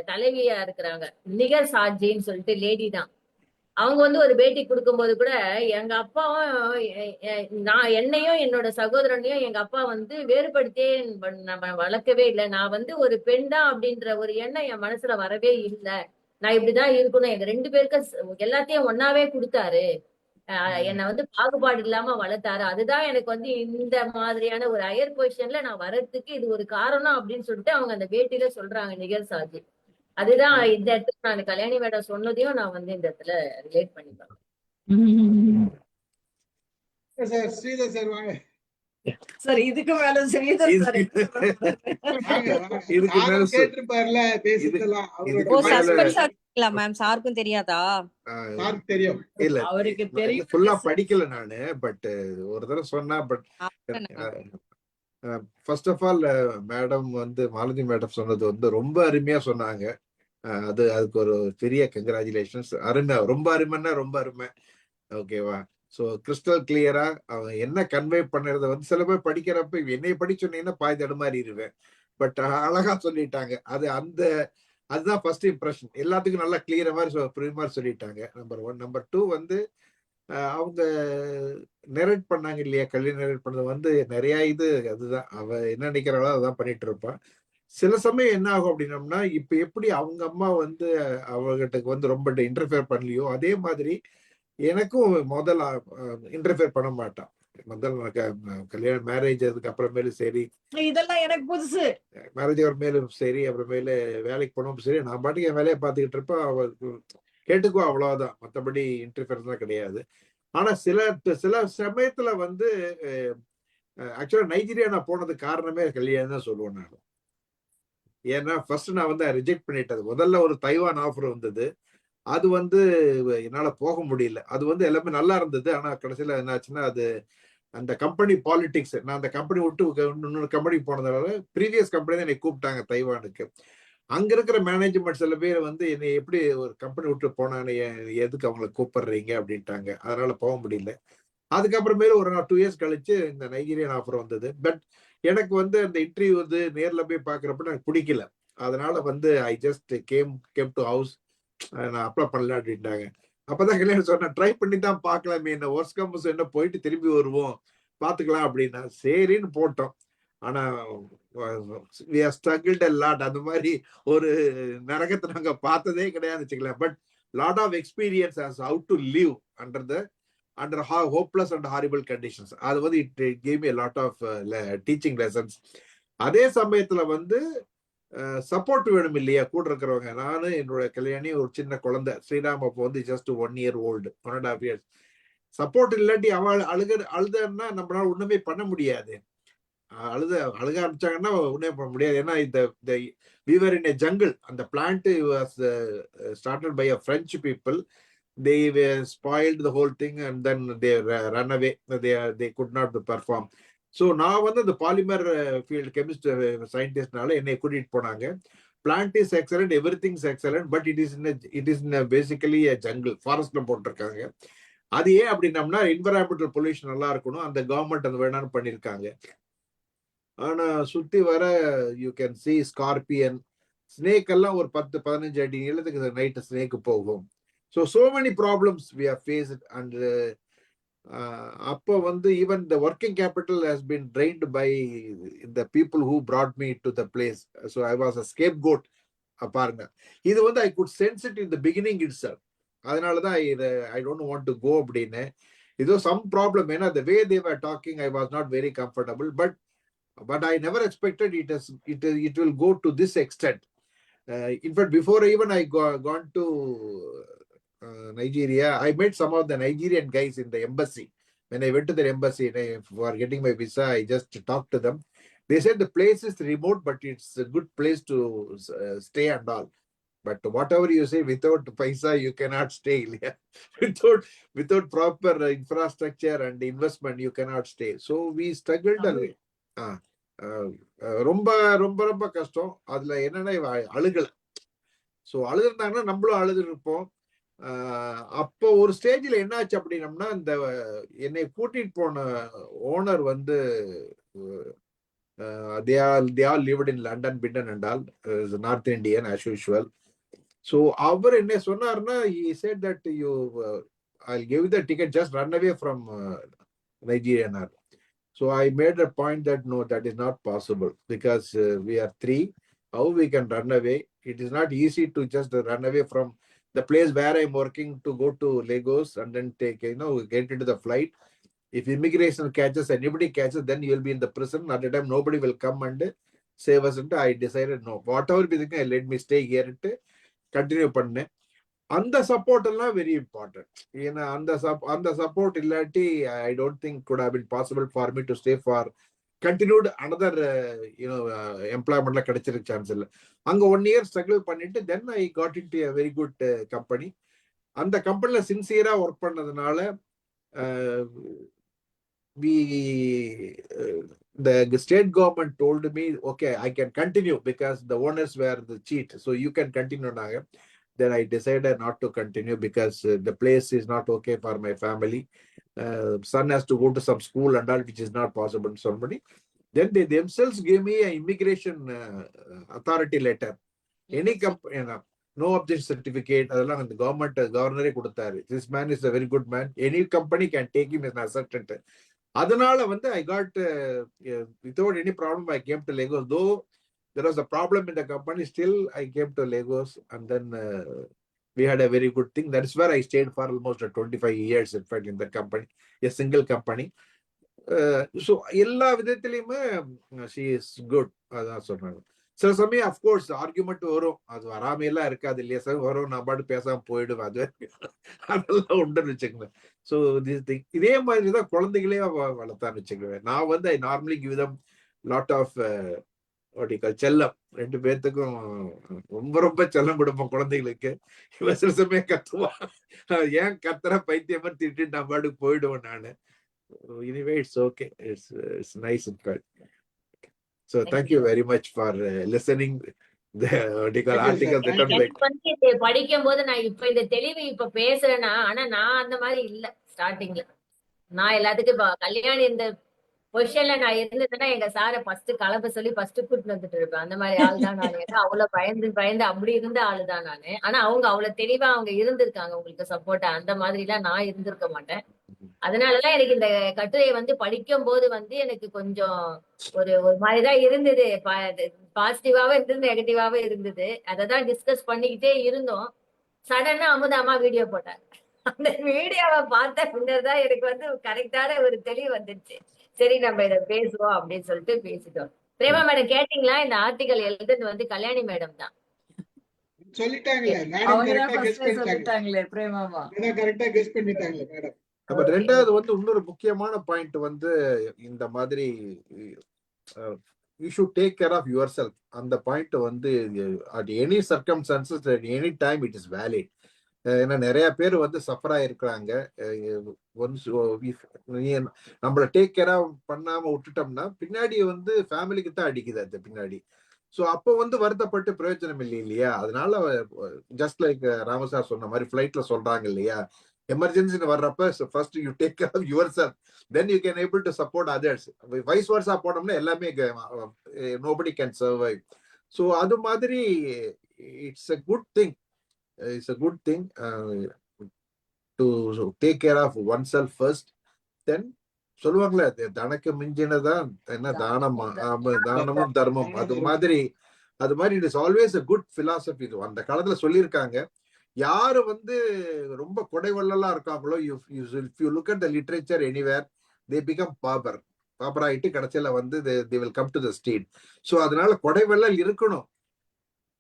Speaker 2: தலைவியா இருக்கிறாங்க நிகர் சாட்ஜின்னு சொல்லிட்டு லேடி தான். அவங்க வந்து ஒரு பேட்டி கொடுக்கும்போது கூட எங்க அப்பாவும் நான் என்னையும் என்னோட சகோதரனையும் எங்க அப்பா வந்து வேறுபடுத்தியே நம்ம வளர்க்கவே இல்லை. நான் வந்து ஒரு பெண் தான் அப்படின்ற ஒரு எண்ணம் என் மனசுல வரவே இல்லை. நான் இப்படிதான் இருக்கணும். எங்க 2 பேருக்கு எல்லாத்தையும் ஒன்னாவே கொடுத்தாரு. என்னை வந்து பாகுபாடு இல்லாம வளர்த்தாரு. அதுதான் எனக்கு வந்து இந்த மாதிரியான ஒரு ஹையர் பொசிஷன்ல நான் வர்றதுக்கு இது ஒரு காரணம் அப்படின்னு சொல்லிட்டு அவங்க அந்த பேட்டியில சொல்றாங்க நிகர் சாஜி. அதுதான் இந்த இடத்துல நான் கல்யாணி மேடம் சொன்னதையும் நான் வந்து இந்த இடத்துல ரிலேட் பண்ணிப்பேன்.
Speaker 1: சார் ஸ்ரீதர் சார் வாங்க.
Speaker 12: சார் இதுக்கு மேல ஸ்ரீதர் சார்
Speaker 5: இதுக்கு மேல
Speaker 1: சாரும் கேட்டிருப்பாருல பேசுறதெல்லாம்.
Speaker 11: ஓ
Speaker 1: அவரோட
Speaker 11: சஸ்பென்ஸ் ஆகுங்களா மேம்? சாருக்கும் தெரியாதா?
Speaker 1: சாருக்கு தெரியும்.
Speaker 5: இல்ல
Speaker 12: அவருக்கு தெரியும்.
Speaker 5: ஃபுல்லா படிக்கல நானு. பட் ஒரு தடவை சொன்னா. But first of all madam வந்து மாலதி மேடம் சொன்னது வந்து ரொம்ப அருமையா சொன்னாங்க. அதுக்கு ஒரு பெரிய கங்க்ராச்சுலேஷன்ஸ். அருமை, ரொம்ப அருமைன்னா ரொம்ப அருமை. ஓகேவா? ஸோ கிறிஸ்டல் கிளியரா அவங்க என்ன கன்வே பண்ணுறத வந்து சில பேர் படிக்கிறப்ப என்னை படிச்சோன்னீங்கன்னா பாய் தடுமாறிடுவேன். பட் அழகா சொல்லிட்டாங்க. அதுதான் ஃபர்ஸ்ட் இம்ப்ரெஷன். எல்லாத்துக்கும் நல்லா கிளியரா மாதிரி சொல்லிட்டாங்க. நம்பர் 1. நம்பர் 2 வந்து அவங்க நெரேட் பண்ணாங்க இல்லையா, கல்யாணம் நெரேட் பண்ணது வந்து நிறைய அதுதான் அவ என்ன நினைக்கிறாளோ அதான் பண்ணிட்டு இருப்பான். சில சமயம் என்ன ஆகும் அப்படின்னம்னா, இப்ப எப்படி அவங்க அம்மா வந்து அவகிட்ட வந்து ரொம்ப இன்டர்ஃபியர் பண்ணலையோ அதே மாதிரி எனக்கும் முதல்ல இன்டர்ஃபியர் பண்ண மாட்டான். முதல்ல கல்யாணம் மேரேஜ் அதுக்கு அப்புறமேலும் சரி,
Speaker 12: இதெல்லாம் எனக்கு புதுசு.
Speaker 5: மேரேஜ் அப்புறமேலும் சரி, அப்புறமேல வேலைக்கு போனோம் சரி, நான் பாட்டுக்கு என் வேலையை பார்த்துக்கிட்டு இருப்பேன். அவ கேட்டுக்குவா, அவ்வளவுதான். மற்றபடி இன்டர்ஃபியர் தான் கிடையாது. ஆனா சில சமயத்துல வந்து ஆக்சுவலா நைஜீரியா நான் போனதுக்கு காரணமே கல்யாணம் தான் சொல்லுவேன் நான். ஏன்னா ஃபர்ஸ்ட் நான் வந்து ரிஜெக்ட் பண்ணிட்டது. முதல்ல ஒரு தைவான் ஆஃபர் வந்தது. அது வந்து என்னால போக முடியல. அது வந்து எல்லாமே நல்லா இருந்தது. ஆனா கடைசியில என்னாச்சுன்னா, அது அந்த கம்பெனி பாலிடிக்ஸ். நான் அந்த கம்பெனி விட்டு இன்னொரு கம்பெனிக்கு போனதால ப்ரீவியஸ் கம்பெனி தான் என்னை கூப்பிட்டாங்க தைவானுக்கு. அங்க இருக்கிற மேனேஜ்மெண்ட் சில பேர் வந்து என்னை எப்படி ஒரு கம்பெனி விட்டு போனான்னு எதுக்கு அவங்களை கூப்பிடுறீங்க அப்படின்ட்டாங்க. அதனால போக முடியல. அதுக்கப்புறமேல ஒரு 2 இயர்ஸ் கழிச்சு இந்த நைஜீரியன் ஆஃபர் வந்தது. பட் எனக்கு வந்து அந்த இன்டர்வியூ வந்து நேர்ல போய் பாக்குறப்ப எனக்கு பிடிக்கல. அதனால வந்து I just came to house. நான் அப்ளை பண்ணல அப்படின்ட்டாங்க. அப்பதான் கல்யாணம் சொன்னேன், ட்ரை பண்ணி தான் பார்க்கலாமே, என்ன ஒர்க் கம்பஸ் என்ன போயிட்டு திரும்பி வருவோம் பாத்துக்கலாம் அப்படின்னா. சரின்னு போட்டோம். ஆனா we have struggled a lot. அந்த மாதிரி ஒரு நரகத்தை நாங்க பார்த்ததே கிடையாதுன்னு வச்சுக்கலாம். But lot of experience as how to live under hopeless and horrible conditions. அது வந்து it gave me a lot of teaching lessons. அதே சமயத்துல வந்து சப்போர்ட் வேணும் இல்லையா கூட இருக்கிறவங்க. நானு என்னோட கல்யாணி ஒரு சின்ன குழந்தை ஸ்ரீராம் அப்போ வந்து just 1 year old, 1.5 years. Support இல்லாட்டி அவள் அழுதுன்னா நம்மளால ஒண்ணுமே பண்ண முடியாது. அழுக ஆரம்பிச்சாங்கன்னா ஒண்ணுமே பண்ண முடியாது. ஏன்னா இந்த we were in a jungle. அந்த plant was started by a French people. They were spoiled the whole thing and then they run away. They could not perform. So நான் வந்து அந்த பாலிமர் ஃபீல்டு கெமிஸ்ட் சயின்டிஸ்ட்னால என்னை கூட்டிட்டு போனாங்க. Plant is excellent, everything is excellent, but it is basically jungle, ஃபாரஸ்ட்ல போட்டிருக்காங்க. அது ஏன் அப்படின்னம்னா என்விரான்மெண்டல் பொல்யூஷன் நல்லா இருக்கணும், அந்த கவர்மெண்ட் அது வேணான்னு பண்ணியிருக்காங்க. ஆனா சுத்தி வர you can see scorpion, snake எல்லாம் ஒரு 10-15 அடி நீளத்துக்கு நைட்டு ஸ்னேக் போகும். So many problems we have faced. And அப்போ வந்து even the working capital has been trained by the people who brought me to the place. So I was a scapegoat. பாருங்க, இது வந்து I good sense it in the beginning itself. அதனாலதான் I don't want to go அப்படின்னு. இதோ some problem. ஏன்னா the way they were talking I was not very comfortable. But
Speaker 16: but I never expected it will go to this extent. In fact, before even I gone to Nigeria, I met some of the Nigerian guys in the embassy. When I went to the embassy for getting my visa, I just talked to them. They said the place is remote, but it's a good place to stay and all. But whatever you say, without paisa, you cannot stay. without proper infrastructure and investment, you cannot stay. So we struggled a little. ரொம்ப ரொம்ப ரொம்ப கஷ்டம். அதுல என்னன்னா அழுகல. So அழுதுருந்தாங்கன்னா நம்மளும் அழுது இருப்போம். அப்போ ஒரு ஸ்டேஜ்ல என்ன ஆச்சு அப்படின்னம்னா, இந்த என்னை கூட்டிட்டு போன ஓனர் வந்து they all lived in London, Britain and all, North Indian as usual. So அவர் என்ன சொன்னார்னா, he said that I'll give you the ticket, just run away from Nigeria. So I made a point that no, that is not possible, because we are 3. How we can run away? It is not easy to just run away from the place where I'm working to go to Lagos and then get into the flight. If immigration catches, anybody catches, then you will be in the prison. At the time, nobody will come and save us. And I decided, no, whatever be the thing, let me stay here and continue பண்ணேன். அந்த support எல்லாம் very important. ஏன்னா அந்த support இல்லாட்டி I don't think could have been possible for me to stay for continued another எம்ப்ளாய்மெண்ட்ல கிடைச்சிருக்க chance இல்லை. அங்க 1 year ஸ்ட்ரகிள் பண்ணிட்டு then I got into a very good company. அந்த கம்பெனில சின்சியரா ஒர்க் பண்ணதுனால the state government told me, okay, I can continue because the owners were the cheat, so you can continue now. Then I decided not to continue because the place is not okay for my family. Son has to go to some school and all, which is not possible. Somebody, then they themselves gave me an immigration authority letter. Any company, no objection certificate, adella the governor கொடுத்தாரு. This man is a very good man. Any company can take him as an assistant. அதனால வந்து I got without any problem I came to Lagos. Though there was a problem in the company, still I came to Lagos, and then we had a very good thing. That is where I stayed for almost 25 years, in fact, in the company, a single company. So எல்லா விதத்திலையுமே she is good. அதான் சொன்னாங்க. சில சமயம் of course argument வரும், அது வராமையெல்லாம் இருக்காது இல்லையா sir, வரும், நான் பாட்டு பேசாம போயிடுவேன், அது அதெல்லாம் உண்டுன்னு வச்சுக்கோங்க. ஸோ இதே மாதிரி தான் குழந்தைகளே வளர்த்தான்னு வச்சுக்குவேன். நான் வந்து I normally give them lot of செல்லம். 2 பேர்த்துக்கும் ரொம்ப ரொம்ப செல்லம் கொடுப்போம் குழந்தைகளுக்கு. இவன் சில சமயம் கத்துவான், ஏன் கத்துற பைத்தியமா திட்டு நான் பாட்டுக்கு போயிடுவேன் நான். Anyway, it's okay. It's nice and good. So thank you very much for listening the article written by.
Speaker 2: எனக்கு வந்து இது படிக்கும் போது நான் இப்ப இந்த தெளிவு இப்ப பேசுறேன்னா, ஆனா நான் அந்த மாதிரி இல்ல. ஸ்டார்டிங்ல நான் எல்லாத்துக்கும் கல்யாணி இந்த பொசிஷன்ல நான் இருந்ததுன்னா எங்க சாரை ஃபர்ஸ்ட் கலப்ப சொல்லி ஃபர்ஸ்ட் கூட்டிட்டு வந்துட்டு இருப்பேன். அந்த மாதிரி ஆள் தான் நான். ஏன்னா அவ்வளவு பயந்து அப்படி இருந்த ஆளு தான் நானு. ஆனா அவங்க அவ்வளவு தெளிவா அவங்க இருந்திருக்காங்க உங்களுக்கு சப்போர்ட்டா. அந்த மாதிரி எல்லாம் நான் இருந்திருக்க மாட்டேன். அதனாலதான் எனக்கு இந்த கட்டுரையை வந்து படிக்கும் போது வந்து எனக்கு கொஞ்சம் ஒரு மாதிரிதான் இருந்தது. பாசிட்டிவாவே இருந்தது, நெகட்டிவாவே இருந்தது. அததான் டிஸ்கஸ் பண்ணிக்கிட்டே இருந்தோம். சடனா அமுதாமா வீடியோ போட்டாங்க. அந்த வீடியோவை பார்த்த பின்னர் தான் எனக்கு வந்து கரெக்டான ஒரு தெளிவு வந்துருச்சு. சரி நம்ம இதை பேசுவோம் அப்படின்னு சொல்லிட்டு பேசிட்டோம். பிரேமா மேடம் கேட்டீங்களா? இந்த ஆர்டிகல் எழுதுறது வந்து கல்யாணி மேடம் தான்
Speaker 1: சொல்லிட்டாங்களே.
Speaker 12: சொல்லிட்டாங்களே பிரேமாமா
Speaker 1: கரெக்டா கெஸ் பண்ணிட்டாங்களே மேடம்.
Speaker 16: அப்ப ரெண்டாவது வந்து இன்னொரு முக்கியமான பாயிண்ட் வந்து இந்த மாதிரி you should take care of yourself. அந்த பாயிண்ட் வந்து at any circumstances, at any time it is valid. ஏன்னா நிறைய பேர் வந்து சஃபர் ஆயிருக்கிறாங்க. ஒன்ஸ் நம்மள டேக் கேர் பண்ணாம விட்டுட்டோம்னா பின்னாடி வந்து ஃபேமிலிக்கு தான் அடிக்குது அது பின்னாடி. ஸோ அப்போ வந்து வருத்தப்பட்டு பிரயோஜனம் இல்லை இல்லையா? அதனால ஜஸ்ட் லைக் ராமசார் சொன்ன மாதிரி ஃபிளைட்ல சொல்றாங்க இல்லையா, எமர்ஜென்சின்னு வர்றப்ப first you take care of your self, then you can able to support others. Vice versa போனோம்னா எல்லாமே நோபடி கேன் சர்வைவ். ஸோ அது மாதிரி it's a good thing. It's a good thing to take care of oneself first. Then சொல்லுவாங்களே தனக்கு மிஞ்சினதான் என்ன தானமா, தானமும் தர்மம். அது மாதிரி it is always a good philosophy. இது அந்த காலத்துல சொல்லியிருக்காங்க. யாரு வந்து ரொம்ப கொடைவள்ளலா இருக்காங்களோ, if you look at the literature anywhere, they become pauper. பாப்பராயிட்டு கடைசியில வந்து they will come to the street. So அதனால கொடை வள்ளல் இருக்கணும்.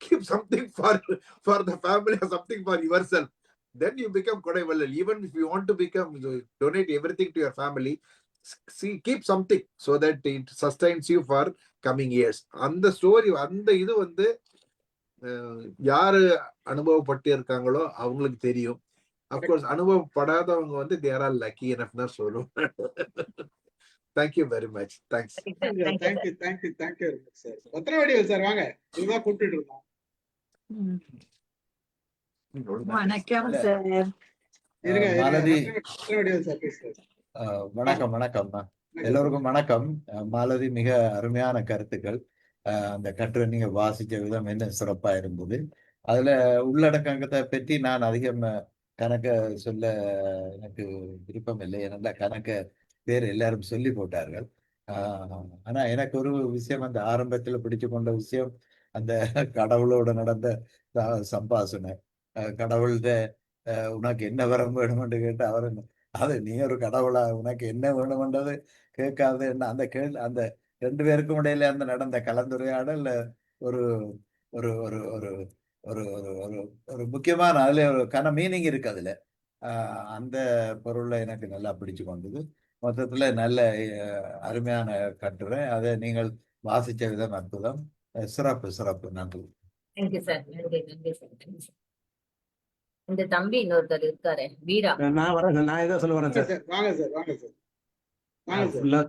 Speaker 16: Keep something for the family or something for yourself. Then you become கொடை வள்ளல். Even if you want to donate everything to your family, keep something so that it sustains you for coming years. அந்த story, அந்த இது வந்து யாரு அனுபவப்பட்டு இருக்காங்களோ அவங்களுக்கு தெரியும். அப்கோர்ஸ் அனுபவப்படாதவங்க வந்து they are all lucky enough தான் சொல்லுவோம். Thank you very much. Thanks.
Speaker 1: Thank you sir. Pathiravadivel sir வாங்க, இதுதான் கூப்பிட்டு இருக்கோம்.
Speaker 17: வணக்கம் சார்.
Speaker 1: இருங்க
Speaker 7: மாலதி,
Speaker 1: பத்திரவடிவேல் சார் பேசுறாரு.
Speaker 7: வணக்கம். எல்லோருக்கும் வணக்கம். மாலதி, மிக அருமையான கருத்துக்கள். அந்த கட்டுரை நீங்க வாசிச்ச விதம் என்ன சிறப்பா இருந்தது. அதுல உள்ளடக்கத்தை பற்றி நான் அதிகம் கணக்க சொல்ல எனக்கு விருப்பம் இல்லை. ஏன்னா கணக்க பேர் எல்லாரும் சொல்லி போட்டார்கள். ஆனா எனக்கு ஒரு விஷயம், அந்த ஆரம்பத்துல பிடிச்சு கொண்ட விஷயம், அந்த கடவுளோட நடந்த சம்பாஷணை. கடவுள்கிட்ட உனக்கு என்ன வரம் வேணுமென்று கேட்டு அவர், அது நீ ஒரு கடவுளா, உனக்கு என்ன வேணுமென்றது கேட்காது என்ன, அந்த ரெண்டு பேருக்கும் இடையில அந்த நடந்த கலந்துரையாடல் ஒரு ஒரு ஒரு ஒரு ஒரு ஒரு ஒரு முக்கியமான, அதுல ஒரு மீனிங் இருக்கு அதுல. அந்த பொருளை எனக்கு நல்லா பிடிச்சு கொண்டது. மொத்தத்துல நல்ல அருமையான கட்டுரை. அதை நீங்கள் வாசிச்ச விதம் அற்புதம். சிறப்பு. நன்றி.
Speaker 2: Thank you sir. நன்றி சார். இந்த தம்பி இன்னொருத்தர் இருக்காரு, வீரா.
Speaker 14: நான் வரேன். நான் ஏதோ சொல்ல வரேன் சார்.
Speaker 1: வாங்க சார்.
Speaker 14: ஃபுல்லா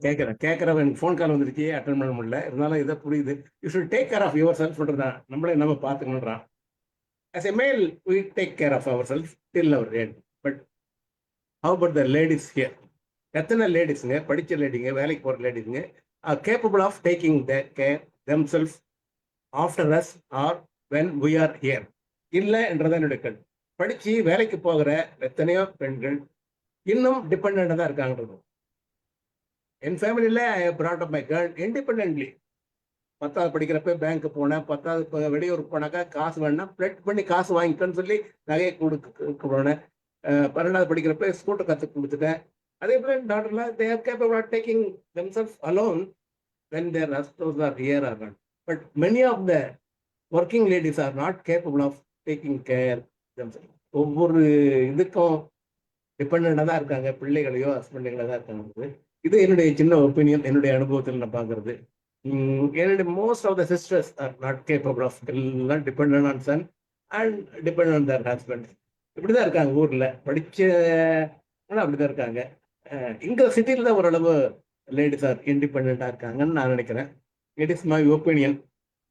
Speaker 14: கேட்கறவன் ஃபோன் கால் வந்துருச்சு, அட்டன் பண்ண முடியல. இருந்தாலும் இதை புரியுது. You should take care of your self தான். நம்மளே நம்ம பார்த்துக்கணுன்றான். As a male, we take care of ourselves till our end. But how about the ladies here? எத்தனை லேடிஸுங்க, படித்த லேடிங்க, வேலைக்கு போகிற லேடிஸுங்க are capable of taking their care themselves after us or when we are here? இல்லை என்றதான் என்னுடைய கேள்வி. படித்து வேலைக்கு போகிற எத்தனையோ பெண்கள் இன்னும் டிபெண்டாக தான் இருக்காங்கிறது. என் ஃபேமிலியில் ஐ brought up my girl independently. 10வது படிக்கிறப்ப பேங்க்கு போனேன். 10வது வெளியூருக்கு போனாக்கா காசு வேணும்னா பிளட் பண்ணி காசு வாங்கிக்கணும்னு சொல்லி நகையை கொடுக்க போனேன். 12வது படிக்கிறப்ப ஸ்கூட்டர் கற்றுக் கொடுத்துட்டேன். அதே போல டாக்டர்லாம் they are capable of taking themselves alone when their husbands are here or not. But many of the working ladies are not capable of taking care themselves. ஒவ்வொரு இதுக்கும் டிபெண்டாக தான் இருக்காங்க, பிள்ளைகளையோ ஹஸ்பண்டுகளோ தான் இருக்காங்க. இது என்னுடைய சின்ன ஒப்பீனியன், என்னுடைய அனுபவத்தில் நான் பார்க்கறது. என்னுடைய most of the sisters are not capable of, எல்லாம் depend on son and depend on their husband. இப்படிதான் இருக்காங்க ஊர்ல, படிச்ச அப்படிதான் இருக்காங்க. இங்க சிட்டியில தான் ஓரளவு லேடிஸ் ஆர் இண்டிபெண்டா இருக்காங்கன்னு நான் நினைக்கிறேன். It is my opinion.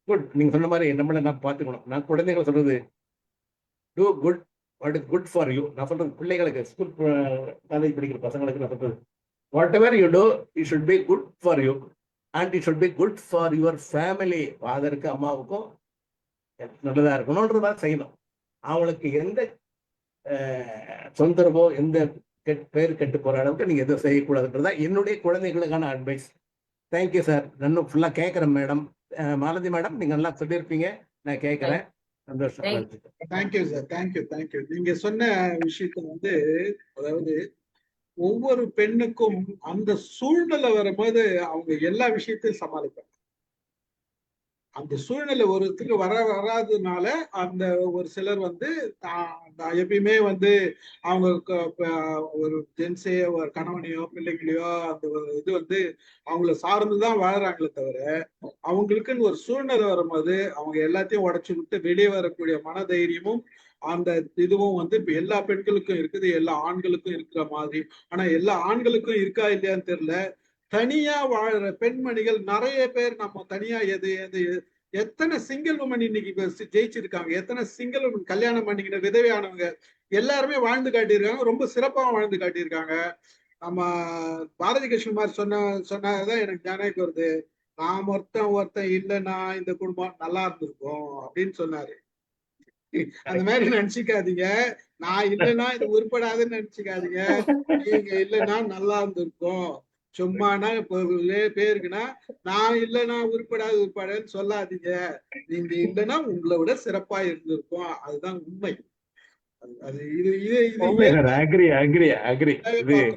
Speaker 14: Good. நீங்க சொன்ன மாதிரி நம்மள நான் பார்த்துக்கணும். நான் குழந்தைகளை சொல்றது do good what is good for you. நான் சொல்றது பிள்ளைகளுக்கு, ஸ்கூல் காலேஜ் படிக்கிற பசங்களுக்கு நான் சொல்றது, whatever you do it should be good for you and it should be good for your family. ஃபாதருக்கு அம்மாவுக்கும் நல்லதா இருக்கணும்ன்றதான் செய்யணும். அவங்களுக்கு எந்த தொந்தரவோ எந்த பேர் கெட்டு போற அளவுக்கு நீங்க எதுவும் செய்யக்கூடாதுன்றதா என்னுடைய குழந்தைகளுக்கான அட்வைஸ். Thank you sir. நான் ஃபுல்லா கேட்கறேன் மேடம். மாலதி மேடம், நீங்க நல்லா சொல்லியிருப்பீங்க, நான் கேட்கறேன். சந்தோஷம்.
Speaker 1: Thank you sir. தேங்க்யூ. நீங்க சொன்ன விஷயத்த வந்து, அதாவது ஒவ்வொரு பெண்ணுக்கும் அந்த சூழ்நிலை வரும்போது அவங்க எல்லா விஷயத்தையும் சமாளிப்பாங்க. அந்த சூழ்நிலை ஒருத்துக்கு வராததுனால அந்த ஒரு சிலர் வந்து எப்பயுமே வந்து அவங்க ஒரு ஜென்ஸே, ஒரு கணவனையோ பிள்ளைகளையோ அந்த இது வந்து அவங்கள சார்ந்துதான் வாழறாங்களே தவிர, அவங்களுக்குன்னு ஒரு சூழ்நிலை வரும்போது அவங்க எல்லாத்தையும் உடைச்சு விட்டு வெளியே வரக்கூடிய மனதைரியமும் அந்த இதுவும் வந்து இப்ப எல்லா பெண்களுக்கும் இருக்குது, எல்லா ஆண்களுக்கும் இருக்கிற மாதிரி. ஆனா எல்லா ஆண்களுக்கும் இருக்கா இல்லையான்னு தெரியல. தனியா வாழ்ற பெண்மணிகள் நிறைய பேர், நம்ம தனியா எத்தனை சிங்கிள் உமன் இன்னைக்கு ஜெயிச்சிருக்காங்க, எத்தனை சிங்கிள் உமன் கல்யாணம் பண்ணிக்கிற விதவையானவங்க எல்லாருமே வாழ்ந்து காட்டியிருக்காங்க, ரொம்ப சிறப்பாக வாழ்ந்து காட்டியிருக்காங்க. நம்ம பாரதி கிருஷ்ணமார் சொன்னதான் எனக்கு ஞாபகம் வருது. நான் ஒருத்தன் இல்லைன்னா இந்த குடும்பம் நல்லா இருந்திருக்கும் அப்படின்னு சொன்னாரு. அந்த மாதிரி நினைச்சுக்காதீங்க. நான் இல்லைன்னா இது உருப்படாதுன்னு நினைச்சுக்காதீங்க. நீங்க இல்லைன்னா நல்லா இருந்திருக்கும். சும்மானா பேருக்குன்னா நான் இல்லைன்னா உருப்படாதுன்னு சொல்லாதீங்க. நீங்க இல்லைன்னா உங்களை விட சிறப்பா இருந்திருக்கும். அதுதான் உண்மை. அது இது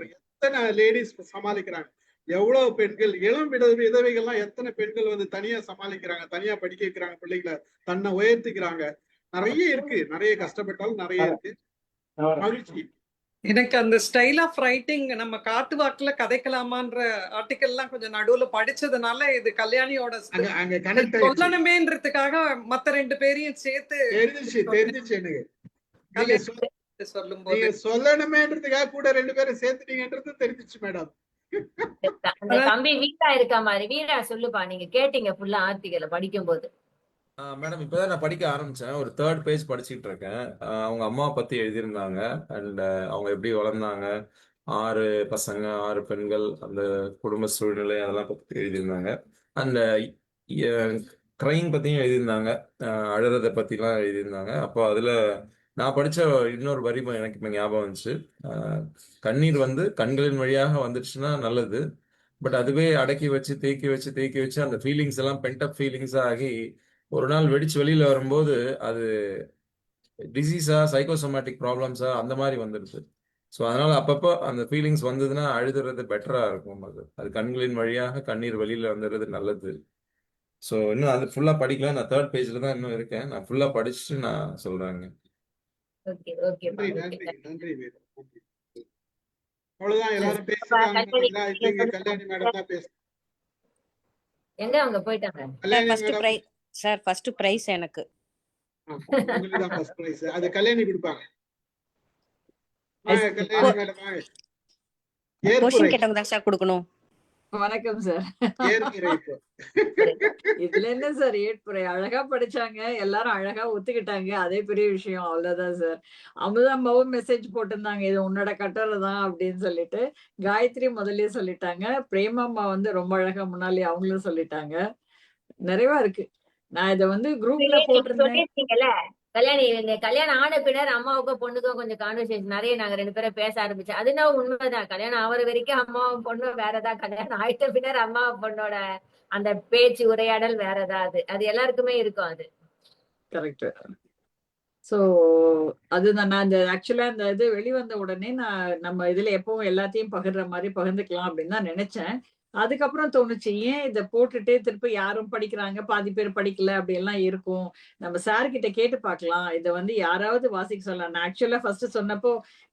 Speaker 1: எத்தனை லேடிஸ் சமாளிக்கிறாங்க. எவ்வளவு பெண்கள் இளம் விதவைகள்லாம் எத்தனை பெண்கள் வந்து தனியா சமாளிக்கிறாங்க, தனியா படிக்க வைக்கிறாங்க பிள்ளைகளை, தன்னை உயர்த்திக்கிறாங்க. நிறைய இருக்கு, நிறைய கஷ்டப்பட்டாலும் நிறைய இருக்கு. மகிழ்ச்சி.
Speaker 4: எனக்கு அந்த ஸ்டைல் ஆஃப் ரைட்டிங் நம்ம காட்டு வாக்குல கதைக்கலாமான்ற ஆர்டிக்கல் எல்லாம் கொஞ்சம் நடுவுல படிச்சதுனால இது கல்யாணியோட
Speaker 1: அங்க கனெக்ட் ஆயிடுச்சு.
Speaker 4: சொல்லணுமேன்றதுக்காக மத்த 2 பேரையும் சேர்த்து
Speaker 1: தெரிஞ்சிச்சு எனக்கு.
Speaker 4: சொல்லும் போது
Speaker 1: நீங்க சொல்லணுமேன்றதுக்காக கூட 2 பேரும் சேர்த்துட்டீங்கன்றது தெரிஞ்சிச்சு மேடம்.
Speaker 2: அந்த தம்பி வீரா இருக்க மாதிரி. வீரா சொல்லுப்பா, நீங்க கேட்டீங்க ஃபுல்லா ஆர்டிக்கல படிக்கும் போது.
Speaker 18: மேடம் இப்பதான் நான் படிக்க ஆரம்பிச்சேன். ஒரு 3rd பேஜ் படிச்சுட்டு இருக்கேன். அவங்க அம்மா பத்தி எழுதியிருந்தாங்க. அண்ட் அவங்க எப்படி வளர்ந்தாங்க, 6 பசங்க 6 பெண்கள், அந்த குடும்ப சூழ்நிலை அதெல்லாம் பத்தி எழுதியிருந்தாங்க. அண்ட் க்ரைம் பத்தியும் எழுதியிருந்தாங்க, அழுறதை பத்திலாம் எழுதியிருந்தாங்க. அப்போ அதுல நான் படிச்ச இன்னொரு வரி எனக்கு இப்ப ஞாபகம் வந்துச்சு. கண்ணீர் வந்து கண்களின் வழியாக வந்துடுச்சுன்னா நல்லது, பட் அதுவே அடக்கி வச்சு தேக்கி வச்சு அந்த ஃபீலிங்ஸ் எல்லாம் பென்டப் ஃபீலிங்ஸா ஆகி ஒரு நாள் வெடிச்சு வெளியில வரும்போது அது டிசீஸா, சைக்கோசோமேட்டிக் ப்ராப்ளம்ஸா அந்த மாதிரி வந்துடுது. ஸோ அதனால அப்பப்போ அந்த ஃபீலிங்ஸ் வந்ததுன்னா அழுதுறது பெட்டரா இருக்கும். அது கண்களின் வழியாக கண்ணீர் வெளியில வந்துடுறது நல்லது. ஸோ இன்னும் அது ஃபுல்லா படிக்கல. நான் 3rd பேஜ்ல தான் இன்னும் இருக்கேன். நான் ஃபுல்லா படிச்சுட்டு நான் சொல்றேங்க.
Speaker 2: Okay okay.
Speaker 1: நன்றி மேடம். அவ்வளவுதான், எல்லாரும் பேசிட்டாங்க. கல்யாணி மேடம் தான் பேச.
Speaker 2: எங்க அவங்க போயிட்டாங்க?
Speaker 11: சார் ஃபர்ஸ்ட் பிரைஸ் எனக்கு.
Speaker 1: உங்களுக்கு தான் ஃபர்ஸ்ட் பிரைஸ். அது கல்யாணி கொடுப்பாங்க. கல்யாணி மேடம் வாங்க.
Speaker 11: क्वेश्चन கேட்டவங்க தான் சார் கொடுக்கணும்.
Speaker 12: வணக்கம் சார். இதுல என்ன சார் ஏற்புரை? அழகா படிச்சாங்க, எல்லாரும் அழகா ஒத்துக்கிட்டாங்க, அதே பெரிய விஷயம். அவ்வளவுதான் சார். அமுதாம்மாவும் மெசேஜ் போட்டிருந்தாங்க, இது உன்னோட கட்டுரை தான் அப்படின்னு சொல்லிட்டு. காயத்ரி முதல்லயே சொல்லிட்டாங்க. பிரேமாம்மா வந்து ரொம்ப அழகா முன்னாலே அவங்களும் சொல்லிட்டாங்க. நிறைவா இருக்கு. நான் இதை வந்து குரூப்ல போட்டிருந்தேன்.
Speaker 2: கல்யாணி கல்யாணம் ஆன பின்னர் அம்மாவுக்கும் பொண்ணுக்கும் கொஞ்சம் கான்வர்சேஷன் நிறைய நாங்க 2 பேரும் பேச ஆரம்பிச்சோம். அதுனா உண்மைதான். கல்யாணம் ஆகிற வரைக்கும் அம்மாவும் பொண்ணும் வேறதான். கல்யாணம் ஆயிட்ட பின்னர் அம்மா பொண்ணோட அந்த பேச்சு உரையாடல் வேறதா. அது எல்லாருக்குமே இருக்கும். அது
Speaker 12: கரெக்ட். சோ அதுதான் நான் இந்த ஆக்சுவலா இந்த இது வெளிவந்த உடனே நான் நம்ம இதுல எப்பவும் எல்லாத்தையும் பகிர்ற மாதிரி பகிர்ந்துக்கலாம் அப்படின்னு தான் நினைச்சேன். அதுக்கப்புறம் தோணுச்சு, ஏன் இதை போட்டுட்டு திருப்பி யாரும் படிக்கிறாங்க, பாதி பேர் படிக்கல, அப்படி எல்லாம் இருக்கும். நம்ம சார் கிட்ட கேட்டு பார்க்கலாம், இதை வந்து யாராவது வாசிக்க சொல்லலாம். நான் ஆக்சுவலா ஃபர்ஸ்ட் சொன்னப்போ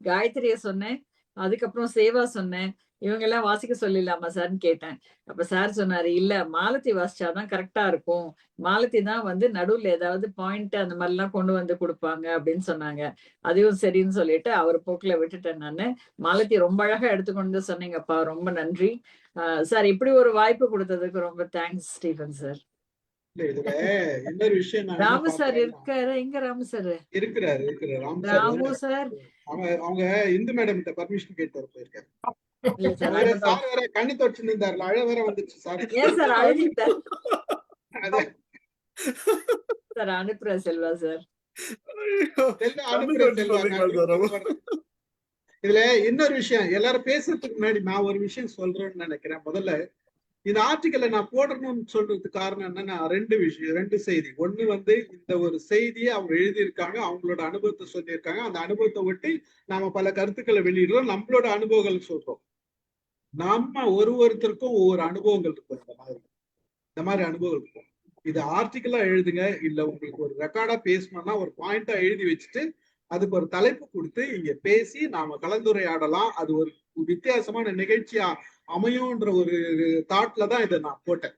Speaker 12: காயத்ரிய சொன்னேன், அதுக்கப்புறம் சேவா சொன்னேன். இவங்க எல்லாம் வாசிக்க சொல்லிடலாமா சார்ன்னு கேட்டேன். அப்ப சார் சொன்னாரு, இல்ல மாலதி வாசிச்சாதான் கரெக்டா இருக்கும். மாலதி தான் வந்து நடுவுல ஏதாவது பாயிண்ட் அந்த மாதிரி எல்லாம் கொண்டு வந்து கொடுப்பாங்க அப்படின்னு சொன்னாங்க. அதையும் சரின்னு சொல்லிட்டு அவர் போக்குல விட்டுட்டேன் நானு. மாலதி ரொம்ப அழகா எடுத்துக்கொண்டு சொன்னீங்கப்பா, ரொம்ப நன்றி சார். இப்படி ஒரு வாய்ப்பு கொடுத்ததுக்கு ரொம்ப தேங்க்ஸ் ஸ்டீஃபன் சார்.
Speaker 1: இன்னொரு விஷயம்
Speaker 12: ராமு சார் இருக்காரு. எங்க ராமு சார்?
Speaker 1: இருக்கிறாரு.
Speaker 12: ராமு சார்
Speaker 1: அவங்க இந்து மேடம் கிட்ட பர்மிஷன் கேட்டு போயிருக்காரு. சார் வேற கண்ணு தொடச்சு இருந்தாருல, அழ வேற வந்துச்சு சார்.
Speaker 12: ஏன் சார் அழுதிட்டார்? சார் அனுப்புறேன் செல்வா சார்.
Speaker 1: இதுல இன்னொரு விஷயம், எல்லாரும் பேசுறதுக்கு முன்னாடி நான் ஒரு விஷயம் சொல்றேன்னு நினைக்கிறேன். முதல்ல இந்த ஆர்டிக்கலை நான் போடணும்னு சொல்றதுக்கு காரணம் என்னன்னா 2 செய்தி. ஒண்ணு வந்து இந்த ஒரு செய்தியை அவங்க எழுதியிருக்காங்க, அவங்களோட அனுபவத்தை சொல்லியிருக்காங்க. அந்த அனுபவத்தை ஒட்டி நாம பல கருத்துக்களை வெளியிடுறோம், நம்மளோட அனுபவங்கள் சொல்றோம். நம்ம ஒருத்தருக்கும் ஒவ்வொரு அனுபவங்கள் இருக்கும். இந்த மாதிரி அனுபவம் இருக்கும். இது ஆர்டிக்கலா எழுதுங்க, இல்ல உங்களுக்கு ஒரு ரெக்கார்டா பேசணும்னா ஒரு பாயிண்டா எழுதி வச்சுட்டு அதுக்கு ஒரு தலைப்பு கொடுத்து இங்க பேசி நாம கலந்துரையாடலாம். அது ஒரு வித்தியாசமான நிகழ்ச்சியா அமையும்ன்ற ஒரு தாட்ல தான் இதை நான் போட்டேன்.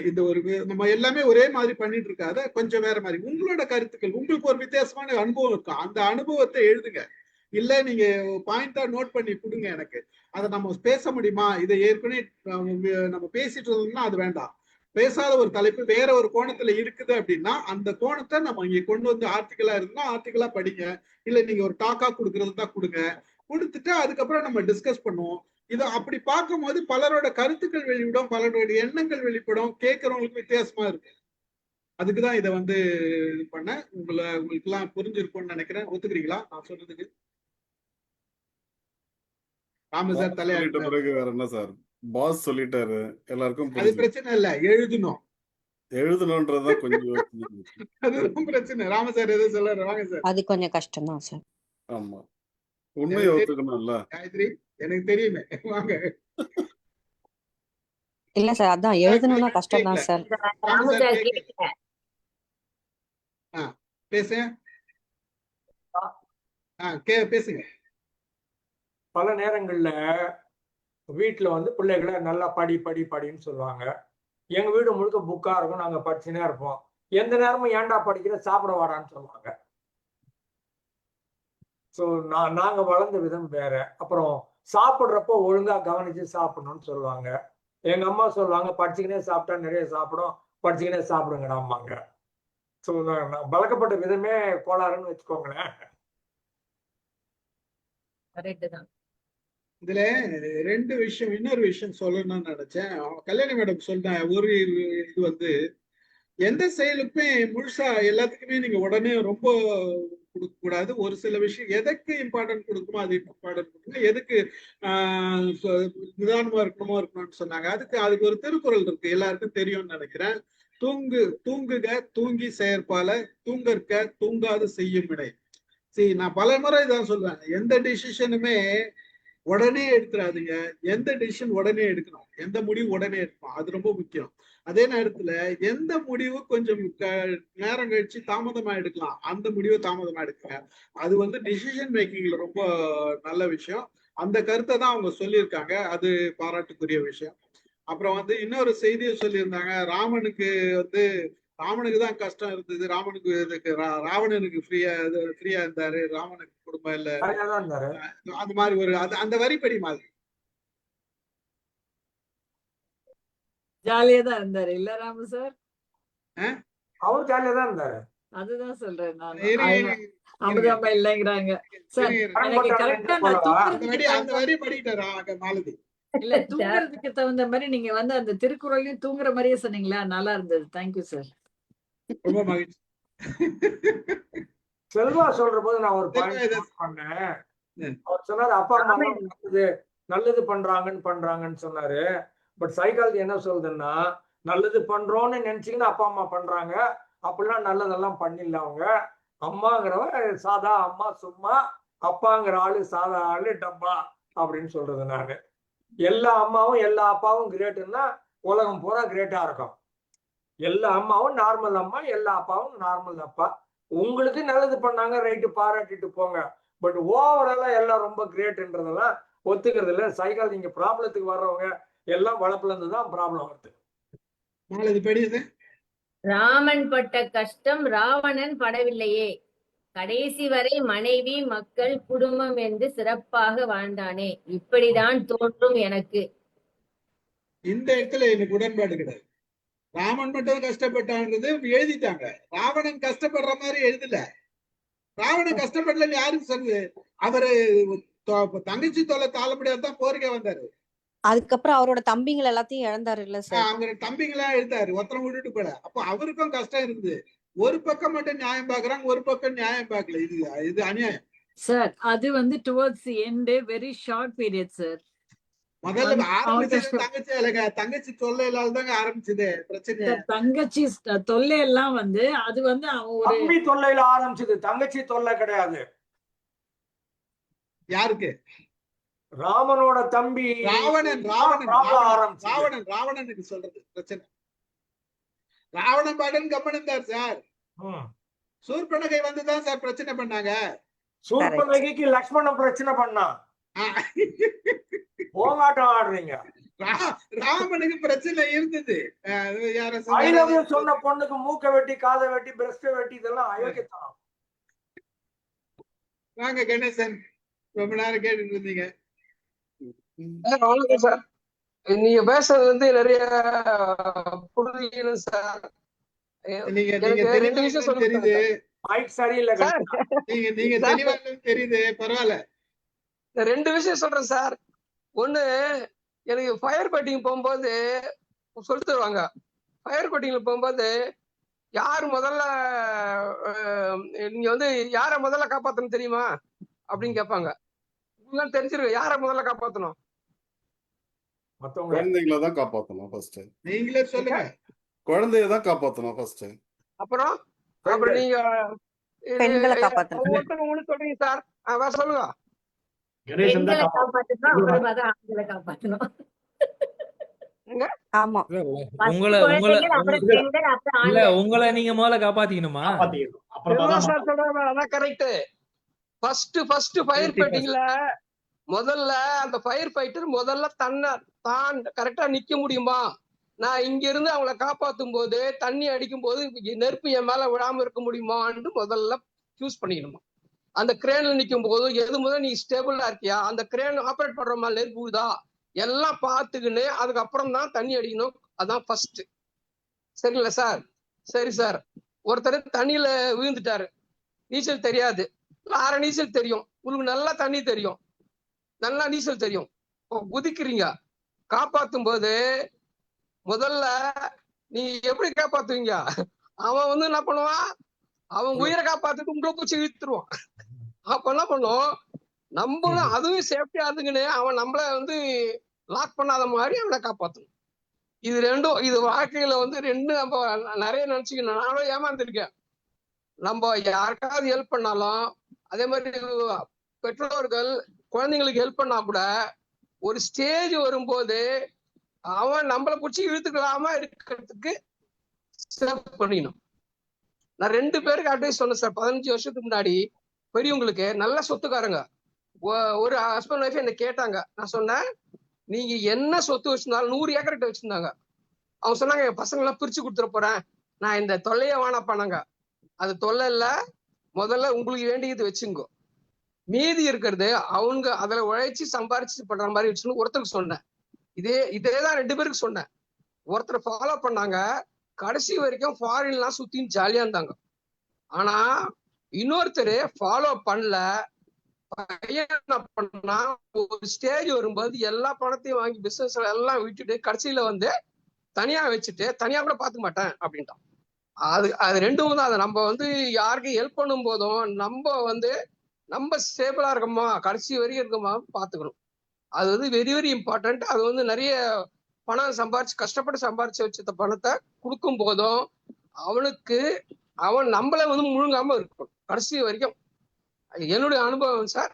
Speaker 1: இந்த ஒரு நம்ம எல்லாமே ஒரே மாதிரி பண்ணிட்டு இருக்காத, கொஞ்சம் வேற மாதிரி உங்களோட கருத்துக்கள், உங்களுக்கு ஒரு வித்தியாசமான அனுபவம் இருக்கும், அந்த அனுபவத்தை எழுதுங்க. இல்ல நீங்க பாயிண்டா நோட் பண்ணி கொடுங்க எனக்கு. அதை நம்ம பேச முடியுமா? இதை ஏற்கனவே நம்ம பேசிட்டு இருந்தோம்னா அது வேண்டாம். பேசாத ஒரு தலைப்பு வேற ஒரு கோணத்துல இருக்குது அப்படின்னா அந்த கோணத்தை நம்ம இங்க கொண்டு வந்து ஆர்டிக்கலா இருந்தா ஆர்டிக்கலா படிங்க. இல்ல நீங்க ஒரு டாக்கா கொடுக்கறது தான் கொடுங்க. கொடுத்துட்டு அதுக்கப்புறம் நம்ம டிஸ்கஸ் பண்ணுவோம். இதை அப்படி பார்க்கும்போது பலரோட கருத்துக்கள் வெளியிடும், பலரோட எண்ணங்கள் வெளிப்படும், கேட்கறவங்களுக்கு வித்தியாசமா இருக்கு. அதுக்குதான் இதை வந்து இது பண்ண. உங்களுக்கு எல்லாம் புரிஞ்சிருக்கும்னு நினைக்கிறேன். ஒத்துக்கிறீங்களா நான் சொல்றதுக்கு? ராம சார் தலையாட்ட
Speaker 5: பிறகு வேற என்ன சார், பாஸ் சொல்லிட்டாரு, எல்லாருக்கும்
Speaker 1: அது பிரச்சனை இல்ல,
Speaker 5: எழுதணும்ன்றதுதான் கொஞ்சம்
Speaker 1: அதுதான் பிரச்சனை. ராம சார் எதை சொல்றாரு? வாங்க சார்.
Speaker 11: அது கொஞ்சம் கஷ்டம் தான் சார்.
Speaker 5: ஆமா, உண்மையை ஒத்துக்கணும்ல.
Speaker 1: காயத்ரி எனக்கு தெரியுமே. வாங்க.
Speaker 11: இல்ல சார், அதான் எழுதணும்னா கஷ்டம் தான் சார்.
Speaker 2: ராமு
Speaker 1: சார்
Speaker 2: சார்
Speaker 1: கேட்கல.
Speaker 2: கேட்கல.
Speaker 1: பேசுங்க. பேசுங்க.
Speaker 8: பல நேரங்கள்ல வீட்டுல வந்து பிள்ளைகளை நல்லா படின்னு சொல்லுவாங்க. எங்க வீடு முழுக்க புக்கா இருக்கும், நாங்க படிச்சுனே இருப்போம். எந்த நேரமும் ஏன்டா படிக்கிற, சாப்பிட வாடான்னு சொல்லுவாங்க. ஸோ நாங்க வளர்ந்த விதம் வேற. அப்புறம் சாப்பிட்றப்போ ஒழுங்கா கவனிச்சு சாப்பிடணும்னு சொல்லுவாங்க. எங்க அம்மா சொல்லுவாங்க, படிச்சுக்கினே சாப்பிட்டா நிறைய சாப்பிடும், படிச்சுக்கினே சாப்பிடுங்கடா அம்மாங்க. ஸோ நான் வளர்க்கப்பட்ட விதமே கோளாறுன்னு வச்சுக்கோங்களேன்.
Speaker 2: கரெக்ட் தான்.
Speaker 1: இதுல இன்னொரு விஷயம் சொல்லணும்னு நினைச்சேன். கல்யாணி மேடம் சொன்ன ஒரு இது வந்து, எந்த செயலுக்குமே முழுசா எல்லாத்துக்குமே நீங்க உடனே ரொம்ப கொடுக்க கூடாது. ஒரு சில விஷயம் எதுக்கு இம்பார்ட்டன்ட் கொடுக்குமோ அது இம்பார்ட்டன்ட் கொடுக்குங்க. எதுக்கு நிதானமா இருக்கணும்னு சொன்னாங்க. அதுக்கு ஒரு திருக்குறள் இருக்கு, எல்லாருக்கும் தெரியும்னு நினைக்கிறேன். தூங்குக தூங்கி செயற்பால, தூங்கற்க தூங்காது செய்யும் வினை. சரி, நான் பல முறை இதான் சொல்றேன், எந்த டிசிஷனுமே உடனே எடுத்துறாதீங்க. எந்த டிசிஷன் உடனே எடுக்கணும், எந்த முடிவு உடனே எடுக்கணும், அது ரொம்ப முக்கியம். அதே நேரத்துல எந்த முடிவு கொஞ்சம் நேரம் கழிச்சு தாமதமா எடுக்கலாம், அந்த முடிவை தாமதமா எடுக்கல. அது வந்து டிசிஷன் மேக்கிங்ல ரொம்ப நல்ல விஷயம். அந்த கருத்தை தான் அவங்க சொல்லியிருக்காங்க, அது பாராட்டுக்குரிய விஷயம். அப்புறம் வந்து இன்னொரு செய்தியை சொல்லியிருந்தாங்க, ராமனுக்கு தான் கஷ்டம் இருந்தது, ராவணனுக்கு ஃப்ரீயா இருந்தாரு, ராமனுக்கு குடும்பம் இல்ல. அந்த மாதிரி ஒரு அந்த வரிப்படி மாதிரி
Speaker 12: ஜாலியா தான் இருந்தாரு இல்ல ராமு சார்?
Speaker 8: அவர் ஜாலியா தான் இருந்தாரு.
Speaker 12: அதுதான் சொல்றேன் நான்.
Speaker 1: இருங்க.
Speaker 12: அமுதாமா இல்லைங்கிறாங்க சார். எனக்கு கரெக்டா நான்
Speaker 1: அந்த வரி படிக்கிட்டாரா மாலதி?
Speaker 12: இல்ல, தூங்குறதுக்கு தகுந்த மாதிரி நீங்க வந்து அந்த திருக்குறளையும் தூங்குற மாதிரியே சொன்னீங்களா, நல்லா இருந்தது. Thank you sir.
Speaker 1: ரொம்ப மகிழ்ச்சி.
Speaker 8: செல்வா சொல்ற போது நான் ஒரு பாயிண்ட் பண்ணேன். அவர் சொன்னாரு, அப்பா அம்மா நல்லது பண்றாங்கன்னு சொன்னாரு. பட் சைக்காலஜி என்ன சொல்றதுன்னா, நல்லது பண்றோம்னு நினைச்சீங்கன்னா அப்பா அம்மா பண்றாங்க, அப்படிலாம் நல்லதெல்லாம் பண்ணிடல. அவங்க அம்மாங்கிறவ சாதா அம்மா சும்மா, அப்பாங்கிற ஆளு சாதா ஆளு டப்பா அப்படின்னு சொல்றது நானு. எல்லா அம்மாவும் எல்லா அப்பாவும் கிரேட்டுன்னா உலகம் பூரா கிரேட்டா இருக்கும். எல்லா அம்மாவும் நார்மல் அம்மா, எல்லா அப்பாவும் நார்மல் அப்பா. உங்களுக்கு நல்லது பண்ணாங்க, ரைட்டு, பாராட்டிட்டு போங்க. பட் ஓவராலா எல்லாம் ரொம்ப கிரேட்ன்றதெல்லாம் ஒத்துக்கிறது இல்லை. சைக்காலஜி இங்க ப்ராப்ளத்துக்கு வர்றவங்க எல்லாம் வளர்ப்புல இருந்து தான் ப்ராப்ளம் வருது.
Speaker 2: ராமன் பட்ட கஷ்டம் ராவணன் படவில்லையே, கடைசி வரை மனைவி மக்கள் குடும்பம் என்று சிறப்பாக வாழ்ந்தானே, இப்படிதான் தோன்றும் எனக்கு.
Speaker 1: இந்த இடத்துல எனக்கு உடன்பாடு கிடையாது. ராமன் மட்டும் கஷ்டப்பட்டான்றது எழுதிட்டாங்க, ராவணன் கஷ்டப்படுற மாதிரி எழுதல. ராவணன் கஷ்டப்படலன்னு யாருக்கு சொல்லுது? அவரு தங்கச்சி தொலை தாழ முடியாதான் போருக்கே வந்தாரு.
Speaker 11: அதுக்கப்புறம் அவரோட தம்பிகள் எல்லாத்தையும் இழந்தாரு இல்ல சார்?
Speaker 1: அவங்க தம்பிங்களா எழுதாரு, ஒருத்தரம் விட்டுட்டு போல. அப்போ அவருக்கும் கஷ்டம் இருந்தது. ஒரு பக்கம் மட்டும் நியாயம் பாக்குறாங்க, ஒரு பக்கம் நியாயம் பார்க்கல. இது அநியாயம்
Speaker 12: சார். அது வந்து towards the end very short period sir.
Speaker 1: முதல்ல ஆரம்பிச்சது தங்கச்சி தொல்லையிலால தாங்க ஆரம்பிச்சது பிரச்சனை.
Speaker 12: தங்கச்சி தொல்லை எல்லாம் வந்து அது வந்து
Speaker 8: தம்பி தொல்லையில ஆரம்பிச்சது, தங்கச்சி தொல்லை கிடையாது.
Speaker 1: யாருக்கு?
Speaker 8: ராமனோட தம்பி
Speaker 1: ராவணனுக்கு சொல்றது பிரச்சனை. ராவணன் பாடன் கம்மன் இருந்தார் சார். சூர்பனகை வந்துதான் சார் பிரச்சனை பண்ணாங்க.
Speaker 8: சூர்பனகைக்கு லக்ஷ்மணன் பிரச்சனை பண்ணா. போராட்டம் ஆடுறீங்க.
Speaker 1: ராமனுக்கு பிரச்சனை இருந்தது.
Speaker 8: சொன்ன பொண்ணுக்கு மூக்க வெட்டி, காதை வெட்டி, பிரஸ்ட வெட்டி, இதெல்லாம் அயோக்கியத்தனம்.
Speaker 1: வாங்க கணேசன், ரொம்ப நேரம் கேட்டுட்டு இருந்தீங்க.
Speaker 19: வணக்கம் சார். நீங்க பேசுறது வந்து நிறைய புரியுது சார்.
Speaker 1: நீங்க தெரியுது,
Speaker 8: சரியில்லை
Speaker 1: நீங்க தெளிவா தெரியுது, பரவாயில்ல.
Speaker 19: ரெண்டு விஷயம் சொல்றேன் சார். ஒண்ணு, எனக்கு ஃபயர் கோட்டிங் போகும்போது சொல்லி தருவாங்க. ஃபயர் கோட்டிங்ல போகும்போது யாரு முதல்ல நீங்க வந்து யார முதல்ல காப்பாத்தணும் தெரியுமா அப்படின்னு கேட்பாங்க. உங்களுக்கு தெரிஞ்சிருக்கு யார முதல்ல காப்பாத்தணும்?
Speaker 5: குழந்தைங்களை தான் காப்பாத்தணும் ஃபர்ஸ்ட்.
Speaker 1: நீங்களே சொல்லுங்க.
Speaker 5: குழந்தைய தான் காப்பாத்தணும் ஃபர்ஸ்ட்.
Speaker 19: அப்புறம் நீங்க
Speaker 11: பெண்களை காப்பாத்தணும்
Speaker 19: ஒவ்வொருத்தரும் சொல்றீங்க சார். வேற சொல்லுங்க.
Speaker 8: கணேசன் தான்
Speaker 2: பெண்களை காப்பாத்தணும், அப்புறமா தான் ஆண்களை காப்பாத்தணும்.
Speaker 11: ஆமா.
Speaker 6: இல்ல,
Speaker 2: ஃபர்ஸ்ட்
Speaker 6: உங்களை உங்களை
Speaker 2: குழந்தைகள், அப்புறம்
Speaker 6: உங்க-
Speaker 2: பெண்கள், அப்புறம்
Speaker 6: இல்ல
Speaker 2: ஆண்கள்.
Speaker 6: உங்களை நீங்க முதல்ல காப்பாத்திக்கணுமா?
Speaker 8: காப்பாத்திக்கணும். அப்புறமா
Speaker 19: செல்வா
Speaker 8: தான்
Speaker 19: சார் சொல்றாரு அதான் correct. First fire
Speaker 6: Safety first.
Speaker 19: ஃபைட்டிங்ல முதல்ல அந்த ஃபயர் ஃபைட்டர் முதல்ல தான் கரெக்டா நிக்க முடியுமா, நான் இங்க இருந்து அவங்கள காப்பாத்தும் போது தண்ணி அடிக்கும் போது நெருப்பு என் மேல விழாம இருக்க முடியுமான்னு முதல்ல சூஸ் பண்ணிக்கணுமா. அந்த கிரேன்ல நிக்கும் போது எது முதல்ல நீ ஸ்டேபிளா இருக்கியா, அந்த கிரேன் ஆப்ரேட் பண்ற மாதிரி நெருப்பு விழுதா எல்லாம் பார்த்துக்கின்னு அதுக்கப்புறம் தான் தண்ணி அடிக்கணும். அதான் ஃபர்ஸ்ட். சரிங்களா சார்? சரி சார், ஒருத்தர் தண்ணியில விழுந்துட்டாரு, நீச்சல் தெரியாது, இல்ல அரை நீச்சல் தெரியும், உங்களுக்கு நல்லா தண்ணி தெரியும், நல்லா நீச்சல் தெரியும், குதிக்கிறீங்க, காப்பாத்தும் போது முதல்ல நீ எப்படி காப்பாத்துவீங்க? அவன் வந்து என்ன பண்ணுவான், அவன் உயிரை காப்பாத்துட்டு உங்களை பூச்சி இழுத்துருவான். அப்ப என்ன பண்ணும், நம்மளும் அதுவும் சேஃப்டியா இருந்துங்கன்னு அவன் நம்மள வந்து லாக் பண்ணாத மாதிரி அவனை காப்பாத்தணும். இது ரெண்டும், இது வாழ்க்கையில வந்து ரெண்டு நம்ம நிறைய நினைச்சுக்கணும். நானும் ஏமாந்துருக்கேன். நம்ம யாருக்காவது ஹெல்ப் பண்ணாலும், அதே மாதிரி பெற்றோர்கள் குழந்தைங்களுக்கு ஹெல்ப் பண்ணா கூட ஒரு ஸ்டேஜ் வரும்போது அவன் நம்மளை பிடிச்சி இழுத்துக்கலாம இருக்கிறதுக்கு சேவ் பண்ணிடணும். நான் 2 பேருக்கு அட்வைஸ் சொன்னேன் சார். 15 வருஷத்துக்கு முன்னாடி பெரியவங்களுக்கு நல்ல சொத்துக்காரங்க, ஒரு ஹஸ்பண்ட் ஒய்ஃப் என்ன கேட்டாங்க. நான் சொன்னேன், நீங்க என்ன சொத்து வச்சிருந்தாலும் 100 ஏக்கர் கிட்ட வச்சிருந்தாங்க. அவங்க சொன்னாங்க, என் பசங்க எல்லாம் பிரிச்சு கொடுத்துட போறேன், நான் இந்த தொல்லையே வேணாப்பானாங்க. அது தொல்லை இல்ல, முதல்ல உங்களுக்கு வேண்டியது வச்சுங்கோ, மீதி இருக்கிறது அவங்க அதுல உழைச்சி சம்பாரிச்சு பண்ற மாதிரி வச்சுன்னு ஒருத்தருக்கு சொன்னேன். இதேதான் 2 பேருக்கு சொன்னேன். ஒருத்தர் ஃபாலோ பண்ணாங்க, கடைசி வரைக்கும் ஃபாரின்லாம் சுத்தின்னு ஜாலியா இருந்தாங்க. ஆனா இன்னொருத்தர் ஃபாலோ பண்ணல, பையன் என்ன பண்ணா, ஒரு ஸ்டேஜ் வரும்போது எல்லா பணத்தையும் வாங்கி பிசினஸ் எல்லாம் விட்டுட்டு கடைசியில வந்து தனியா வச்சுட்டு தனியா கூட பாத்துக்க மாட்டேன் அப்படின்ட்டான். அது ரெண்டும் தான். அதை நம்ம வந்து யாருக்கும் ஹெல்ப் பண்ணும் போதும் நம்ம ஸ்டேபிளா இருக்கோமா, கடைசி வரைக்கும் இருக்கோமா பாத்துக்கணும். அது வந்து வெரி வெரி இம்பார்ட்டன்ட். அது வந்து நிறைய பணம் சம்பாரிச்சு கஷ்டப்பட்டு சம்பாரிச்சு வச்ச பணத்தை கொடுக்கும் போதும் அவன் நம்மள வந்து முழுங்காம இருக்கணும் கடைசி வரைக்கும். என்னுடைய அனுபவம் சார்,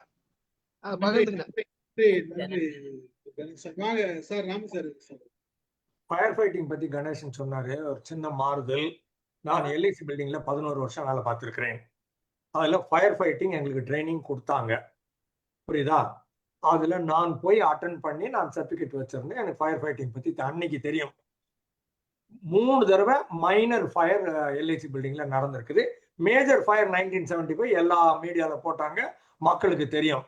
Speaker 8: ஃபயர் ஃபைட்டிங் பத்தி கணேசன் சொன்னாரு. ஒரு சின்ன மாறுதல். நான் எல்ஐசி பில்டிங்ல 11 வருஷம் வேலை பார்த்துருக்கிறேன். அதுல ஃபயர் ஃபைட்டிங் எங்களுக்கு ட்ரைனிங் கொடுத்தாங்க, புரியுதா? அதுல நான் போய் அட்டன் பண்ணி நான் சர்டிபிகேட் வச்சிருந்தேன். எனக்கு ஃபயர் ஃபைட்டிங் பத்தி அன்னைக்கு தெரியும். 3 தடவை மைனர் ஃபயர் எல்ஐசி பில்டிங்ல நடந்திருக்குது. மேஜர் ஃபயர் 1975 எல்லா மீடியால போட்டாங்க, மக்களுக்கு தெரியும்.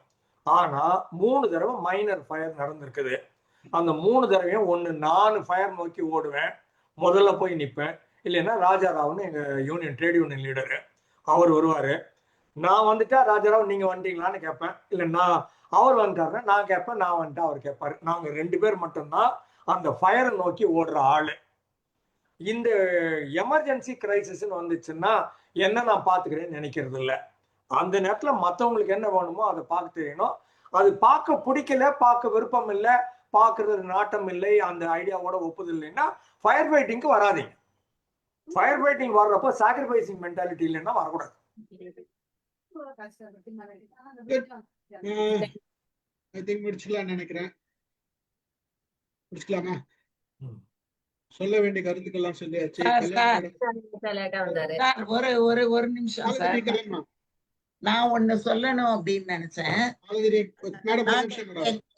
Speaker 8: ஆனா 3 தடவை மைனர் ஃபயர் நடந்திருக்குது. அந்த 3 தடவையும் ஒண்ணு நான் ஃபயர் நோக்கி ஓடுவேன், முதல்ல போய் நிற்பேன். இல்லைன்னா ராஜாராவ்னு எங்க யூனியன் ட்ரேட் யூனியன் லீடரு, அவர் வருவாரு. நான் வந்துட்டா ராஜாராவ் நீங்க வந்துட்டீங்களான்னு கேட்பேன். இல்லைன்னா அவர் வந்துட்டாருன்னா நான் கேட்பேன், நான் வந்துட்டா அவர் கேட்பாரு. நாங்க 2 பேர் மட்டும்தான் அந்த ஃபயரை நோக்கி ஓடுற ஆளு. இந்த எமர்ஜென்சி கிரைசிஸ்ன்னு வந்துச்சுன்னா என்ன நான் பாத்துக்கிறேன்னு நினைக்கிறது இல்லை. அந்த நேரத்துல மற்றவங்களுக்கு என்ன வேணுமோ அதை பார்க்க தெரியணும். அது பார்க்க பிடிக்கல, பார்க்க விருப்பம் இல்லை, பார்க்கறது நாட்டம் இல்லை, அந்த ஐடியாவோட ஒப்புதல் இல்லைன்னா ஃபயர் ஃபைட்டிங்க்கு வராதிங்க. ஃபயர் ஃபைட்டிங் வர்றப்போ சாக்ரிஃபைசிங் மென்டாலிட்டி இல்லைன்னா வரக்கூடாது.
Speaker 1: முடிச்சுக்கலாம் நினைக்கிறேன். முடிச்சுக்கலாமா? சொல்ல வேண்டிய கருத்துக்கெல்லாம் சொல்லியாச்சு.
Speaker 10: ஒரு நிமிஷம் சார், நான் ஒண்ணு சொல்லணும் அப்படின்னு நினைச்சேன்.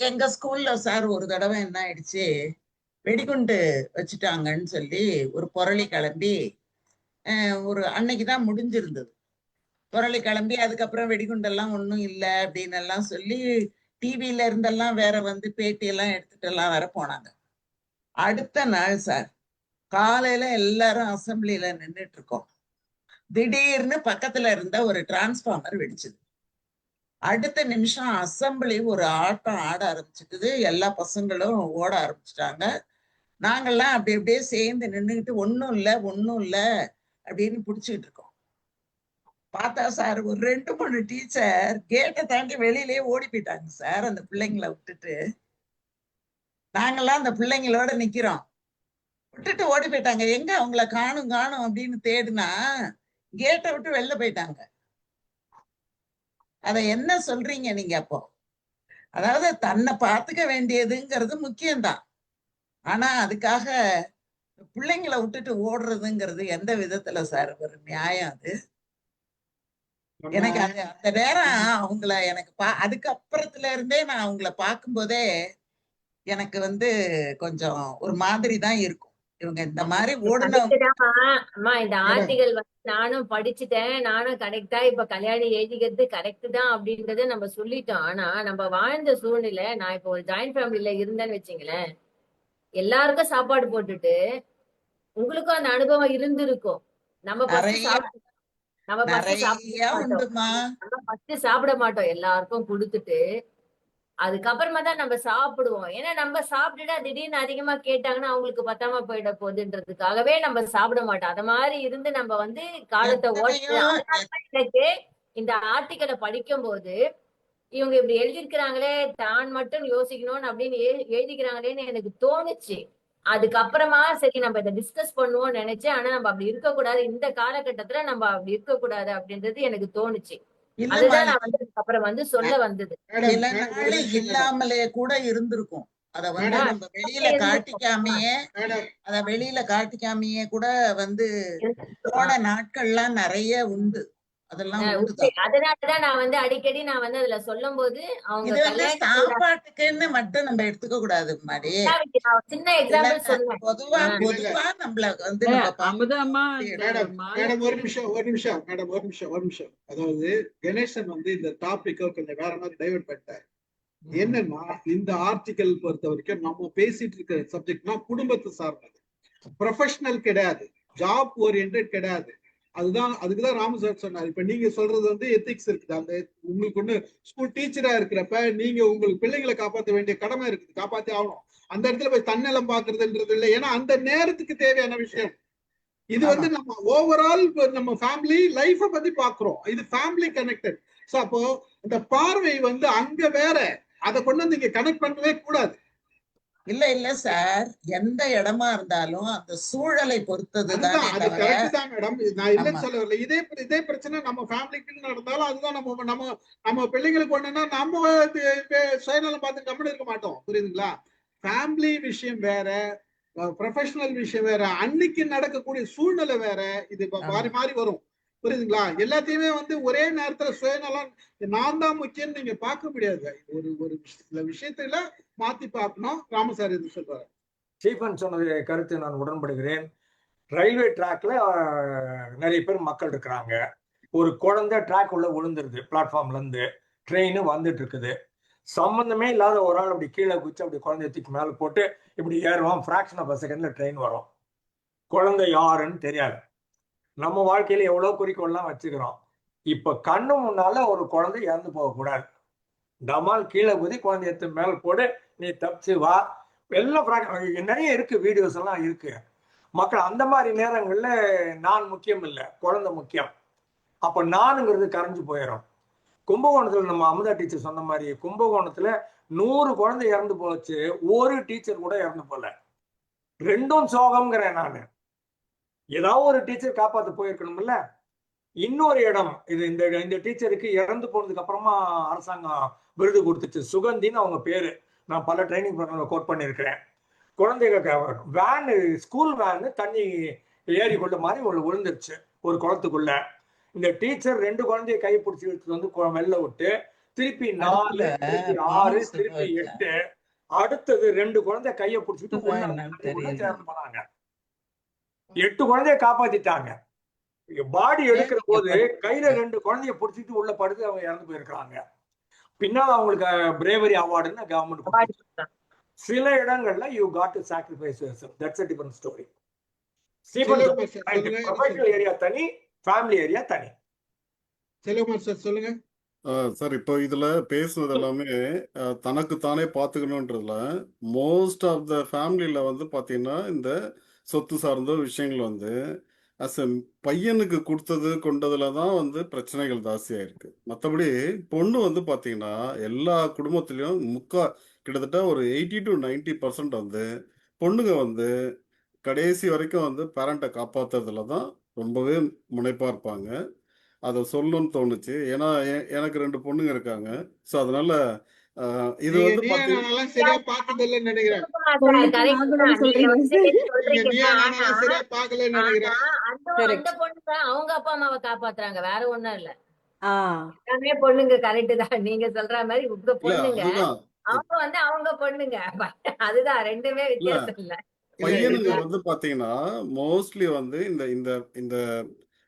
Speaker 10: எங்க ஸ்கூல்ல சார் ஒரு தடவை என்ன ஆயிடுச்சு, வெடிகுண்டு வச்சுட்டாங்கன்னு சொல்லி ஒரு புரளி கிளம்பி, ஒரு அன்னைக்குதான் முடிஞ்சிருந்தது. புரளி கிளம்பி அதுக்கப்புறம் வெடிகுண்டெல்லாம் ஒன்றும் இல்லை அப்படின்னு எல்லாம் சொல்லி டிவியில இருந்தெல்லாம் வேற வந்து பேட்டி எல்லாம் எடுத்துட்டு எல்லாம் வேற போனாங்க. அடுத்த நாள் சார் காலையில எல்லாரும் அசம்பிளியில நின்றுட்டு இருக்கோம். திடீர்னு பக்கத்துல இருந்த ஒரு டிரான்ஸ்பார்மர் வெடிச்சுது. அடுத்த நிமிஷம் அசம்பிளி ஒரு ஆட்டம் ஆட ஆரம்பிச்சுட்டுது. எல்லா பசங்களும் ஓட ஆரம்பிச்சுட்டாங்க. நாங்கெல்லாம் அப்படி அப்படியே சேர்ந்து நின்றுக்கிட்டு ஒன்றும் இல்லை அப்படின்னு பிடிச்சிக்கிட்டு இருக்கோம். பார்த்தா சார் ஒரு 2-3 டீச்சர் கேட்டை தாண்டி வெளியிலேயே ஓடி போயிட்டாங்க சார், அந்த பிள்ளைங்களை விட்டுட்டு. நாங்கெல்லாம் அந்த பிள்ளைங்களோட நிக்கிறோம், விட்டுட்டு ஓடி போயிட்டாங்க. எங்க அவங்கள காணும் அப்படின்னு தேடுனா கேட்டை விட்டு வெளில போயிட்டாங்க. அத என்ன சொல்றீங்க நீங்க? அப்போ அதாவது தன்னை பார்த்துக்க வேண்டியதுங்கிறது முக்கியம்தான். ஆனா அதுக்காக பிள்ளைங்களை விட்டுட்டு ஓடுறதுங்கிறது எந்த விதத்துல சார் ஒரு நியாயம் அது? எனக்கு அது அந்த நேரம் அவங்கள எனக்கு அதுக்கப்புறத்துல இருந்தே நான் அவங்கள பார்க்கும்போதே எனக்கு வந்து கொஞ்சம் ஒரு மாதிரி தான் இருக்கும். இவங்க இந்த மாதிரி ஓடுனவங்க.
Speaker 2: அம்மா இந்த ஆர்டிகல் வந்து நானும் படிச்சுட்டேன், நானும் கரெக்டா இப்ப கல்யாணி எழுதிக்கிறது கரெக்ட் தான் அப்படின்றத நம்ம சொல்லிட்டோம். ஆனா நம்ம வாழ்ந்த சூழ்நிலை, நான் இப்ப ஒரு ஜாயிண்ட் ஃபேமிலில இருந்தேன்னு வச்சுங்களேன், எல்லாருக்கும் சாப்பாடு போட்டுட்டு உங்களுக்கும் அந்த அனுபவம் இருந்திருக்கும். நம்ம ஃபர்ஸ்ட் சாப்பிட மாட்டோம், எல்லாருக்கும் கொடுத்துட்டு அதுக்கப்புறமா தான் நம்ம சாப்பிடுவோம். ஏன்னா நம்ம சாப்பிட்டுட்டா திடீர்னு அதிகமா கேட்டாங்கன்னா அவங்களுக்கு பத்தாம போயிட போகுதுன்றதுக்காகவே நம்ம சாப்பிட மாட்டோம். அத மாதிரி இருந்து நம்ம வந்து காலத்தை எனக்கு இந்த ஆர்டிக்கலை படிக்கும் போது இவங்க இப்படி எழுதியிருக்கிறாங்களே, தான் மட்டும் யோசிக்கணும்னு அப்படின்னு எழுதிக்கிறாங்களேன்னு எனக்கு தோணுச்சு. அதுக்கப்புறமா சரி நம்ம இதை டிஸ்கஸ் பண்ணுவோம்னு நினைச்சேன். ஆனா நம்ம அப்படி இருக்கக்கூடாது, இந்த காலகட்டத்துல நம்ம அப்படி இருக்கக்கூடாது அப்படின்றது எனக்கு தோணுச்சு. அதுதான் நான் வந்து அப்புறம் வந்து சொல்ல வந்தது.
Speaker 10: சில நாள் இல்லாமலே கூட இருந்திருக்கும். அத வந்து நம்ம வெளியில காட்டிக்காமையே கூட வந்து போன நாட்கள்லாம் நிறைய உண்டு. அதெல்லாம்
Speaker 2: அதனாலதான் நான் வந்து அடிக்கடி நான் வந்து அதுல சொல்லும் போது அவங்க
Speaker 10: சாப்பாட்டுக்குன்னு மட்டும் நம்ம எடுத்துக்க கூடாது. மாதிரி
Speaker 2: சின்ன எக்ஸாம்பிள் சொல்லுவேன்.
Speaker 10: பொதுவா நம்மள வந்து
Speaker 1: மேடம் ஒரு நிமிஷம். அதாவது கணேசன் வந்து இந்த டாபிக்க கொஞ்சம் வேற மாதிரி டைவர்ட் பண்ணிட்டார். என்னன்னா இந்த ஆர்டிக்கல் பொறுத்த வரைக்கும் நம்ம பேசிட்டு இருக்கிற சப்ஜெக்ட்னா குடும்பத்தை சார்ந்தது, ப்ரொஃபஷனல் கிடையாது, ஜாப் ஓரியன்டட் கிடையாது. அதுக்குதான் ராமு சார் சொன்னார். இப்ப நீங்க சொல்றது வந்து எத்திக்ஸ் இருக்குது. அந்த உங்களுக்கு ஒண்ணு ஸ்கூல் டீச்சரா இருக்கிறப்ப நீங்க உங்களுக்கு பிள்ளைங்களை காப்பாற்ற வேண்டிய கடமை இருக்குது, காப்பாத்தி ஆகணும். அந்த இடத்துல போய் தன்னலம் பாக்குறதுன்றது இல்லை. ஏன்னா அந்த நேரத்துக்கு தேவையான விஷயம் இது வந்து நம்ம ஓவரால் நம்ம ஃபேமிலி லைஃப பத்தி பாக்குறோம். இது ஃபேமிலி கனெக்டட். சோ அப்போ இந்த பார்வை வந்து அங்க வேற, அதை கொண்டு வந்து இங்க கனெக்ட் பண்ணவே கூடாது.
Speaker 10: இல்ல சார், எந்த இடமா இருந்தாலும் அந்த சூழலை பொறுத்ததுதான்.
Speaker 1: அது கரெக்ட் தான் மேடம், நான் இல்லைன்னு சொல்ல வரல. இதே பிரச்சனை நம்ம ஃபேமிலிக்கு நடந்தாலும் அதுதான் நம்ம பிள்ளைங்களுக்கு ஒண்ணுன்னா நம்ம சுயநலம் பார்த்து கம்முன்னு இருக்க மாட்டோம். புரியுதுங்களா? ஃபேமிலி விஷயம் வேற, ப்ரொஃபஷனல் விஷயம் வேற, அன்னைக்கு நடக்கக்கூடிய சூழ்நிலை வேற. இது மாறி மாறி வரும். புரியுதுங்களா? எல்லாத்தையுமே வந்து ஒரே நேரத்துல சுயநலம் நான் தான் முக்கியம் நீங்க பார்க்க முடியாது. ஒரு சில விஷயத்துல மாத்தி பார்க்கணும். ராமசார் இது சொல்றாரு.
Speaker 8: சீஃபன் சொன்னது கருத்து நான் உடன்படுகிறேன். ரயில்வே ட்ராக்ல நிறைய பேர் மக்கள் இருக்கிறாங்க. ஒரு குழந்தை ட்ராக் உள்ள விழுந்துருது, பிளாட்ஃபார்ம்ல இருந்து ட்ரெயின் வந்துட்டு இருக்குது. சம்பந்தமே இல்லாத ஒரு ஆள் அப்படி கீழே குச்சி அப்படி குழந்தைய தூக்கி மேல போட்டு இப்படி ஏறுவான். ஃபிராக்ஷன் ஆஃப் அ செகண்ட்ல ட்ரெயின் வரும். குழந்தை யாருன்னு தெரியாது. நம்ம வாழ்க்கையில எவ்வளவு குறிக்கோள்லாம் வச்சுக்கிறோம். இப்ப கண்ணு முன்னால ஒரு குழந்தை இறந்து போகக்கூடாது. டமால் கீழே குதி குழந்தைய எடுத்து மேல போடு, நீ தப்பிச்சு வா. எல்லாம் நிறைய இருக்கு, வீடியோஸ் எல்லாம் இருக்கு. மக்கள் அந்த மாதிரி நேரங்கள்ல நான் முக்கியம் இல்லை, குழந்தை முக்கியம். அப்ப நானுங்கிறது கரைஞ்சு போயிடும். கும்பகோணத்துல நம்ம அமுதா டீச்சர் சொன்ன மாதிரி கும்பகோணத்துல 100 குழந்தை இறந்து போச்சு, ஒரு டீச்சர் கூட இறந்து போல. ரெண்டும் சோகம்ங்கிறேன் நானு. ஏதாவது ஒரு டீச்சர் காப்பாத்து போயிருக்கணும்ல. இன்னொரு இடம் இது, இந்த டீச்சருக்கு இறந்து போனதுக்கு அப்புறமா அரசாங்கம் விருது கொடுத்துச்சு. சுகந்தின்னு அவங்க பேரு. நான் பல ட்ரைனிங் ப்ரோக்ராம்ல கோட் பண்ணியிருக்கிறேன். குழந்தைங்க வேனு, ஸ்கூல் வேனு தண்ணி ஏறி கொண்ட மாதிரி விழுந்துருச்சு ஒரு குளத்துக்குள்ள. இந்த டீச்சர் 2 குழந்தைய கை பிடிச்சி எடுத்துட்டு வந்து வெளில விட்டு திருப்பி 4, திருப்பி 6, திருப்பி 8, அடுத்தது 2 குழந்தை கையை பிடிச்சிட்டு போனாங்க. 8 குழந்தைய காப்பாத்திட்டாங்க. பாடி எடுக்கிற போது கையில 2 குழந்தைய பிடிச்சிட்டு உள்ள படுத்து அவங்க இறந்து போயிருக்காங்க. பின்னால் அவங்களுக்கு பிரேவரி அவார்டுன்னு கவர்மெண்ட். சில இடங்கள்ல you got to sacrifice yourself. That's a different story. Professional area தனி, ஃபேமிலி ஏரியா தனி.
Speaker 1: செல்வகுமார் சார் சொல்லுங்க.
Speaker 5: சார், இப்போ இதுல பேசுனது எல்லாமே தனக்கு தானே பார்த்துக்கணுன்றதுல மோஸ்ட் ஆஃப் த ஃபேமிலியில வந்து பாத்தீங்கன்னா இந்த சொத்து சார்ந்த விஷயங்கள் வந்து அஸ் எ பையனுக்கு கொடுத்தது கொண்டதுல தான் வந்து பிரச்சனைகள் ஜாஸ்தியா இருக்கு. மற்றபடி பொண்ணு வந்து பாத்தீங்கன்னா எல்லா குடும்பத்திலையும் கிட்டத்தட்ட ஒரு 80 to 90% வந்து பொண்ணுங்க வந்து கடைசி வரைக்கும் வந்து பேரண்ட்டை காப்பாத்துறதுல தான் ரொம்பவே முனைப்பா இருப்பாங்க. அதை சொல்லணும்னு தோணுச்சு. ஏன்னா எனக்கு 2 பொண்ணுங்க இருக்காங்க. ஸோ அதனால இது
Speaker 1: நீங்க
Speaker 5: வந்து
Speaker 1: நீயா
Speaker 5: பாத்தீங்கன்னா
Speaker 1: நானெல்லாம் சரியா பார்த்தது இல்லைன்னு நினைக்கிறேன்.
Speaker 2: கரெக்ட் தான். நீங்க வந்து
Speaker 1: நீங்க
Speaker 2: சொல்றீங்க.
Speaker 1: நீயா
Speaker 2: ஆனா
Speaker 1: நானெல்லாம் சரியா பார்க்கலன்னு நினைக்கிறேன்.
Speaker 2: அந்த
Speaker 11: கரெக்ட்.
Speaker 2: பொண்ணுங்க அவங்க அப்பா அம்மாவை காப்பாத்துறாங்க, வேற ஒண்ணும் இல்ல.
Speaker 11: ஆ
Speaker 2: எல்லாமே பொண்ணுங்க, கரெக்ட் தான். நீங்க சொல்ற மாதிரி உங்க
Speaker 5: இல்ல
Speaker 2: பொண்ணுங்க,
Speaker 5: அதுதான்
Speaker 2: அவங்க வந்து அவங்க பொண்ணுங்க. அதுதான், ரெண்டுமே
Speaker 5: இல்ல
Speaker 2: வித்தியாசம் இல்ல.
Speaker 1: இல்ல
Speaker 5: பையனுங்க
Speaker 1: இது
Speaker 5: வந்து பாத்தீங்கன்னா மோஸ்ட்லி வந்து இந்த இந்த இந்த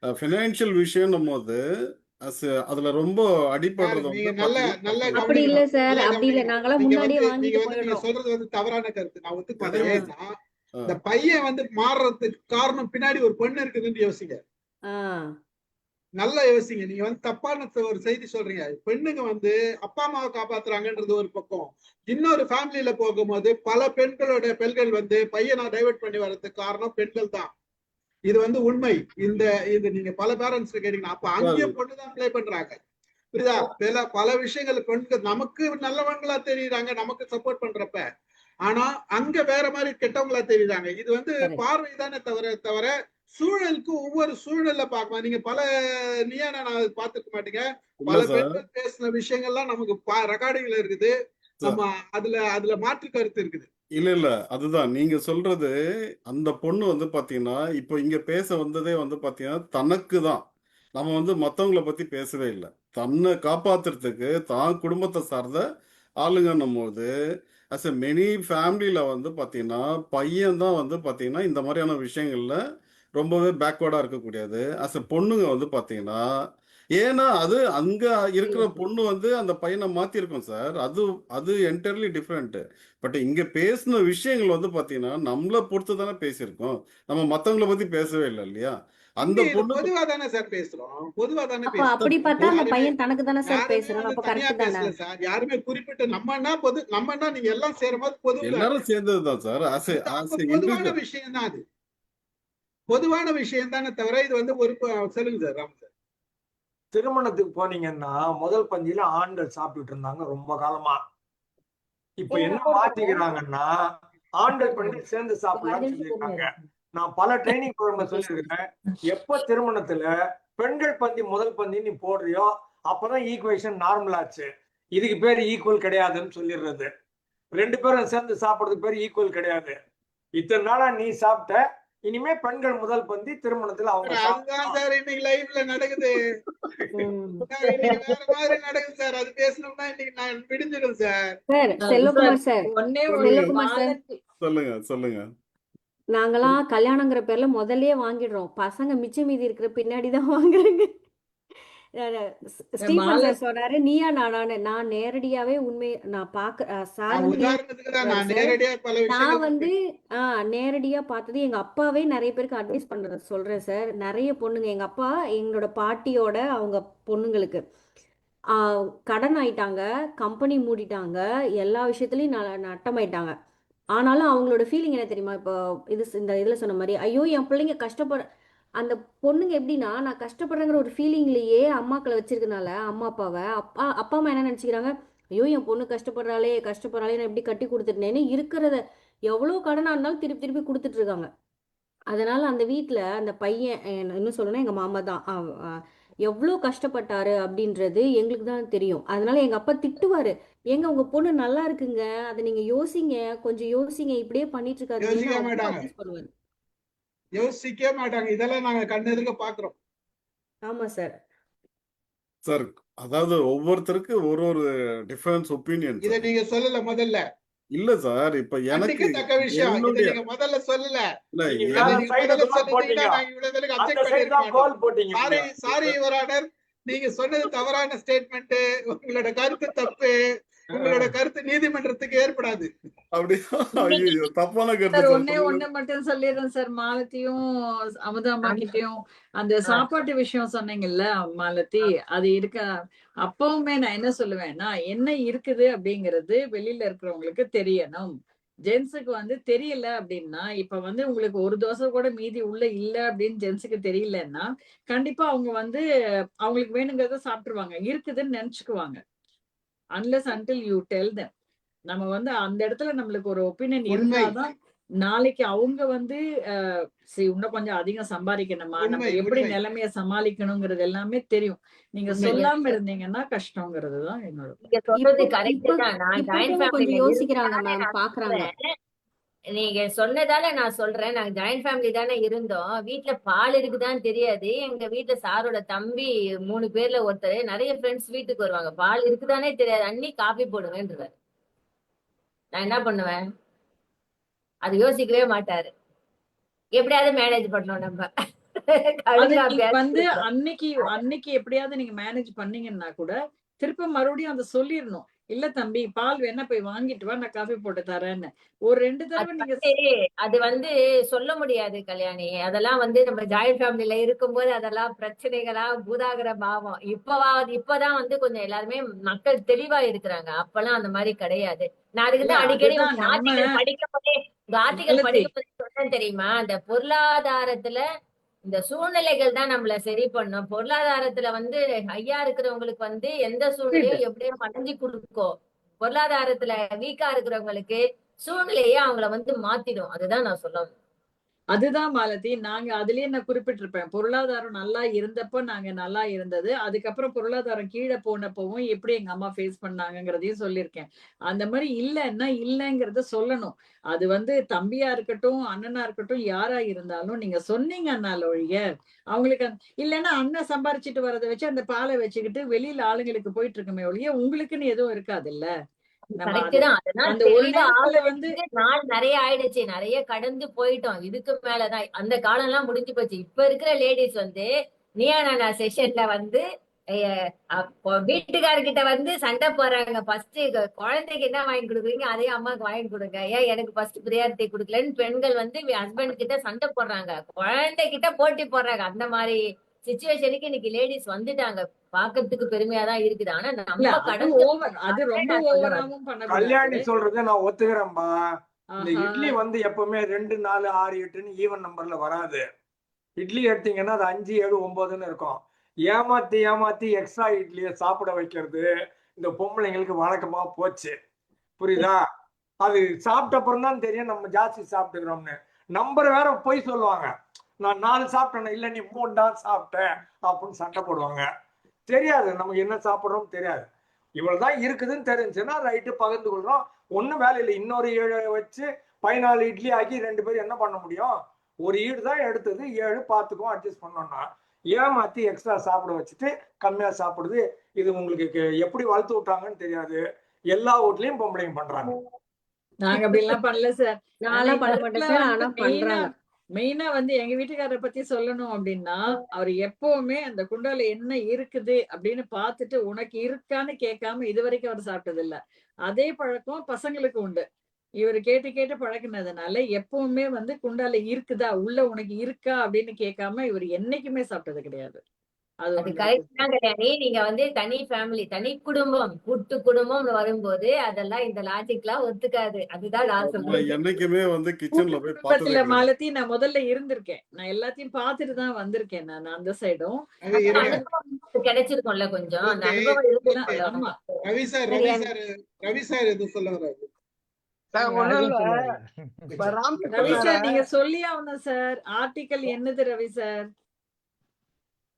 Speaker 5: ஃபினான்ஷியல் விஷயம் போது அதுல ரொம்ப
Speaker 1: சார்
Speaker 5: அடிபடுறது
Speaker 1: நீங்க
Speaker 5: வந்து
Speaker 1: நல்ல
Speaker 5: பாத்தீங்கன்னா
Speaker 1: நல்ல
Speaker 5: பசங்க
Speaker 11: அப்படி இல்ல
Speaker 1: கவனிக்கணும்,
Speaker 11: சார்,
Speaker 1: நல்லா
Speaker 11: அப்படி இல்ல.
Speaker 1: கவனிக்கணும்.
Speaker 11: நாங்களாம்
Speaker 1: நீங்க
Speaker 11: முன்னாடியே
Speaker 1: வந்து
Speaker 11: வாங்கிட்டு
Speaker 1: நீங்க
Speaker 11: போயிடுறோம்.
Speaker 1: சொல்றது வந்து தவறான கருத்து. நான் ஒத்துக்க மாட்டேன்.
Speaker 5: கிடையாது.
Speaker 1: ஏன்னா
Speaker 5: ஆ.
Speaker 1: இந்த பையன் வந்து மாறுறதுக்கு காரணம் பின்னாடி ஒரு பொண்ணு இருக்குதுன்னு யோசிங்க.
Speaker 11: ஆ
Speaker 1: நல்லா யோசிங்க. நீங்க வந்து தப்பான ஒரு செய்தி சொல்றீங்க. பெண்ணுங்க வந்து அப்பா அம்மாவை காப்பாத்துறாங்கன்றது ஒரு பக்கம். இன்னொரு ஃபேமிலியில போகும்போது பல பெண்கள் வந்து பையனை டைவர்ட் பண்ணி வர்றதுக்கு காரணம் பெண்கள் தான். இது வந்து உண்மை. இது நீங்க பல பேரண்ட்ஸ் கேட்டீங்கன்னா அப்ப அங்கேயே பொண்ணு தான் ப்ளே பண்றாங்க. புரியுதா? பல விஷயங்கள் பெண்கள் நமக்கு நல்லவங்களா தெரியுறாங்க, நமக்கு சப்போர்ட் பண்றப்ப. ஆனா அங்க வேற மாதிரி கெட்டவங்களா தெரியுறாங்க. இது வந்து
Speaker 11: கரெக்ட்.
Speaker 1: பார்வை தானே தவிர சூழலுக்கு ஒவ்வொரு சூழல்ல பார்க்கலாம். நீங்க பல நீயா நான் பார்த்துக்க மாட்டீங்க.
Speaker 5: இல்ல
Speaker 1: பல
Speaker 5: சார்
Speaker 1: பெண்கள் பேசின விஷயங்கள்லாம் நமக்கு ரெக்கார்டிங்ல இருக்குது. நம்ம அதுல மாற்று கருத்து இருக்குது.
Speaker 5: இல்ல அதுதான் நீங்க சொல்றது. அந்த பொண்ணு வந்து பாத்தீங்கன்னா இப்போ இங்க பேச வந்ததே வந்து பாத்தீங்கன்னா தனக்கு தான். நம்ம வந்து மத்தவங்கள பத்தி பேசவே இல்லை. தன்னை காப்பாத்துறதுக்கு தான் குடும்பத்தை சார்ந்த ஆளுங்கன்னும் போது அஸ் எ மெனி ஃபேமிலியில வந்து பாத்தீங்கன்னா பையன் தான் வந்து பாத்தீங்கன்னா இந்த மாதிரியான விஷயங்கள்ல ரொம்பவே பேக்வர்டா இருக்கக்கூடியது. அஸ் எ பொண்ணுங்க வந்து பாத்தீங்கன்னா ஏன்னா அது அங்க இருக்கிற பொண்ணு வந்து அந்த பையனை மாத்திருக்கும் சார். அது அது என்டையர்லி டிஃப்ரெண்ட். பட் இங்க பேசின விஷயங்கள் வந்து பாத்தீங்கன்னா நம்மள பொறுத்து தானே பேசியிருக்கோம். நம்ம மத்தவங்கள பத்தி பேசவே இல்லை இல்லையா? அந்த
Speaker 1: இது
Speaker 5: பொண்ணு
Speaker 1: பொதுவா தானே சார் பேசுறோம். பொதுவா தானே
Speaker 11: அப்ப
Speaker 1: பேசுறோம்.
Speaker 11: அப்படி பார்த்தா அந்த
Speaker 1: யாருமே
Speaker 11: பையன் தனக்கு தானே சார்
Speaker 1: யாருமே
Speaker 11: பேசுறான்.
Speaker 1: வந்து
Speaker 11: அப்ப
Speaker 1: தனியா
Speaker 11: கரெக்ட் தானே?
Speaker 1: பேசல சார். யாருமே குறிப்பிட்ட நம்மன்னா நீங்க எல்லாம் சேரும் போது பொதுவுல
Speaker 5: எல்லாரும் சேர்ந்ததுதான் சார்.
Speaker 1: அப்ப பொதுவான விஷயம் தான் அது. பொதுவான விஷயம் தானே தவிர இது வந்து ஒரு சொல்லுங்க சார் ராம் சார்.
Speaker 8: திருமணத்துக்கு போனீங்கன்னா முதல் பந்தியில ஆண்கள் சாப்பிட்டுட்டு இருந்தாங்க ரொம்ப காலமா. இப்ப என்ன மாத்திக்கிறாங்கன்னா ஆண்கள் பெண்கள் சேர்ந்து சாப்பிடலாம்னு சொல்லியிருக்காங்க. நான் பல ட்ரைனிங் ப்ரோக்ராம்ல சொல்லியிருக்கிறேன். எப்ப திருமணத்துல பெண்கள் பந்தி முதல் பந்தி நீ போடுறியோ அப்பதான் ஈக்குவேஷன் நார்மல் ஆச்சு. இதுக்கு பேர் ஈக்குவல் கிடையாதுன்னு சொல்லிடுறது. ரெண்டு பேரும் சேர்ந்து சாப்பிடுறதுக்கு பேர் ஈக்குவல் கிடையாது. இத்தனை நாளா நீ சாப்பிட்ட, இனிமே பெண்கள் முதல் பந்தி திருமணத்துல அவங்க
Speaker 1: அதுதான் சார் இன்னைக்கு லைவ்ல நடக்குது. இன்னைக்கு வேற மாதிரி நடக்குது சார். அது பேசணும்னா இன்னைக்கு நான் விடிஞ்சிடும் சார்.
Speaker 11: சார் செல்வகுமார் சார்,
Speaker 12: ஒன்னே
Speaker 11: செல்வகுமார் சார்,
Speaker 5: சொல்லுங்க.
Speaker 11: நாங்களாம் கல்யாணங்கிற பேர்ல முதல்லயே வாங்கிடுறோம். பசங்க மிச்சம் மீதி இருக்கிற பின்னாடி தான் வாங்குறாங்க. ஸ்டீஃபன் சார் சொன்னாரு நீயா நானான்னு. நான் நேரடியாவே நான் சார் வந்து
Speaker 1: உதாரணத்துக்கு தான் நான் நேரடியா பல
Speaker 11: நான்
Speaker 1: விஷயங்கள்
Speaker 11: வந்து நேரடியா பார்த்தது எங்க அப்பாவே நிறைய பேருக்கு அட்வைஸ் பண்றது சொல்றேன் சார். நிறைய பொண்ணுங்க, எங்க அப்பா எங்களோட பாட்டியோட அவங்க பொண்ணுங்களுக்கு கடன் ஆயிட்டாங்க, கம்பெனி மூடிட்டாங்க, எல்லா விஷயத்துலயும் நட்டமாயிட்டாங்க. ஆனாலும் அவங்களோட ஃபீலிங் என்ன தெரியுமா? இப்போ இந்த இதுல சொன்ன மாதிரி ஐயோ என் பிள்ளைங்க அந்த பொண்ணுங்க எப்படின்னா நான் கஷ்டப்படுறேங்கிற ஒரு ஃபீலிங்லயே அம்மாக்களை வச்சிருக்கனால அம்மா அப்பாவை அப்பா அம்மா என்ன நினைச்சுக்கிறாங்க, ஐயோ என் பொண்ணு கஷ்டப்படுறாளே நான் எப்படி கட்டி கொடுத்துட்டேன்னு இருக்கிறத எவ்வளோ கடனா இருந்தாலும் திருப்பி திருப்பி கொடுத்துட்டு இருக்காங்க. அதனால அந்த வீட்டில் அந்த பையன் இன்னும் சொல்லணும்னா எங்க மாமா தான் எவ்வளோ கஷ்டப்பட்டாரு அப்படின்றது எங்களுக்கு தான் தெரியும். அதனால எங்க அப்பா திட்டுவாரு, ஏங்க உங்க பொண்ணு நல்லா இருக்குங்க, அதை நீங்க யோசிங்க, கொஞ்சம் யோசிங்க, இப்படியே பண்ணிட்டு
Speaker 1: யோசிக்க மாட்டாங்க.
Speaker 11: இருக்காதீங்கன்னு சொல்லுவாரு.
Speaker 1: யோசிக்க மாட்டாங்க. இதெல்லாம் நாங்க கண்ணெதிர்க்க பாக்குறோம்.
Speaker 11: ஆமா சார்.
Speaker 5: சார் அதாவது ஒவ்வொருத்தருக்கு ஒரு டிஃபரன்ஸ் ஒப்பீனியன்.
Speaker 1: இத நீங்க சொல்லல முதல்ல.
Speaker 5: இல்ல சார் இப்ப எனக்கு
Speaker 1: கண்டிக்கத்தக்க விஷயம். இத
Speaker 5: என்னுடைய
Speaker 1: நீங்க முதல்ல சொல்லல.
Speaker 5: இல்ல
Speaker 8: நீங்க
Speaker 1: இத
Speaker 8: வேற
Speaker 1: நீங்க
Speaker 8: சைடு
Speaker 1: முதல்ல
Speaker 8: கோல் போட்டீங்க.
Speaker 1: சொல்லிட்டீங்கன்னா நான் இவ்வளவு பேருக்கு
Speaker 8: அந்த
Speaker 1: அப்செக்ட்
Speaker 8: சைடு
Speaker 1: பண்ணிருக்க
Speaker 8: தான் கோல்
Speaker 1: மாட்டோம்.
Speaker 8: போட்டீங்க.
Speaker 1: Sorry your honour. நீங்க சொன்னது தவறான ஸ்டேட்மெண்ட். உங்களோட கருத்து தப்பு. உங்களோட கருத்து நீதிமன்றத்துக்கு ஏற்படாது.
Speaker 5: அப்படியா? ஐயோ தப்பான
Speaker 12: சார்
Speaker 5: கருத்து
Speaker 12: ஒன்னே
Speaker 5: சார்.
Speaker 12: ஒண்ணு மட்டும் சொல்லிடுறேன் சார். மாலத்தியும் அமுதாம்மா கிட்டயும் அந்த சாப்பாட்டு விஷயம் சொன்னீங்கல்ல மாலத்தி, அது இருக்க அப்பவுமே நான் என்ன சொல்லுவேன்னா, என்ன இருக்குது அப்படிங்கிறது வெளியில இருக்கிறவங்களுக்கு தெரியணும். ஜென்ஸுக்கு வந்து தெரியல அப்படின்னா, இப்ப வந்து உங்களுக்கு ஒரு தோசை கூட மீதி உள்ள இல்ல அப்படின்னு ஜென்ஸுக்கு தெரியலன்னா, கண்டிப்பா அவங்க வந்து அவங்களுக்கு வேணுங்கிறத சாப்பிட்டுருவாங்க, இருக்குதுன்னு நினைச்சுக்குவாங்க. Unless until you tell them. நம்ம வந்து அந்த இடத்துல நம்மளுக்கு ஒரு ஒப்பீனியன்
Speaker 1: உண்மை.
Speaker 12: இருந்தாதான்
Speaker 17: நாளைக்கு அவங்க வந்து சரி இன்னும் கொஞ்சம் அதிகம் சம்பாதிக்கணுமா, நம்ம
Speaker 1: உண்மை
Speaker 17: எப்படி
Speaker 1: உண்மை
Speaker 17: நிலைமைய சமாளிக்கணுங்கிறது எல்லாமே தெரியும். நீங்க
Speaker 2: உண்மை.
Speaker 17: சொல்லாம இருந்தீங்கன்னா கஷ்டங்கிறது தான் என்னோட
Speaker 2: நீங்க சொல்றது
Speaker 11: இப்போ
Speaker 2: கரெக்ட்
Speaker 11: இப்போ
Speaker 2: தான். நான்
Speaker 11: இப்போ
Speaker 2: ஜாயிண்ட்
Speaker 11: கூட கொஞ்சம்
Speaker 2: ஃபேமிலில
Speaker 11: யோசிக்கிறாங்க
Speaker 2: இருந்ததால
Speaker 11: மேம்,
Speaker 2: நான்
Speaker 11: பாக்குறாங்க.
Speaker 2: சொல்றேன். நீங்க சொன்னதால நான் சொல்றேன். நாங்க ஜாயிண்ட் ஃபேமிலி தானே இருந்தோம். வீட்ல பால் இருக்குதான்னு தெரியாது. எங்க வீட்ல சாரோட தம்பி 3 பேர்ல ஒருத்தர் நிறைய ஃப்ரெண்ட்ஸ் வீட்டுக்கு வருவாங்க. பால் இருக்குதானே தெரியாது. அண்ணி காபி போடுவேன்றாரு. நான் என்ன பண்ணுவேன்? அது யோசிக்கவே மாட்டாரு. எப்படியாவது மேனேஜ் பண்ணோம் நம்ம.
Speaker 17: அது
Speaker 2: கழுங்கா
Speaker 17: நீங்க வந்து
Speaker 2: பேச
Speaker 17: அன்னைக்கு எப்படியாவது நீங்க மேனேஜ் பண்ணீங்கன்னா கூட திருப்ப மறுபடியும் அதை சொல்லிடணும். இல்ல தம்பி பால் வேணா போய் வாங்கிட்டு வா, நான் காஃபி போட்டு தரேன்னு. ஒரு 2 தடவை நீங்க
Speaker 2: அது வந்து சொல்ல முடியாது கல்யாணி. அதெல்லாம் வந்து நம்ம ஜாயிண்ட் ஃபேமிலில இருக்கும்போது அதெல்லாம் பிரச்சனைகளா பூதாகர பாவம். இப்பதான் வந்து கொஞ்சம் எல்லாருமே மக்கள் தெளிவா இருக்கிறாங்க. அப்பெல்லாம் அந்த மாதிரி கிடையாது. நான்
Speaker 17: இல்ல
Speaker 2: அதுக்குதான் அடிக்கடி
Speaker 17: அதுதான் நம்ம
Speaker 2: ஆர்டிகல் படிக்கும்போதே
Speaker 17: மாலதி
Speaker 2: சொன்னேன் தெரியுமா? இந்த பொருளாதாரத்துல இந்த சூழ்நிலைகள் தான் நம்மள சரி பண்ணும். பொருளாதாரத்துல வந்து ஹையா இருக்கிறவங்களுக்கு வந்து எந்த
Speaker 17: புரியுது.
Speaker 2: சூழ்நிலையும் எப்படியும் படைஞ்சு கொடுக்கும். பொருளாதாரத்துல வீக்கா இருக்கிறவங்களுக்கு சூழ்நிலையே அவங்கள வந்து மாத்திடும். அதுதான் நான் சொல்ல வந்தேன்.
Speaker 17: அதுதான் மாலதி, நாங்க அதுலயே நான் குறிப்பிட்டிருப்பேன். பொருளாதாரம் நல்லா இருந்தப்ப நாங்க நல்லா இருந்தது. அதுக்கப்புறம் பொருளாதாரம் கீழே போனப்பவும் எப்படி எங்க அம்மா ஃபேஸ் பண்ணாங்கங்கிறதையும் சொல்லியிருக்கேன். அந்த மாதிரி இல்லைன்னா இல்லைங்கிறத சொல்லணும். அது வந்து தம்பியா இருக்கட்டும், அண்ணனா இருக்கட்டும், யாரா இருந்தாலும் நீங்க சொன்னீங்கன்னால ஒழிய அவங்களுக்கு இல்லைன்னா அண்ணன் சம்பாரிச்சிட்டு வரதை வச்சு அந்த பாலை வச்சுக்கிட்டு வெளியில ஆளுங்களுக்கு போயிட்டு இருக்குமே ஒழிய உங்களுக்குன்னு எதுவும் இருக்காது இல்ல. நம்ம
Speaker 2: கரெக்ட்
Speaker 17: அது
Speaker 2: தான். அதெல்லாம்
Speaker 17: அந்த ஒரு
Speaker 2: தெளிவா
Speaker 17: நேரத்துல வந்து
Speaker 2: ஆலோசிச்சு நாள் நிறைய ஆயிடுச்சு. நிறைய கடந்து போயிட்டோம். இதுக்கு மேலதான் அந்த காலம் எல்லாம் முடிஞ்சு போச்சு. இப்ப இருக்கிற லேடிஸ் வந்து நீயா நானா செஷன்ல வந்து வீட்டுக்காரர்கிட்ட வந்து சண்டை போடுறாங்க. ஃபர்ஸ்ட் குழந்தைக்கு என்ன வாங்கி கொடுக்குறீங்க அதே அம்மாவுக்கு வாங்கி கொடுங்க. ஏன் எனக்கு ஃபர்ஸ்ட் ப்ரியாரிட்டி கொடுக்கலன்னு பெண்கள் வந்து ஹஸ்பண்ட் கிட்ட சண்டை போடுறாங்க. குழந்தை கிட்ட போட்டி போடுறாங்க. அந்த மாதிரி சிச்சுவேஷனுக்கு இன்னைக்கு லேடிஸ் வந்துட்டாங்க. பாக்குறதுக்கு பெருமையா தான் இருக்குது. ஆனா
Speaker 17: இல்ல
Speaker 2: நம்ம
Speaker 17: அது
Speaker 2: கடந்து
Speaker 17: ஓவர், அது ரொம்ப
Speaker 2: நான் சொல்ல வரேன்.
Speaker 17: ஓவராவும் பண்ணக்கூடாது.
Speaker 8: கல்யாணி சொல்றதை நான் ஒத்துக்கிறேன்பா. இந்த
Speaker 17: ஆஹா
Speaker 8: இட்லி வந்து எப்பவுமே 2, 4, 6, 8ன்னு ஈவன் நம்பர்ல வராது. இட்லி எடுத்தீங்கன்னா அது 5, 7, 9ன்னு இருக்கும். ஏமாத்தி ஏமாத்தி எக்ஸ்ட்ரா இட்லியை சாப்பிட வைக்கிறது இந்த பொம்பளைங்களுக்கு வழக்கமா போச்சு. புரியுதா? அது சாப்பிட்ட அப்புறம் தான் தெரியும் நம்ம ஜாஸ்தி சாப்பிட்டுக்கிறோம்னு. நம்பர் வேற போய் சொல்லுவாங்க. நான் 4 சாப்பிட்டேன், இல்ல நீ 3 தான் சாப்பிட்ட அப்படின்னு சண்டை போடுவாங்க. தெரியாது நமக்கு என்ன சாப்பிட்றோம் தெரியாது. இவ்வளவுதான் இருக்குதுன்னு தெரிஞ்சுன்னா ரைட்டு பகிர்ந்து கொள்றோம். ஒன்றும் வேலை இல்லை. இன்னொரு 7 வச்சு 14 இட்லி ஆக்கி 2 பேரும் என்ன பண்ண முடியும்? ஒரு ஈடு தான் எடுத்தது, 7 பார்த்துக்கும் அட்ஜஸ்ட் பண்ணோம்னா ஏமாத்தி எக்ஸ்ட்ரா சாப்பிட வச்சுட்டு கம்மியா சாப்பிடுது. இது உங்களுக்கு எப்படி வளர்த்து விட்டாங்கன்னு தெரியாது. எல்லா வீட்லயும் பொம்பளைங்க பண்றாங்க.
Speaker 17: நாங்க அப்படி எல்லாம் பண்ணல சார். ஆனா
Speaker 11: நான்லாம்
Speaker 17: இந்த
Speaker 11: பண்ண
Speaker 17: இடத்துல
Speaker 11: மாட்டேன் சார்,
Speaker 17: வந்து
Speaker 11: ஆனா
Speaker 17: மெயினா
Speaker 11: பண்றாங்க.
Speaker 17: மெயினா வந்து எங்க வீட்டுக்காரரை பத்தி சொல்லணும் அப்படின்னா அவர் எப்பவுமே அந்த குண்டால என்ன இருக்குது அப்படின்னு பார்த்துட்டு உனக்கு இருக்கான்னு கேட்காம இதுவரைக்கும் அவர் சாப்பிட்டது இல்ல. அதே பழக்கம் பசங்களுக்கு உண்டு. இவர் கேட்டு கேட்டு பழக்கினதுனால எப்பவுமே வந்து குண்டால இருக்குதா உள்ள உனக்கு இருக்கா அப்படின்னு கேட்காம இவர் என்னைக்குமே சாப்பிட்டது கிடையாது. அது
Speaker 2: அது
Speaker 17: ஒண்ணு
Speaker 2: கரெக்ட்
Speaker 17: இருக்கு.
Speaker 2: தான் கல்யாணி. நீங்க வந்து தனி ஃபேமிலி, தனி குடும்பம், கூட்டு குடும்பம்னு வரும்போது அதெல்லாம் இந்த லாஜிக்லாம் ஒத்துக்காது. அதுதான் நான்
Speaker 5: நான்
Speaker 2: சொல்றது.
Speaker 5: என்னைக்குமே வந்து
Speaker 17: கூட்டு
Speaker 5: கிச்சன்ல போய் பார்த்ததே
Speaker 17: குடும்பத்துல
Speaker 5: கிடையாது.
Speaker 17: மாலத்தி நான் முதல்ல இருந்திருக்கேன். நான் எல்லாத்தையும் பார்த்துட்டு தான் வந்திருக்கேன் நான் அந்த சைடும்.
Speaker 1: அது
Speaker 2: அந்த
Speaker 1: இருங்க.
Speaker 2: அனுபவம் கிடைச்சிருக்கும்ல கொஞ்சம். அந்த
Speaker 1: ஓகே
Speaker 2: அனுபவம்
Speaker 1: ஓகே.
Speaker 2: இருந்திருக்கும்ல
Speaker 17: ஆமா.
Speaker 2: உங்களுக்கு.
Speaker 1: ரவி சார்
Speaker 11: சரி,
Speaker 1: ரவி சார் எதுவும் சொல்ல வராது.
Speaker 19: ஒண்ணும்
Speaker 3: எதுவும்
Speaker 19: இல்ல.
Speaker 3: சொல்ல வரல.
Speaker 19: இப்ப ராம்
Speaker 17: ரவி
Speaker 19: சொன்னார
Speaker 17: சார் நீங்க சொல்லி ஆகணும் சார். ஆர்டிக்கல் என்னது ரவி சார்?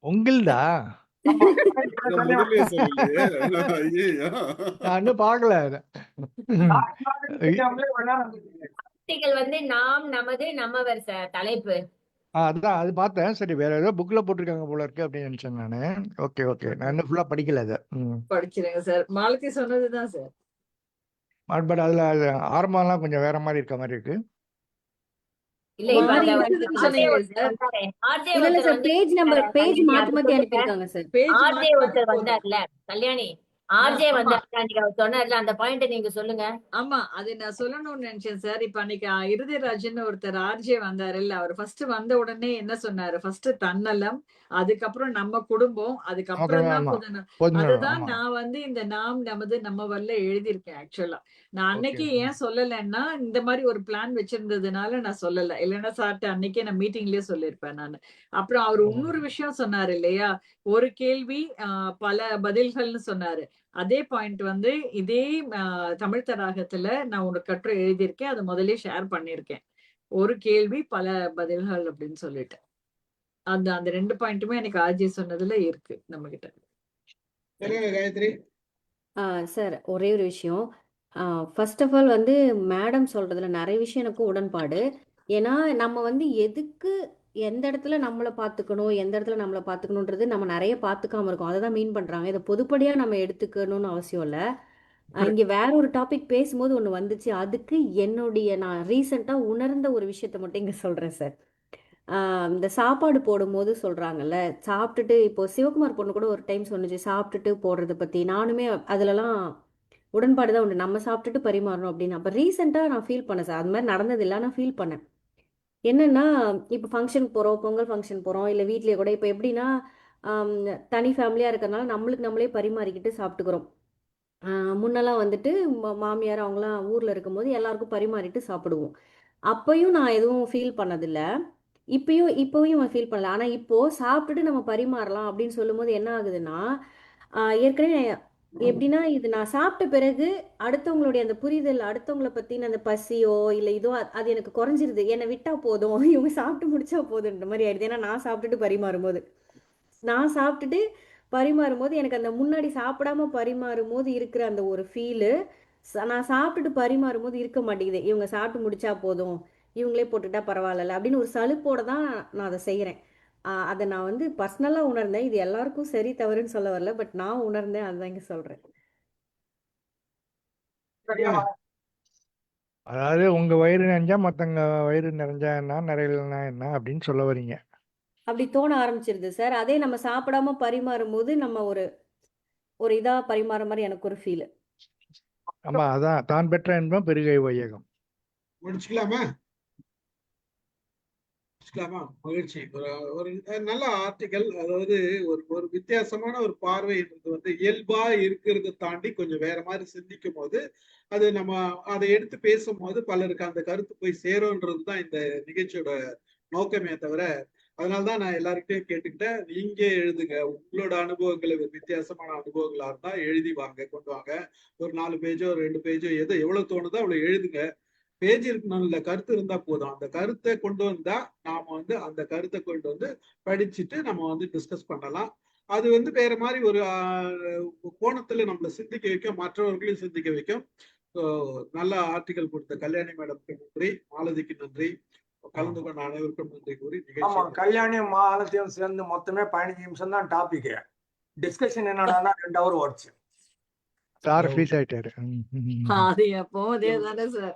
Speaker 3: உங்களுதா?
Speaker 8: ஆமா
Speaker 5: நான் முதல்லயே சொல்லலையே. ஐயோ.
Speaker 3: நான் இன்னும் பார்க்கல அதை.
Speaker 8: தெரியாமலே வேணா நமக்கு
Speaker 2: ஆர்டிகல் வந்து நாம், நமது, நம்மவர் தலைப்பு.
Speaker 3: அதான் அது பார்த்தேன். சரி வேற ஏதோ புக்ல போட்டிருக்காங்க போல இருக்கு அப்படின்னு நினைச்சேன் நானு. Okay okay. நான் இன்னும் ஃபுல்லா படிக்கல அதை.
Speaker 17: படிச்சிருங்க சார். மாலத்தி சொன்னதுதான் சார்.
Speaker 3: பட் அதுல அது ஆரம்பம்லாம் கொஞ்சம் வேற மாதிரி இருக்க மாதிரி இருக்கு.
Speaker 2: இல்ல இப்ப
Speaker 11: மாறி
Speaker 2: அந்த
Speaker 11: இருக்குதுன்னு
Speaker 2: ஆர்ஜே
Speaker 11: சொன்னீங்க
Speaker 2: ஒருத்தர்
Speaker 11: சார்.
Speaker 2: வந்தாரே. ஆர்ஜே
Speaker 11: இல்ல
Speaker 2: ஒருத்தர்
Speaker 11: சார்,
Speaker 2: வந்து
Speaker 11: பேஜ் நம்பர் பேஜ்
Speaker 2: கல்யாணி
Speaker 11: மாத்தி
Speaker 2: அது
Speaker 11: மாத்தி
Speaker 2: சொல்லுங்க.
Speaker 11: அனுப்பியிருக்காங்க சார்.
Speaker 17: பேஜ்
Speaker 2: ஆர்ஜே
Speaker 17: மாத்தி மாத்தி
Speaker 2: ஒருத்தர்
Speaker 17: போதும்.
Speaker 2: வந்தார்ல கல்யாணி.
Speaker 17: ஆமா
Speaker 2: ஆர்ஜே வந்தார்ல அன்னைக்கு அவர் சொன்னார்ல அந்த பாயிண்ட் நீங்க சொல்லுங்க.
Speaker 17: ஆமா அது நான் சொல்லணும்னு நினைச்சேன் சார். இப்ப அன்னைக்கு இருதயராஜன் ஒருத்தர் ஆர்ஜே வந்தாரு இல்ல, அவர் ஃபர்ஸ்ட் வந்த உடனே என்ன சொன்னாரு? ஃபர்ஸ்ட் தன்னலம், அதுக்கப்புறம் நம்ம குடும்பம், அதுக்கப்புறம் தான்
Speaker 3: ஆமா
Speaker 17: பொதுநலம்.
Speaker 3: பொதுநலம்.
Speaker 17: அதுதான்
Speaker 3: ஆமா
Speaker 17: நான் வந்து இந்த நாம் நமது நம்ம வரல எழுதியிருக்கேன் ஆக்சுவலா. நான்
Speaker 3: ஓகே
Speaker 17: அன்னைக்கு ஏன் சொல்லலைன்னா இந்த மாதிரி ஒரு பிளான் வச்சிருந்ததுனால நான் சொல்லல. இல்லைன்னா சார்ட்ட அன்னைக்கே நான் மீட்டிங்லயே சொல்லியிருப்பேன் நான். அப்புறம் அவர் இன்னொரு விஷயம் சொன்னாரு இல்லையா, ஒரு கேள்வி பல பதில்கள்னு சொன்னாரு. அதே பாயிண்ட் வந்து இதே தமிழ் தடாகத்துல நான் ஒரு கட்டுரை எழுதியிருக்கேன். அதை முதல்லயே ஷேர் பண்ணியிருக்கேன். ஒரு கேள்வி பல பதில்கள் அப்படின்னு சொல்லிட்டு அந்த அந்த 2 பாயிண்ட்டுமே எனக்கு ஆர்ஜி சொன்னதுல இருக்கு நம்ம கிட்ட.
Speaker 1: சொல்லுங்க காயத்ரி.
Speaker 11: சார் ஒரே ஒரு விஷயம். ஃபர்ஸ்ட் ஆஃப் ஆல் வந்து மேடம் சொல்றதுல நிறைய விஷயம் எனக்கும் உடன்பாடு. ஏன்னா நம்ம வந்து எதுக்கு எந்த இடத்துல நம்மளை பார்த்துக்கணும், எந்த இடத்துல நம்மளை பார்த்துக்கணுன்றது நம்ம நிறைய பார்த்துக்காம இருக்கோம். அதை தான் மீன் பண்றாங்க. இதை பொதுப்படியா நம்ம எடுத்துக்கணும்னு அவசியம் இல்லை. இங்க வேற ஒரு டாபிக் பேசும்போது ஒண்ணு வந்துச்சு. அதுக்கு நான் ரீசெண்டா உணர்ந்த ஒரு விஷயத்த மட்டும் இங்க சொல்றேன் சார். இந்த சாப்பாடு போடும்போது சொல்றாங்கல்ல, சாப்பிட்டுட்டு இப்போ சிவகுமார் பொண்ணு கூட ஒரு டைம் சொன்னுச்சு சாப்பிட்டுட்டு போடுறத பத்தி. நானுமே அதுலலாம் உடன்பாடு தான் உண்டு. நம்ம சாப்பிட்டுட்டு பரிமாறணும் அப்படின்னு. அப்ப ரீசெண்டா நான் ஃபீல் பண்ணேன் சார். அது மாதிரி நடந்தது இல்லை, நான் ஃபீல் பண்ணேன். என்னன்னா இப்போ ஃபங்க்ஷனுக்கு போறோம், பொங்கல் ஃபங்க்ஷன் போறோம், இல்லை வீட்லயே கூட இப்போ எப்படின்னா ஆம், தனி ஃபேமிலியா இருக்கிறனால நம்மளுக்கு நம்மளே பரிமாறிக்கிட்டு சாப்பிட்டுக்கிறோம். முன்னெல்லாம் வந்துட்டு மாமியார் அவங்களாம் ஊர்ல இருக்கும்போது எல்லாருக்கும் பரிமாறிட்டு சாப்பிடுவோம். அப்பயும் நான் எதுவும் ஃபீல் பண்ணதில்ல. இப்போயும் ஃபீல் பண்ணல. ஆனா இப்போ சாப்பிட்டுட்டு நம்ம பரிமாறலாம் அப்படின்னு சொல்லும்போது என்ன ஆகுதுன்னா, ஏற்கனவே எப்படின்னா இது நான் சாப்பிட்ட பிறகு அடுத்தவங்களுடைய அந்த புரிதல், அடுத்தவங்களை பத்தின அந்த பசியோ இல்லை இதோ அது எனக்கு குறைஞ்சிருது. என்னை விட்டா போதும், இவங்க சாப்பிட்டு முடிச்சா போதுன்ற மாதிரி ஆயிடுது. ஏன்னா நான் சாப்பிட்டுட்டு பரிமாறும்போது எனக்கு அந்த முன்னாடி சாப்பிடாம பரிமாறும்போது இருக்கிற அந்த ஒரு ஃபீலு நான் சாப்பிட்டுட்டு பரிமாறும்போது இருக்க மாட்டேங்குது. இவங்க சாப்பிட்டு முடிச்சா போதும், இவங்களே போட்டுட்டா பரவாயில்ல அப்படின்னு ஒரு சலுப்போட தான் நான் அதை செய்கிறேன். அதை நான் வந்து பர்சனலாக உணர்ந்தேன். இது எல்லாருக்கும் சரி தவறுன்னு சொல்ல வரல, பட் நான் உணர்ந்தேன், அதுதான் இங்கே சொல்கிறேன்.
Speaker 3: அதாவது உங்க வயிறு நிறைஞ்சா மத்தவங்க வயிறு நிறைஞ்சா என்ன, நிறையலன்னா என்ன அப்படின்னு சொல்ல வர்றீங்க.
Speaker 11: அப்படி தோண ஆரம்பிச்சிருது சார். அதே நம்ம சாப்பிடாம பரிமாறும் போது நம்ம ஒரு இதா பரிமாற மாதிரி எனக்கு ஒரு ஃபீல்.
Speaker 3: ஆமா, அதான் தான் பெற்ற இன்பம் பெருகை வையகம்.
Speaker 1: முடிச்சுக்கலாமா? மகிழ்ச்சி. ஒரு நல்ல ஆர்டிகல். அதாவது ஒரு ஒரு வித்தியாசமான ஒரு பார்வைன்றது வந்து இயல்பா இருக்கிறத தாண்டி கொஞ்சம் வேற மாதிரி சிந்திக்கும் போது அது நம்ம அதை எடுத்து பேசும்போது பலருக்கு அந்த கருத்து போய் சேரும்ன்றது தான் இந்த நிகழ்ச்சியோட நோக்கமே தவிர. அதனாலதான் நான் எல்லாருக்கிட்டையும் கேட்டுக்கிட்டேன், நீங்க எழுதுங்க உங்களோட அனுபவங்களை, வித்தியாசமான அனுபவங்களா இருந்தா எழுதி கொண்டு வாங்க. ஒரு 4 பேஜோ 2 பேஜோ எவ்வளவு தோணுதோ அவ்வளவு எழுதுங்க. பேஜ் இருக்கணும், இல்ல கருத்து இருந்தா போதும். அந்த கருத்தை கொண்டு வந்தா நாம வந்து அந்த கருத்தை கொண்டு வந்து படிச்சுட்டு நம்ம வந்து டிஸ்கஸ் பண்ணலாம். அது வந்து வேற மாதிரி ஒரு கோணத்துல நம்மளை சிந்திக்க வைக்கும், மற்றவர்களையும் சிந்திக்க வைக்கும். நல்ல ஆர்டிகல் கொடுத்த கல்யாணி மேடம்க்கு நன்றி, மாலதிக்கு நன்றி, கலந்து கொண்ட அனைவருக்கும் நன்றி கூறி
Speaker 8: ஆமா,
Speaker 1: நிகழ்ச்சி
Speaker 8: கல்யாணியும் மாலத்தையும் சேர்ந்து மொத்தமே 15 நிமிஷம் தான் டாபிக். டிஸ்கஷன் என்னடான்னா 2 hour ஓடுச்சு.
Speaker 3: சார் ஃப்ரீஸ் ஆயிட்டாரு.
Speaker 17: அது எப்போ அதே தானே சார்.